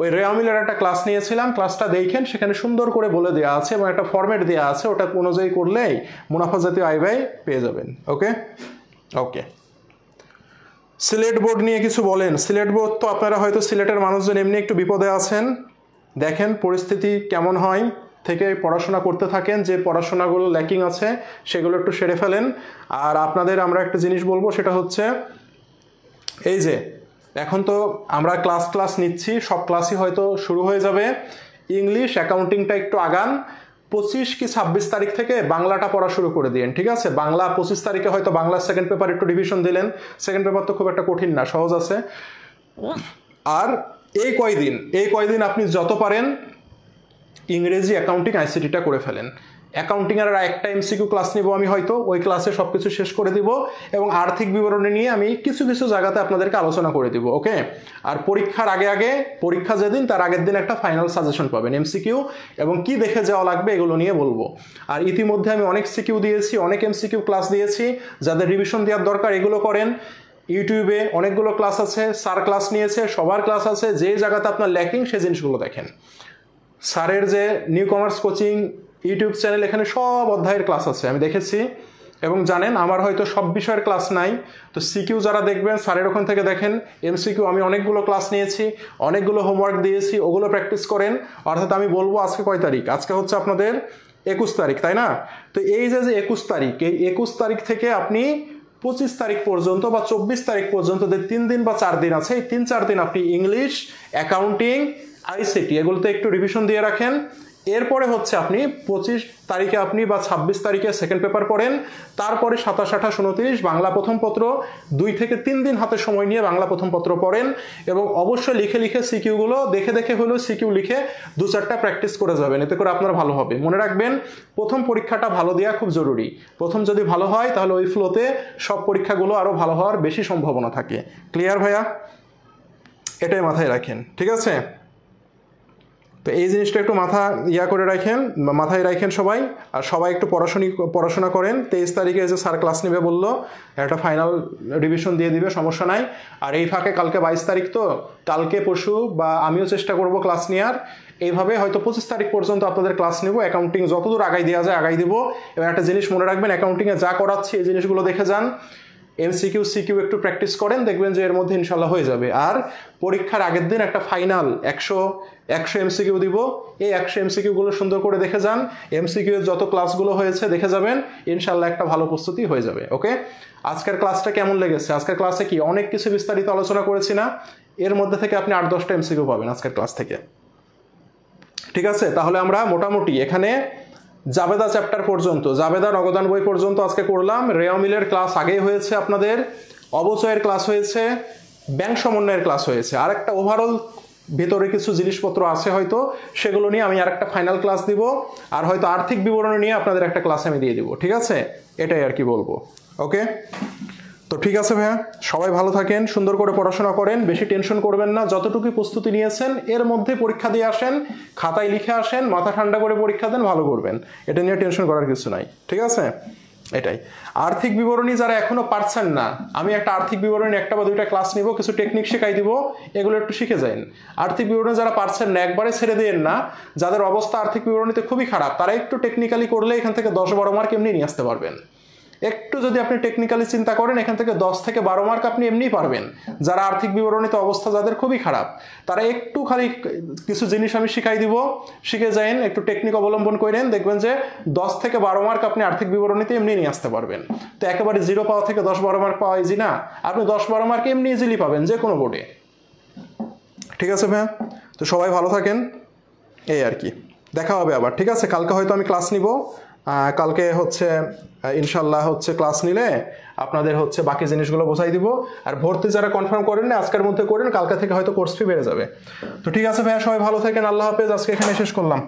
ওই রেয়ামিলের একটা ক্লাস নিয়েছিলাম, ক্লাসটা দেখেন, সেখানে সুন্দর করে বলে দেওয়া আছে এবং একটা ফরম্যাট দেওয়া আছে, ওটা অনুযায়ী করলেই মুনাফা জাতীয় আয় ব্যয় পেয়ে যাবেন। ওকে। সিলেট বোর্ড নিয়ে কিছু বলেন। সিলেট বোর্ড তো আপনারা হয়তো সিলেটের মানুষজন এমনি একটু বিপদে আছেন, দেখেন পরিস্থিতি কেমন হয়, থেকে পড়াশোনা করতে থাকেন, যে পড়াশোনাগুলো ল্যাকিং আছে সেগুলো একটু সেরে ফেলেন। আর আপনাদের আমরা একটা জিনিস বলবো, সেটা হচ্ছে এই যে এখন তো আমরা ক্লাস নিচ্ছি, সব ক্লাসই হয়তো শুরু হয়ে যাবে। ইংলিশ অ্যাকাউন্টিংটা একটু আগান, 25 কি 26 তারিখ থেকে বাংলাটা পড়া শুরু করে দিন, ঠিক আছে? বাংলা 25 তারিখে হয়তো বাংলা সেকেন্ড পেপার একটু রিভিশন দিলেন, সেকেন্ড পেপার তো খুব একটা কঠিন না, সহজ আছে। আর এই কয়দিন আপনি যত পারেন ইংরেজি অ্যাকাউন্টিং আইসিটিটা করে ফেলেন। অ্যাকাউন্টিং এর একটা এমসিকিউ ক্লাস নিব আমি, হয়তো ওই ক্লাসে সবকিছু শেষ করে দিব এবং আর্থিক বিবরণী নিয়ে আমি কিছু জায়গাতে আপনাদেরকে আলোচনা করে দিব। ওকে? আর পরীক্ষার আগে পরীক্ষা যেদিন তার আগের দিন একটা ফাইনাল সাজেশন পাবেন এমসিকিউ এবং কি দেখে যাওয়া লাগবে এগুলো নিয়ে বলবো। আর ইতিমধ্যে আমি অনেক সিকিউ দিয়েছি, অনেক এমসিকিউ ক্লাস দিয়েছি, যাদের রিভিশন দেওয়ার দরকার এগুলো করেন। ইউটিউবে অনেকগুলো ক্লাস আছে, স্যার ক্লাস নিয়েছে, সবার ক্লাস আছে, যে জায়গাতে আপনার ল্যাকিং সেই জিনিসগুলো দেখেন। স্যারের যে new commerce coaching YouTube channel, এখানে সব অধ্যায়ের ক্লাস আছে, আমি দেখেছি। এবং জানেন আমার হয়তো সব বিষয়ের ক্লাস নাই, তো সিকিউ যারা দেখবেন স্যারের ওখান থেকে দেখেন। এমসিকিউ আমি অনেকগুলো ক্লাস নিয়েছি, অনেকগুলো হোমওয়ার্ক দিয়েছি, ওগুলো প্র্যাকটিস করেন। অর্থাৎ আমি বলবো আজকে কয় তারিখ? আজকে হচ্ছে আপনাদের 21 তারিখ, তাই না? তো এই যে 21 তারিখ, এই 21 তারিখ থেকে আপনি 25 তারিখ পর্যন্ত বা 24 তারিখ পর্যন্ত যে 3 দিন বা 4 দিন আছে, এই 3-4 দিন আপনি ইংলিশ, অ্যাকাউন্টিং, আইসিটি এগুলোতে একটু রিভিশন দিয়ে রাখেন। এরপরে হচ্ছে আপনি 25 তারিখে আপনি বা 26 তারিখে সেকেন্ড পেপার পড়েন, তারপরে 27, 28, 29 বাংলা প্রথম পত্র, 2 থেকে 3 দিন হাতে সময় নিয়ে বাংলা প্রথম পত্র পড়েন এবং অবশ্যই লিখে সিকিউগুলো দেখে হলেও সিকিউ লিখে 2-4টা প্র্যাকটিস করে যাবেন, এতে করে আপনার ভালো হবে। মনে রাখবেন প্রথম পরীক্ষাটা ভালো দেওয়া খুব জরুরি। প্রথম যদি ভালো হয় তাহলে ওই ফ্লোতে সব পরীক্ষাগুলো আরও ভালো হওয়ার বেশি সম্ভাবনা থাকে। ক্লিয়ার ভাইয়া? এটাই মাথায় রাখেন, ঠিক আছে? তো এই জিনিসটা একটু মাথায় রাখেন সবাই। আর সবাই একটু পড়াশোনা করেন। 23 তারিখে যে স্যার ক্লাস নেবে বললো, একটা ফাইনাল রিভিশন দিয়ে দিবে, সমস্যা নাই। আর এই ফাঁকে কালকে 22 তারিখ, তো কালকে পরশু বা আমিও চেষ্টা করব ক্লাস নেওয়ার। এইভাবে হয়তো 25 তারিখ পর্যন্ত আপনাদের ক্লাস নেব। অ্যাকাউন্টিং যতদূর আগাই দেওয়া যায় আগাই দেবো। এবার একটা জিনিস মনে রাখবেন, অ্যাকাউন্টিংয়ে যা করাচ্ছি এই জিনিসগুলো দেখে যান, সিকিউ একটু প্র্যাকটিস করেন, দেখবেন যে এর মধ্যে ইনশাল্লাহ হয়ে যাবে। আর পরীক্ষার আগের দিন একটা ফাইনাল 100 এমসিকিউ দিব, এই 100 এমসিকিউগুলো সুন্দর করে দেখে যান। এমসিকিউ যত ক্লাসগুলো হয়েছে দেখে যাবেন, ইনশাল্লাহ একটা ভালো প্রস্তুতি হয়ে যাবে। ওকে? আজকের ক্লাসটা কেমন লেগেছে? আজকের ক্লাসে কি অনেক কিছু বিস্তারিত আলোচনা করেছি না? এর মধ্যে থেকে আপনি 8-10টা এমসিকিউ পাবেন আজকের ক্লাস থেকে, ঠিক আছে? তাহলে আমরা মোটামুটি এখানে জাবেদা চ্যাপ্টার পর্যন্ত, জাবেদা নগদান বই পর্যন্ত আজকে করলাম। রেয়ামিলের ক্লাস আগেই হয়েছে, আপনাদের অবচয়ের ক্লাস হয়েছে, ব্যাংক সমন্বয়ের ক্লাস হয়েছে। আর একটা ওভারঅল ভেতরে কিছু জিনিসপত্র আছে হয়তো, সেগুলো নিয়ে আমি আর একটা ফাইনাল ক্লাস দিব। আর হয়তো আর্থিক বিবরণী নিয়ে আপনাদের একটা ক্লাস আমি দিয়ে দিব, ঠিক আছে? এটাই আর কি বলবো। ওকে? তো ঠিক আছে ভাইয়া, সবাই ভালো থাকেন, সুন্দর করে পড়াশোনা করেন, বেশি টেনশন করবেন না। যতটুকু প্রস্তুতি নিয়েছেন এর মধ্যে পরীক্ষা দিয়ে আসেন, খাতায় লিখে আসেন, মাথা ঠান্ডা করে পরীক্ষা দেন, ভালো করবেন। এটা নিয়ে টেনশন করার কিছু নাই, ঠিক আছে? এটাই। আর্থিক বিবরণী যারা এখনো পারছেন না, আমি একটা আর্থিক বিবরণী 1টা বা 2টা ক্লাস নিব, কিছু টেকনিক শেখাই দিব, এগুলো একটু শিখে যান। আর্থিক বিবরণী যারা পারছেন না একবারে ছেড়ে দিয়েন না। যাদের অবস্থা আর্থিক বিবরণীতে খুবই খারাপ, তারা একটু টেকনিক্যালি করলে এখান থেকে 10-12 মার্ক এমনি নিয়ে আসতে পারবেন। একটু যদি আপনি টেকনিক্যালি চিন্তা করেন এখান থেকে 10 থেকে 12 মার্ক আপনি এমনিই পারবেন। যারা আর্থিক বিবরণীতে অবস্থা যাদের খুবই খারাপ তারা একটু খালি কিছু জিনিস আমি শিখাই দিব, শিখে যাইন, একটু টেকনিক অবলম্বন করেন, দেখবেন যে 10 থেকে 12 মার্ক আপনি আর্থিক বিবরণীতে এমনি নিয়ে আসতে পারবেন। তো একেবারে 0 পাওয়া থেকে 10-12 মার্ক পাওয়া ইজি না, আপনি 10-12 মার্ক এমনি ইজিলি পাবেন যে কোনো বোর্ডে। ঠিক আছে ভাইয়া, তো সবাই ভালো থাকেন, এই আর কি, দেখা হবে আবার। ঠিক আছে, কালকে হয়তো আমি ক্লাস নিব, কালকে হচ্ছে ইনশাল্লাহ হচ্ছে ক্লাস নিলে আপনাদের হচ্ছে বাকি জিনিসগুলো বোঝাই দিব। আর ভর্তি যারা কনফার্ম করেন না আজকের মধ্যে করেন, কালকে থেকে হয়তো কোর্স ফি বেড়ে যাবে। তো ঠিক আছে ভাইয়া, সবাই ভালো থাকেন, আল্লাহ হাফেজ, আজকে এখানে শেষ করলাম।